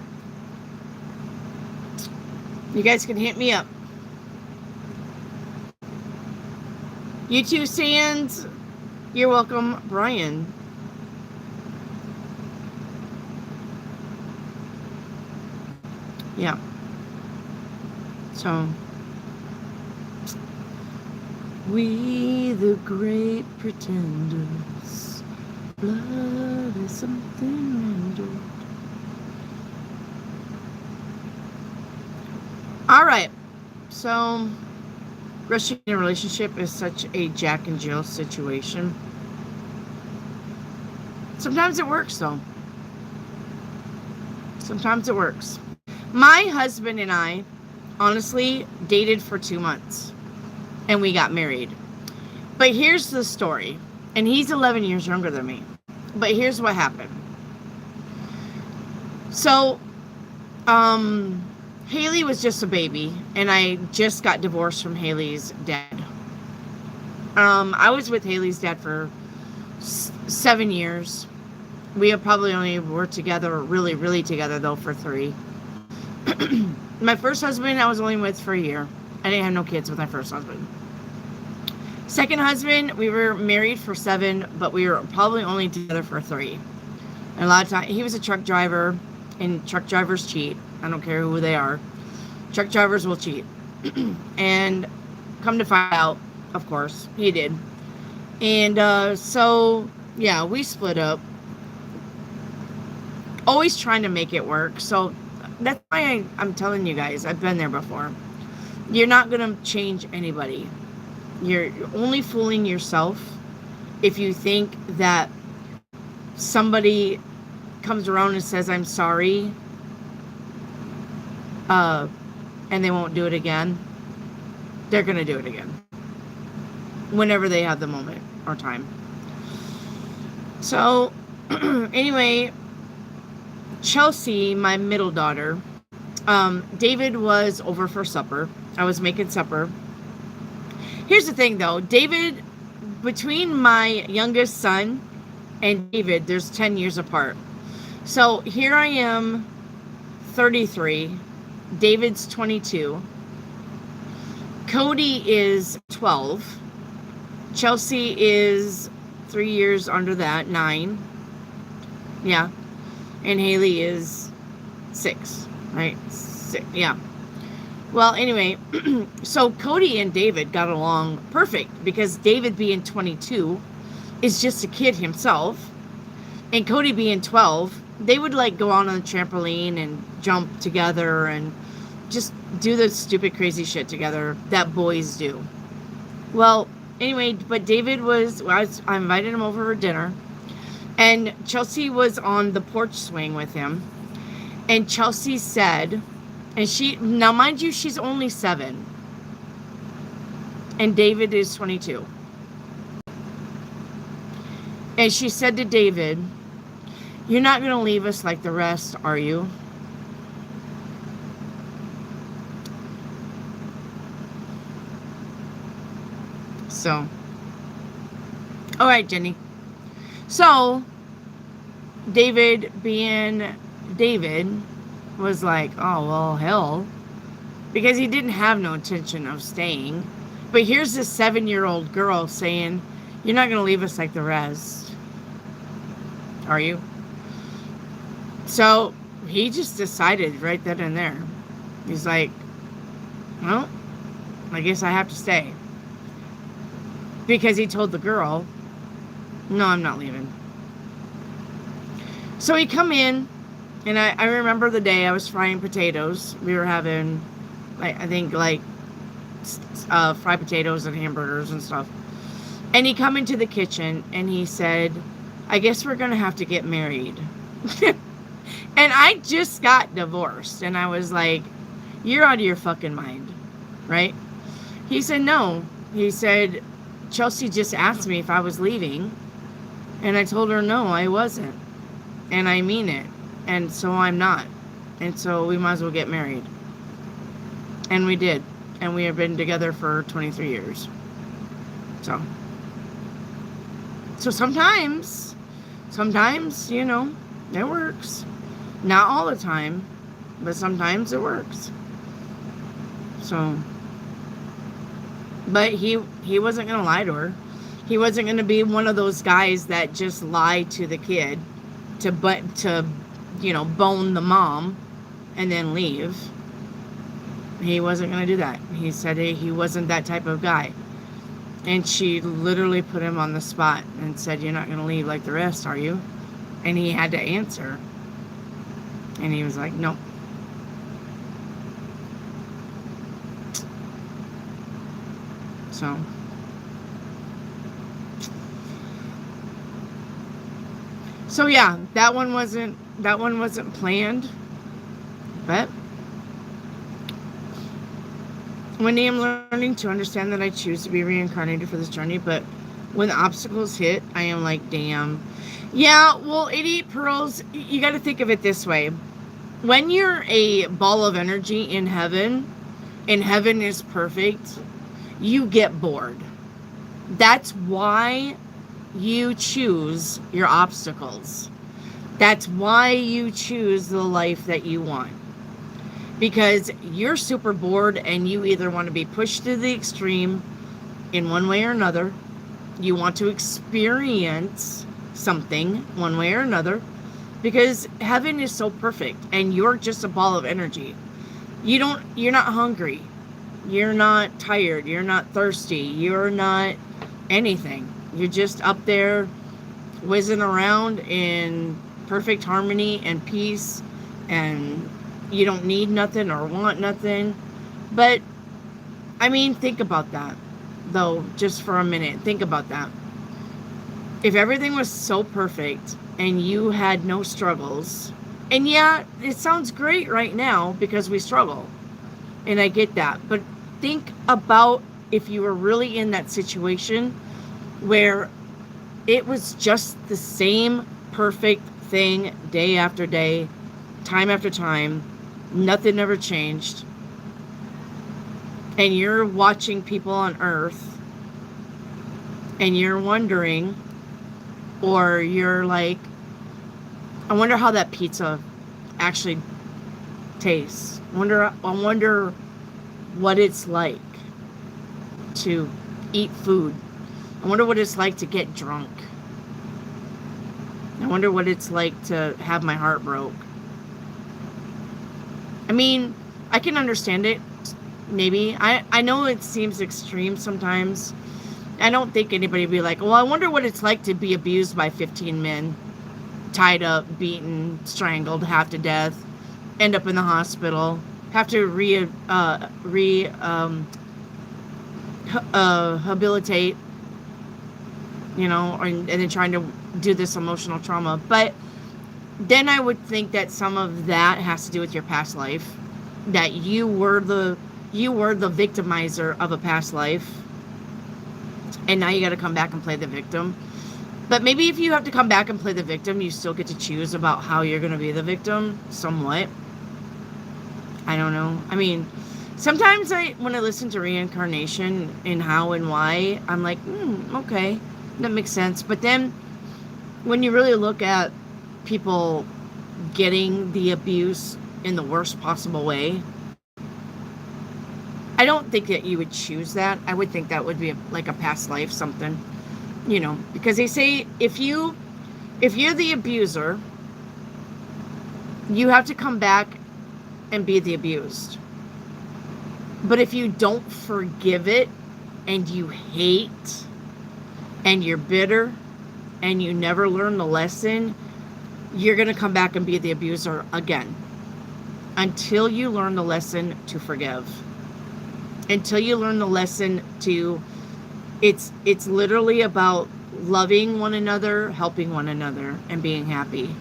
You guys can hit me up. You too, Sands. You're welcome, Brian. Yeah. So, we the great pretenders, blood is something rendered. All right. So, rushing in a relationship is such a Jack and Jill situation. Sometimes it works, though. Sometimes it works. My husband and I, honestly, dated for 2 months. And we got married. But here's the story. And he's 11 years younger than me. But here's what happened. So, Haley was just a baby. And I just got divorced from Haley's dad. I was with Haley's dad for 7 years. We probably only were together, really, really together, though, for 3. My first husband, I was only with for a year. I didn't have no kids with my first husband. Second husband, we were married for 7, but we were probably only together for 3. And a lot of times, he was a truck driver, and truck drivers cheat. I don't care who they are. Truck drivers will cheat. And come to find out, of course, he did. And so, yeah, we split up. Always trying to make it work. So that's why I'm telling you guys, I've been there before. You're not going to change anybody. You're only fooling yourself if you think that somebody comes around and says, I'm sorry, and they won't do it again. They're going to do it again. Whenever they have the moment or time. So, anyway, Chelsea, my middle daughter, David was over for supper. I was making supper. Here's the thing, though. David, between my youngest son and David, there's 10 years apart. So here I am, 33. David's 22. Cody is 12. Chelsea is 3 years under that, 9. Yeah. And Haley is 6, right? 6, yeah. Well, anyway, so Cody and David got along perfect because David being 22 is just a kid himself. And Cody being 12, they would like go out on the trampoline and jump together and just do the stupid crazy shit together that boys do. Well, anyway, but David I invited him over for dinner. And Chelsea was on the porch swing with him. And Chelsea said, now mind you, she's only 7. And David is 22. And she said to David, you're not going to leave us like the rest, are you? So, all right, Jenny. So, David being David, was like, oh, well, hell. Because he didn't have no intention of staying. But here's this 7-year-old girl saying, you're not going to leave us like the rest. Are you? So he just decided right then and there. He's like, well, I guess I have to stay. Because he told the girl, no, I'm not leaving. So he come in, and I remember the day I was frying potatoes. We were having, I think, like, fried potatoes and hamburgers and stuff. And he come into the kitchen, and he said, I guess we're going to have to get married. And I just got divorced. And I was like, you're out of your fucking mind, right? He said, no. He said, Chelsea just asked me if I was leaving. And I told her, no, I wasn't. And I mean it. And so I'm not. And so we might as well get married. And we did. And we have been together for 23 years. So sometimes, you know, it works. Not all the time, but sometimes it works. So, but he wasn't going to lie to her. He wasn't going to be one of those guys that just lie to the kid to you know, bone the mom and then leave. He wasn't going to do that. He said he wasn't that type of guy. And she literally put him on the spot and said, you're not going to leave like the rest, are you? And he had to answer. And he was like, nope. So yeah, that one wasn't planned. But one day I'm learning to understand that I choose to be reincarnated for this journey, but when the obstacles hit, I am like, damn. Yeah, well, 88 Pearls, you got to think of it this way. When you're a ball of energy in heaven, and heaven is perfect, you get bored. That's why you choose your obstacles. That's why you choose the life that you want. Because you're super bored and you either want to be pushed to the extreme in one way or another. You want to experience something one way or another. Because heaven is so perfect and you're just a ball of energy. You're not hungry. You're not tired. You're not thirsty. You're not anything. You're just up there whizzing around in perfect harmony and peace, and you don't need nothing or want nothing. But I mean, think about that though, just for a minute. Think about that. If everything was so perfect and you had no struggles, and yeah, it sounds great right now because we struggle, and I get that, but think about if you were really in that situation where it was just the same perfect thing day after day, time after time, nothing ever changed, and you're watching people on earth and you're wondering, or you're like, I wonder how that pizza actually tastes. I wonder what it's like to eat food. I wonder what it's like to get drunk. I wonder what it's like to have my heart broke. I mean, I can understand it. Maybe. I know it seems extreme sometimes. I don't think anybody would be like, well, I wonder what it's like to be abused by 15 men. Tied up, beaten, strangled, half to death. End up in the hospital. Have to rehabilitate. You know, and then trying to do this emotional trauma. But then I would think that some of that has to do with your past life. That you were the victimizer of a past life. And now you got to come back and play the victim. But maybe if you have to come back and play the victim, you still get to choose about how you're going to be the victim, somewhat. I don't know. I mean, sometimes when I listen to reincarnation and how and why, I'm like, okay, that makes sense. But then when you really look at people getting the abuse in the worst possible way, I don't think that you would choose that. I would think that would be like a past life something, you know, because they say if you're the abuser, you have to come back and be the abused. But if you don't forgive it and you hate and you're bitter and you never learn the lesson, you're going to come back and be the abuser again until you learn the lesson to forgive. Until you learn the lesson to, it's literally about loving one another, helping one another, and being happy.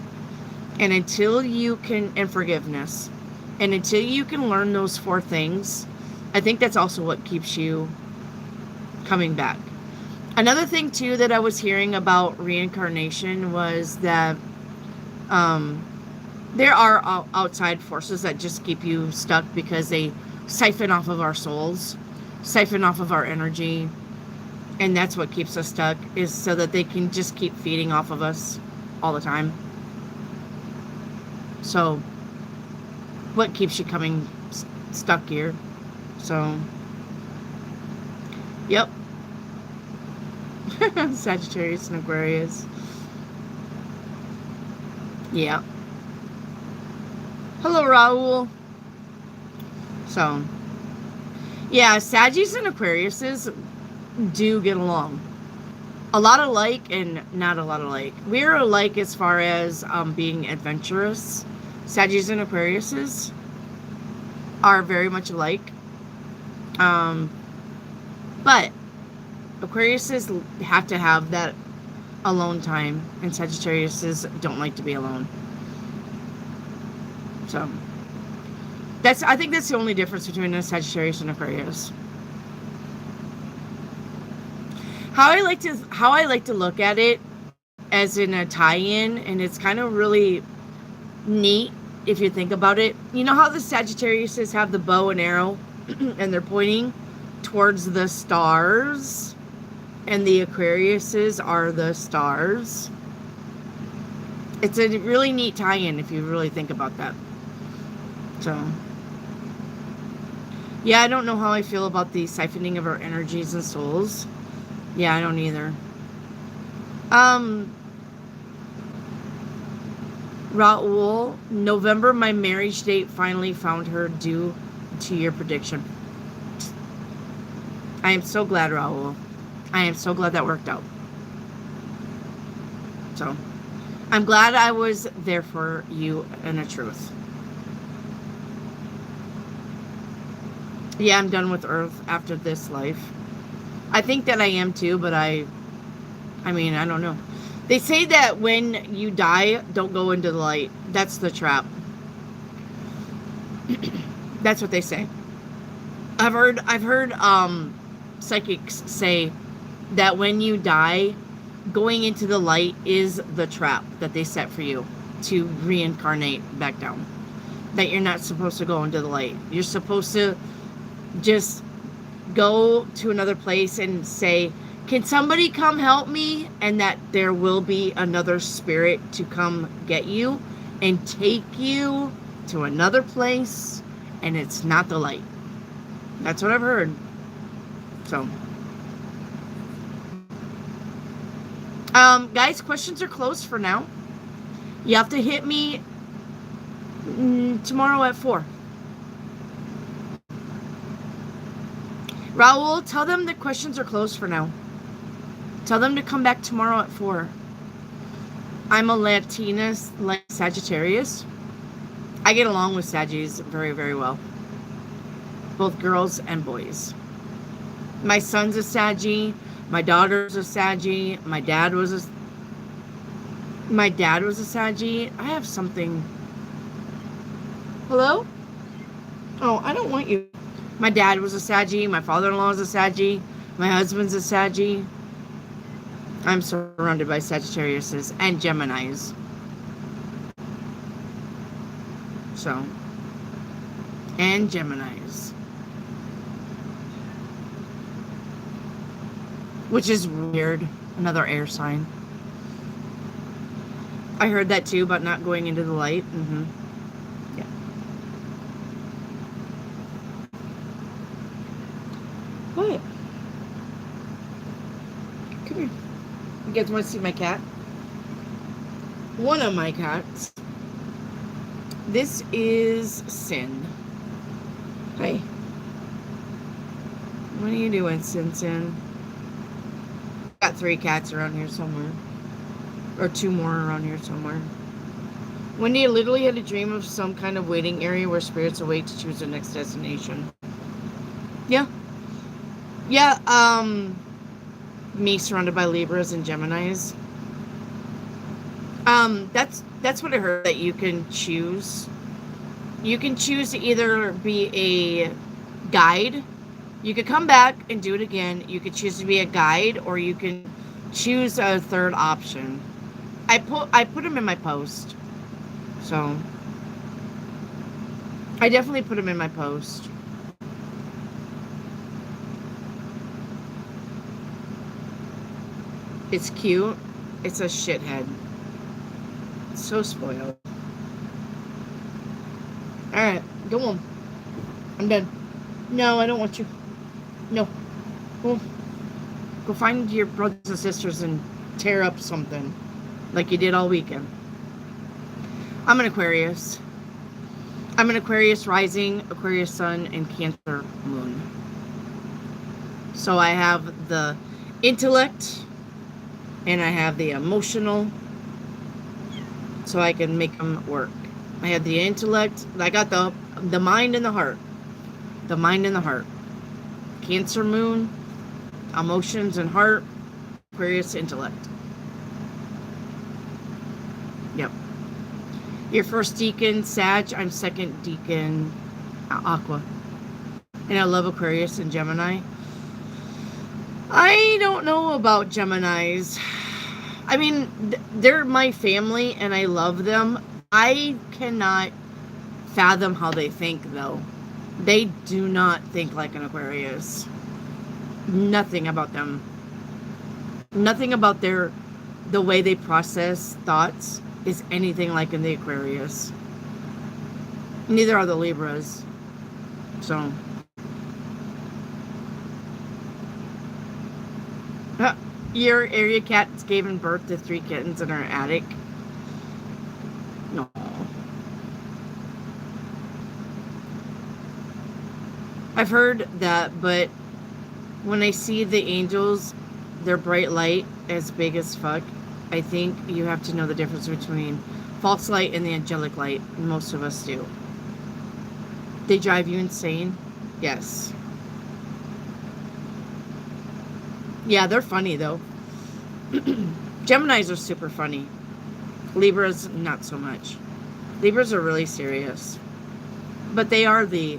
And until you can, and forgiveness, and until you can learn those 4 things, I think that's also what keeps you coming back. Another thing too that I was hearing about reincarnation was that there are outside forces that just keep you stuck because they siphon off of our souls, siphon off of our energy, and that's what keeps us stuck, is so that they can just keep feeding off of us all the time. So what keeps you coming stuck here? So yep. Sagittarius and Aquarius. Yeah. Hello, Raul. So, yeah, Saggies and Aquariuses do get along. A lot alike and not a lot alike. We're alike as far as being adventurous. Saggies and Aquariuses are very much alike. But Aquariuses have to have that alone time, and Sagittariuses don't like to be alone. So I think that's the only difference between a Sagittarius and Aquarius. How I like to look at it as in a tie-in, and it's kind of really neat if you think about it. You know how the Sagittariuses have the bow and arrow and they're pointing towards the stars, and the Aquariuses are the stars. It's a really neat tie-in if you really think about that. So, yeah, I don't know how I feel about the siphoning of our energies and souls. Yeah, I don't either. Raul, November, my marriage date finally found her due to your prediction. I am so glad, Raul. I am so glad that worked out. So, I'm glad I was there for you and the truth. Yeah, I'm done with Earth after this life. I think that I am too, but I mean, I don't know. They say that when you die, don't go into the light. That's the trap. That's what they say. I've heard psychics say that when you die, going into the light is the trap that they set for you to reincarnate back down. That you're not supposed to go into the light. You're supposed to just go to another place and say, can somebody come help me? And that there will be another spirit to come get you and take you to another place, and it's not the light. That's what I've heard. So, guys, questions are closed for now. You have to hit me tomorrow at 4. Raul, tell them the questions are closed for now. Tell them to come back tomorrow at 4. I'm a Latina like Sagittarius. I get along with Saggies very, very well. Both girls and boys. My son's a Saggy. My daughter's a Saggy. My dad was a Saggy. I have something. Hello? Oh, I don't want you. My dad was a Saggy. My father-in-law is a Saggy. My husband's a Saggy. I'm surrounded by Sagittariuses and Geminis. So, and Geminis. Which is weird. Another air sign. I heard that too about not going into the light. Yeah. What? Come here. You guys want to see my cat? One of my cats. This is Sin. Hi. What are you doing, Sin? Got 3 cats around here somewhere. Or 2 more around here somewhere. Wendy literally had a dream of some kind of waiting area where spirits await to choose their next destination. Yeah. Yeah, me surrounded by Libras and Geminis. That's what I heard, that you can choose. You can choose to either be a guide. You could come back and do it again. You could choose to be a guide, or you can choose a third option. I put them in my post. So I definitely put them in my post. It's cute. It's a shithead. It's so spoiled. Alright, go on. I'm done. No, I don't want you. No. Go find your brothers and sisters and tear up something like you did all weekend. I'm an Aquarius. I'm an Aquarius rising, Aquarius sun, and Cancer moon. So I have the intellect and I have the emotional, so I can make them work. I have the intellect. I got the mind and the heart. The mind and the heart. Cancer moon, emotions and heart, Aquarius intellect. Yep. Your first deacon, Sag. I'm second deacon, Aqua. And I love Aquarius and Gemini. I don't know about Geminis. I mean, they're my family and I love them. I cannot fathom how they think, though. They do not think like an Aquarius. Nothing about them. Nothing about the way they process thoughts is anything like in the Aquarius. Neither are the Libras. So. Your area cats gave birth to 3 kittens in our attic. No. I've heard that, but when I see the angels, their bright light as big as fuck, I think you have to know the difference between false light and the angelic light. Most of us do. They drive you insane? Yes. Yeah, they're funny, though. Geminis are super funny. Libras, not so much. Libras are really serious. But they are the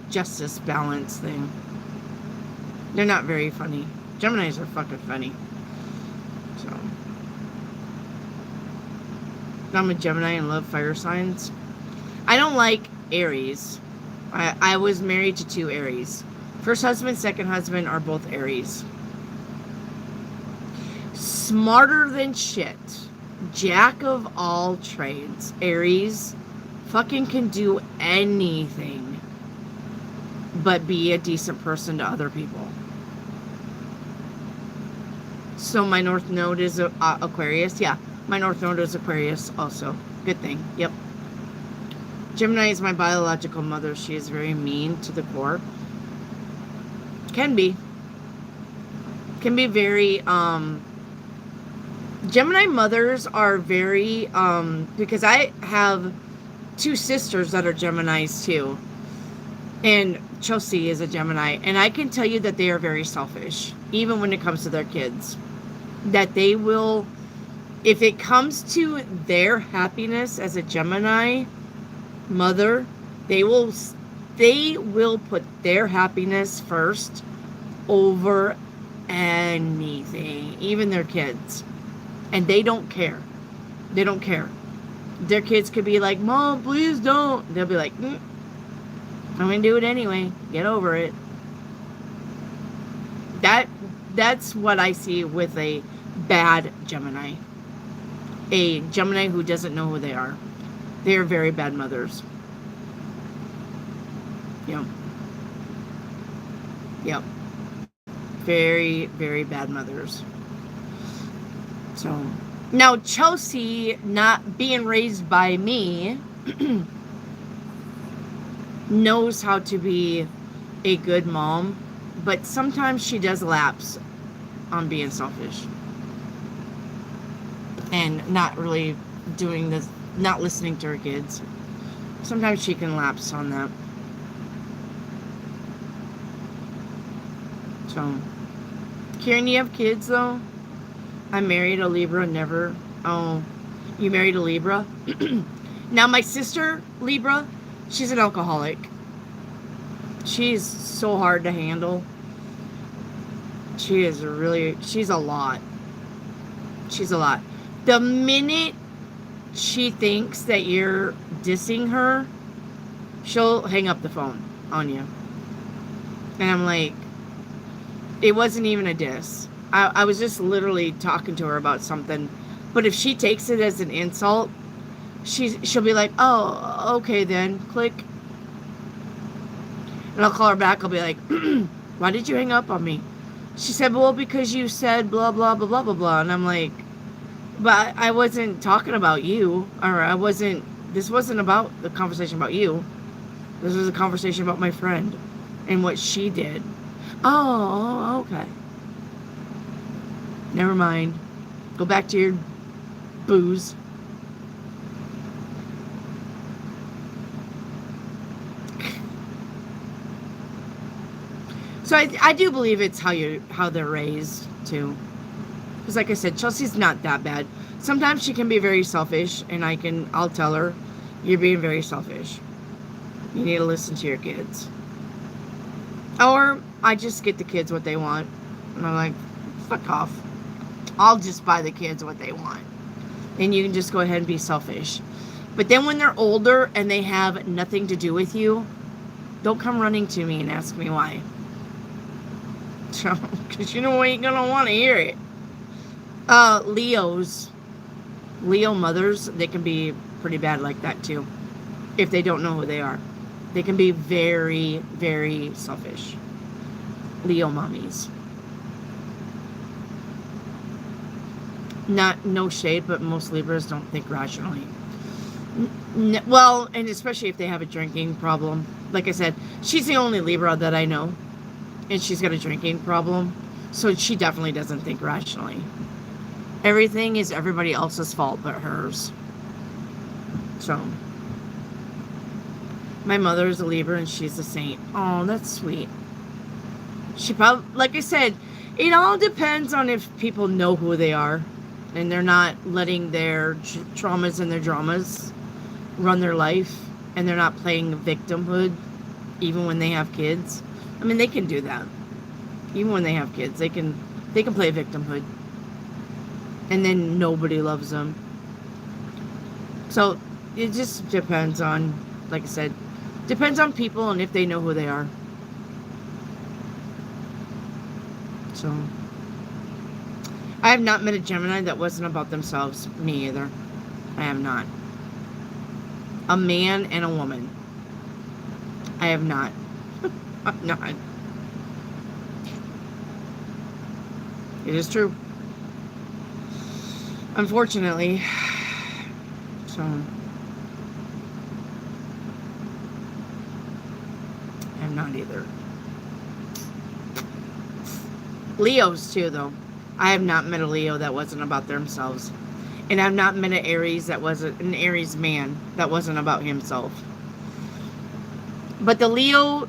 justice balance thing. They're not very funny. Geminis are fucking funny. So. I'm a Gemini and love fire signs. I don't like Aries. I was married to 2 Aries. First husband, second husband are both Aries. Smarter than shit. Jack of all trades. Aries fucking can do anything but be a decent person to other people. So my North Node is Aquarius. Yeah, my North Node is Aquarius also. Good thing. Yep. Gemini is my biological mother. She is very mean to the core. Can be. Can be very, Gemini mothers are very, because I have 2 sisters that are Geminis too. And Chelsea is a Gemini. And I can tell you that they are very selfish, even when it comes to their kids. That they will, if it comes to their happiness as a Gemini mother, they will put their happiness first over anything, even their kids. And they don't care. They don't care. Their kids could be like, Mom, please don't. They'll be like, I'm going to do it anyway. Get over it. That's what I see with a bad Gemini. A Gemini who doesn't know who they are. They are very bad mothers. Yep. Yep. Very, very bad mothers. So, now Chelsea, not being raised by me, knows how to be a good mom, but sometimes she does lapse on being selfish and not really doing this, not listening to her kids. Sometimes she can lapse on that. So, Karen, you have kids though? I married a Libra, never. Oh, you married a Libra? Now, my sister, Libra, she's an alcoholic. She's so hard to handle. She's a lot. She's a lot. The minute she thinks that you're dissing her, she'll hang up the phone on you. And I'm like, it wasn't even a diss. I was just literally talking to her about something. But if she takes it as an insult, she'll be like, oh, okay then, click. And I'll call her back. I'll be like, why did you hang up on me? She said, well, because you said blah, blah, blah, blah, blah, blah. And I'm like, but I wasn't talking about you. Or this wasn't about the conversation about you. This was a conversation about my friend and what she did. Oh, okay. Never mind. Go back to your booze. So I do believe it's how they're raised too. Because like I said, Chelsea's not that bad. Sometimes she can be very selfish, and I'll tell her, you're being very selfish. You need to listen to your kids. Or I just get the kids what they want. And I'm like, fuck off. I'll just buy the kids what they want. And you can just go ahead and be selfish. But then when they're older and they have nothing to do with you, don't come running to me and ask me why. So, because you know ain't gonna want to hear it. Leo mothers, they can be pretty bad like that too. If they don't know who they are. They can be very, very selfish. Leo mommies. No shade, but most Libras don't think rationally. Well, and especially if they have a drinking problem. Like I said, she's the only Libra that I know. And she's got a drinking problem. So she definitely doesn't think rationally. Everything is everybody else's fault but hers. So, my mother is a Libra and she's a saint. Oh, that's sweet. She probably, like I said, it all depends on if people know who they are. And they're not letting their traumas and their dramas run their life. And they're not playing victimhood even when they have kids. I mean, they can do that. Even when they have kids, they can play victimhood. And then nobody loves them. So, it just depends on, like I said, depends on people and if they know who they are. So, I have not met a Gemini that wasn't about themselves. Me either. I have not. A man and a woman. I have not. I'm not. It is true. Unfortunately. So. I'm not either. Leos too, though. I have not met a Leo that wasn't about themselves. And I've not met an Aries that wasn't an Aries man that wasn't about himself. But the Leo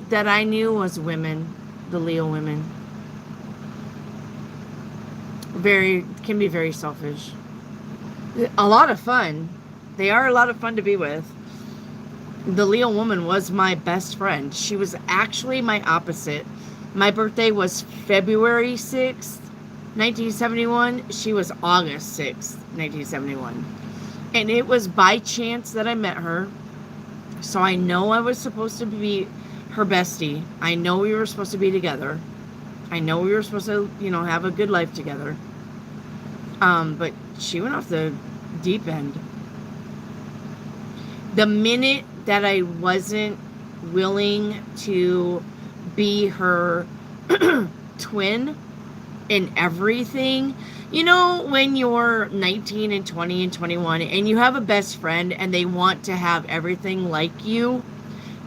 that I knew was women. The Leo women. Can be very selfish. A lot of fun. They are a lot of fun to be with. The Leo woman was my best friend. She was actually my opposite. My birthday was February 6th, 1971. She was August 6th, 1971. And it was by chance that I met her. So I know I was supposed to be her bestie. I know we were supposed to be together. I know we were supposed to, have a good life together. But she went off the deep end. The minute that I wasn't willing to be her twin in everything. You know, when you're 19 and 20 and 21 and you have a best friend and they want to have everything like you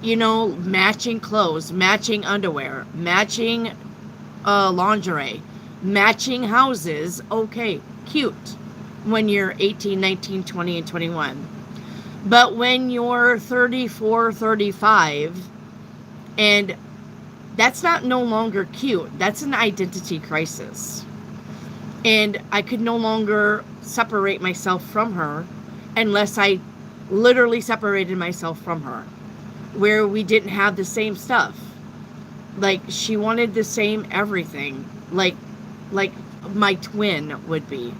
know, matching clothes, matching underwear, matching lingerie, matching houses. Okay, cute when you're 18, 19, 20, and 21. But when you're 34, 35, and that's not no longer cute. That's an identity crisis. And I could no longer separate myself from her unless I literally separated myself from her, where we didn't have the same stuff. Like, she wanted the same everything, like my twin would be.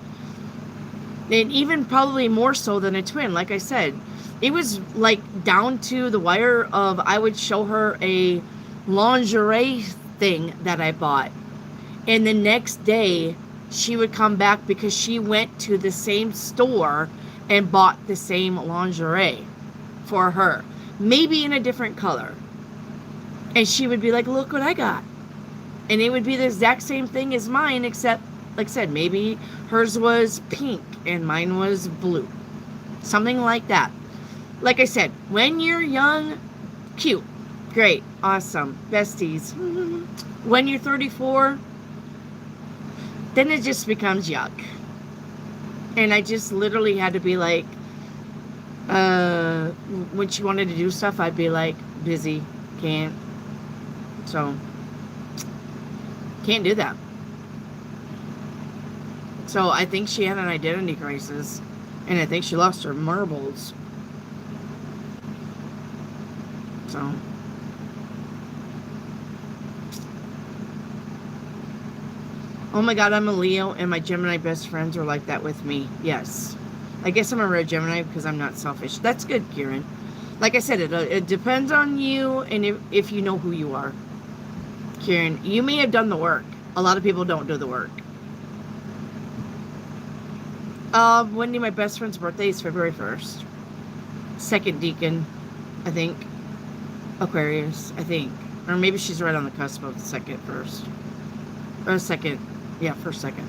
And even probably more so than a twin. Like I said, it was like down to the wire of, I would show her a lingerie thing that I bought, and the next day she would come back because she went to the same store and bought the same lingerie for her, maybe in a different color, and she would be like, look what I got. And it would be the exact same thing as mine, except, like I said, maybe hers was pink and mine was blue, something like that. Like I said, when you're young, cute, great, awesome, besties. When you're 34, then it just becomes yuck. And I just literally had to be like, when she wanted to do stuff, I'd be like, busy, can't. So, can't do that. So I think she had an identity crisis, and I think she lost her marbles. So, oh my God, I'm a Leo, and my Gemini best friends are like that with me. Yes. I guess I'm a rare Gemini because I'm not selfish. That's good, Kieran. Like I said, it depends on you and if you know who you are. Kieran, you may have done the work. A lot of people don't do the work. Wendy, my best friend's birthday is February 1st. Second deacon, I think. Aquarius, I think. Or maybe she's right on the cusp of the second, first. Or second. Yeah, first, second.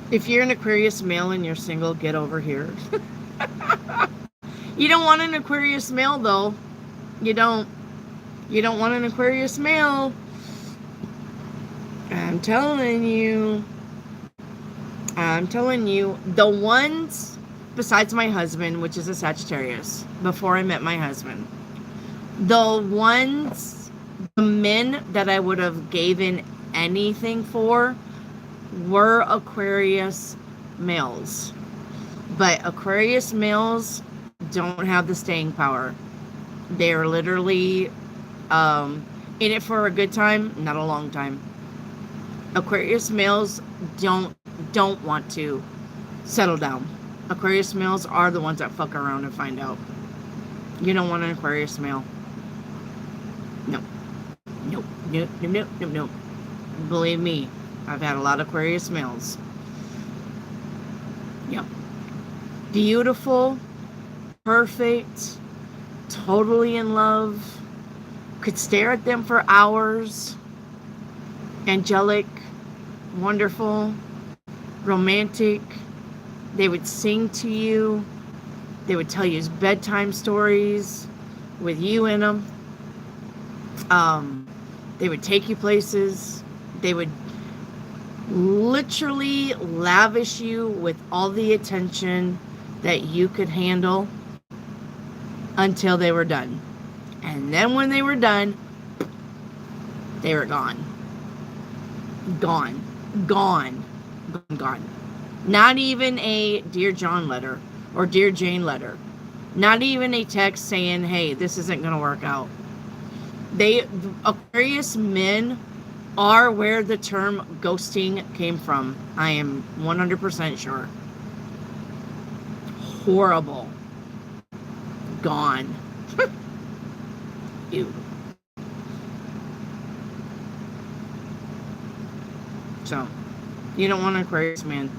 If you're an Aquarius male and you're single, get over here. You don't want an Aquarius male, though. You don't. You don't want an Aquarius male. I'm telling you. I'm telling you. The ones, besides my husband, which is a Sagittarius, before I met my husband, the ones, the men that I would have given anything for were Aquarius males. But Aquarius males don't have the staying power. They're literally in it for a good time, not a long time. Aquarius males don't want to settle down. Aquarius males are the ones that fuck around and find out. You don't want an Aquarius male. No. Nope. Nope. Nope. Nope. Nope. Nope. Believe me, I've had a lot of Aquarius males. Yep. Beautiful, perfect, totally in love, could stare at them for hours, angelic, wonderful, romantic. They would sing to you. They would tell you bedtime stories with you in them. They would take you places. They would literally lavish you with all the attention that you could handle until they were done. And then when they were done, they were gone. Gone. Gone. Gone. Gone. Not even a Dear John letter or Dear Jane letter. Not even a text saying, hey, this isn't going to work out. Aquarius men are where the term ghosting came from. I am 100% sure. Horrible. Gone. Ew. So, you don't want an Aquarius man.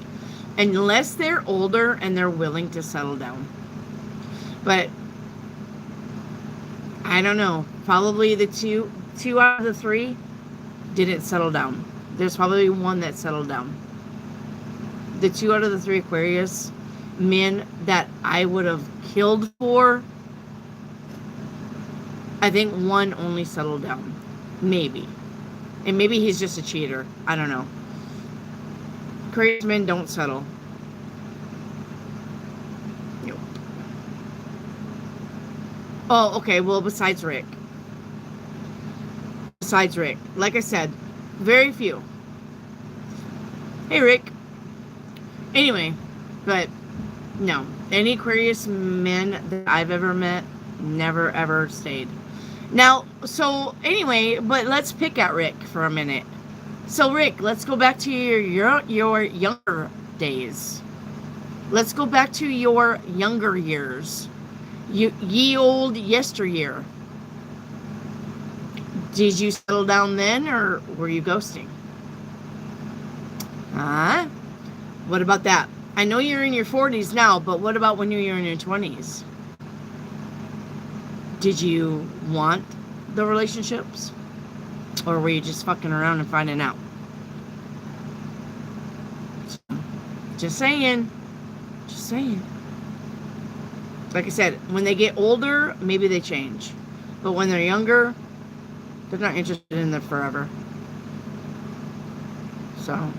Unless they're older and they're willing to settle down. But, I don't know. Probably the two 2 out of the 3 didn't settle down. There's probably one that settled down. The 2 out of the 3 Aquarius men that I would have killed for, I think one only settled down. Maybe. And maybe he's just a cheater. I don't know. Aquarius men don't settle. Nope. Oh, okay. Well, besides Rick. Besides Rick. Like I said, very few. Hey, Rick. Anyway, but no. Any Aquarius men that I've ever met never ever stayed. Now, so anyway, but let's pick at Rick for a minute. So Rick, let's go back to your younger days. Let's go back to your younger years. Ye old yesteryear. Did you settle down then, or were you ghosting? Huh? What about that? I know you're in your 40s now, but what about when you were in your 20s? Did you want the relationships? Or were you just fucking around and finding out? Just saying. Just saying. Like I said, when they get older, maybe they change. But when they're younger, they're not interested in them forever. So.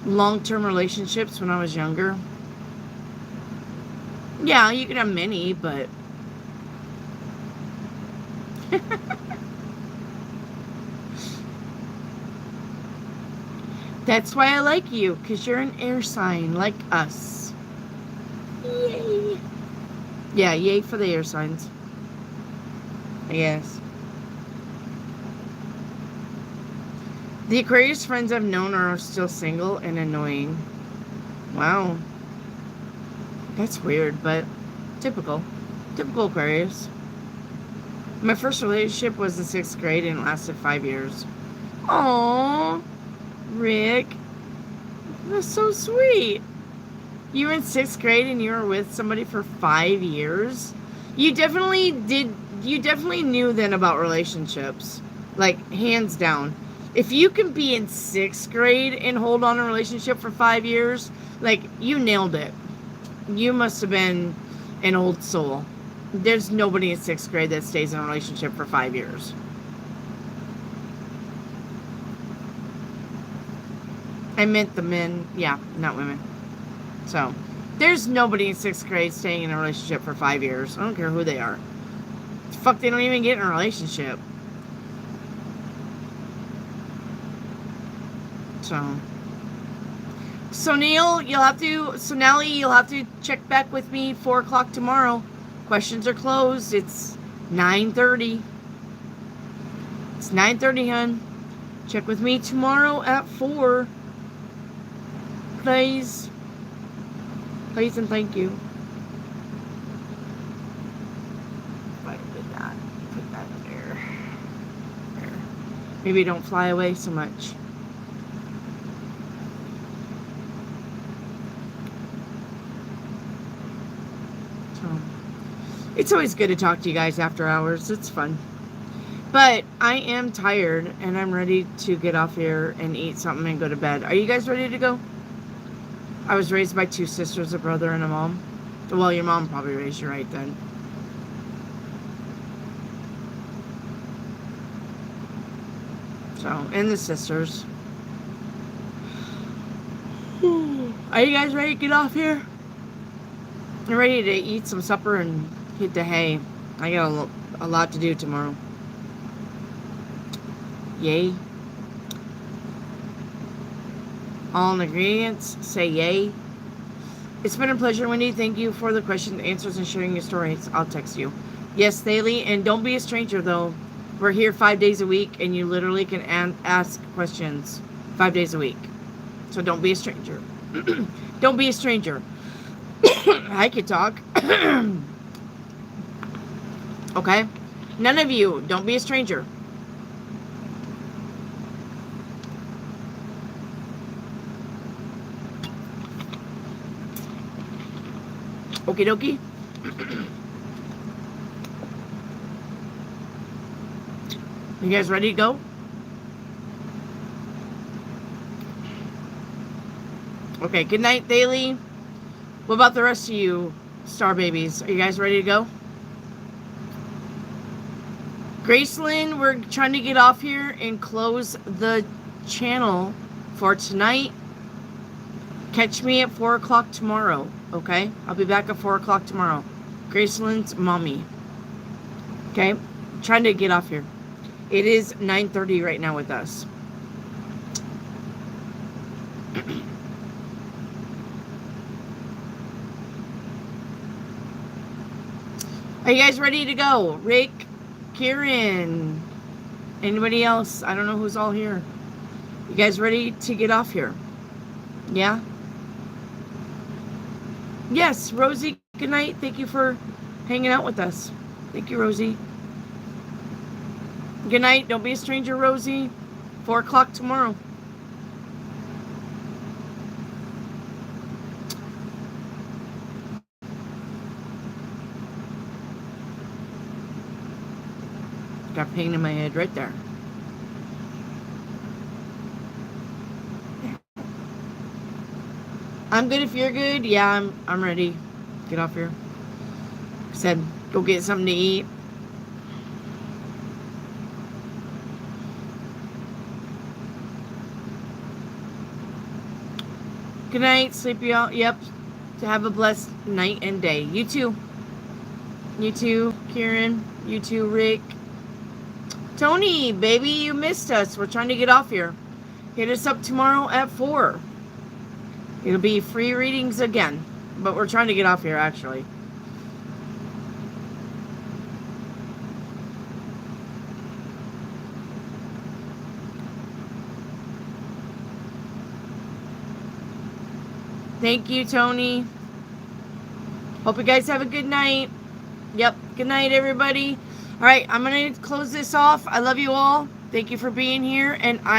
Long-term relationships when I was younger. Yeah, you can have many, but that's why I like you, because you're an air sign like us. Yay. Yeah, yay for the air signs. Yes. The Aquarius friends I've known are still single and annoying. Wow. That's weird, but typical. Typical Aquarius. My first relationship was in 6th grade and it lasted 5 years. Aww. Rick. That's so sweet. You were in 6th grade and you were with somebody for 5 years? You definitely knew then about relationships. Like, hands down. If you can be in 6th grade and hold on a relationship for 5 years, like, you nailed it. You must have been an old soul. There's nobody in 6th grade that stays in a relationship for 5 years. I meant the men, yeah, not women. So, there's nobody in 6th grade staying in a relationship for 5 years. I don't care who they are. Fuck, they don't even get in a relationship. So Neil, Nally, you'll have to check back with me 4 o'clock tomorrow. Questions are closed. It's 9:30. It's 9:30, hun. Check with me tomorrow at 4. Please. Please and thank you. If I did that, put that there. There. Maybe don't fly away so much. It's always good to talk to you guys after hours. It's fun. But I am tired and I'm ready to get off here and eat something and go to bed. Are you guys ready to go? I was raised by 2 sisters, a brother, and a mom. Well, your mom probably raised you right then. So, and the sisters. Are you guys ready to get off here? I'm ready to eat some supper and hit the hay. I got a lot to do tomorrow. Yay. All ingredients say yay. It's been a pleasure, Wendy. Thank you for the questions, answers, and sharing your stories. I'll text you. Yes, Thaley, and don't be a stranger, though. We're here 5 days a week, and you literally can ask questions 5 days a week. So don't be a stranger. Don't be a stranger. I could talk. Okay? None of you. Don't be a stranger. Okie dokie. You guys ready to go? Okay, good night, Daily. What about the rest of you star babies? Are you guys ready to go? Gracelyn, we're trying to get off here and close the channel for tonight. Catch me at 4 o'clock tomorrow, okay? I'll be back at 4 o'clock tomorrow. Gracelyn's mommy. Okay? I'm trying to get off here. It is 9:30 right now with us. Are you guys ready to go? Rick, Kieran, anybody else? I don't know who's all here. You guys ready to get off here? Yeah? Yes, Rosie, good night. Thank you for hanging out with us. Thank you, Rosie. Good night. Don't be a stranger, Rosie. 4 o'clock tomorrow. Got pain in my head right there. I'm good if you're good. Yeah, I'm ready. Get off here. Said go get something to eat. Good night, sleepy out. Yep. To have a blessed night and day. You too. You too, Kieran. You too, Rick. Tony, baby, you missed us. We're trying to get off here. Hit us up tomorrow at 4. It'll be free readings again. But we're trying to get off here, actually. Thank you, Tony. Hope you guys have a good night. Yep. Good night, everybody. All right, I'm going to close this off. I love you all. Thank you for being here, and I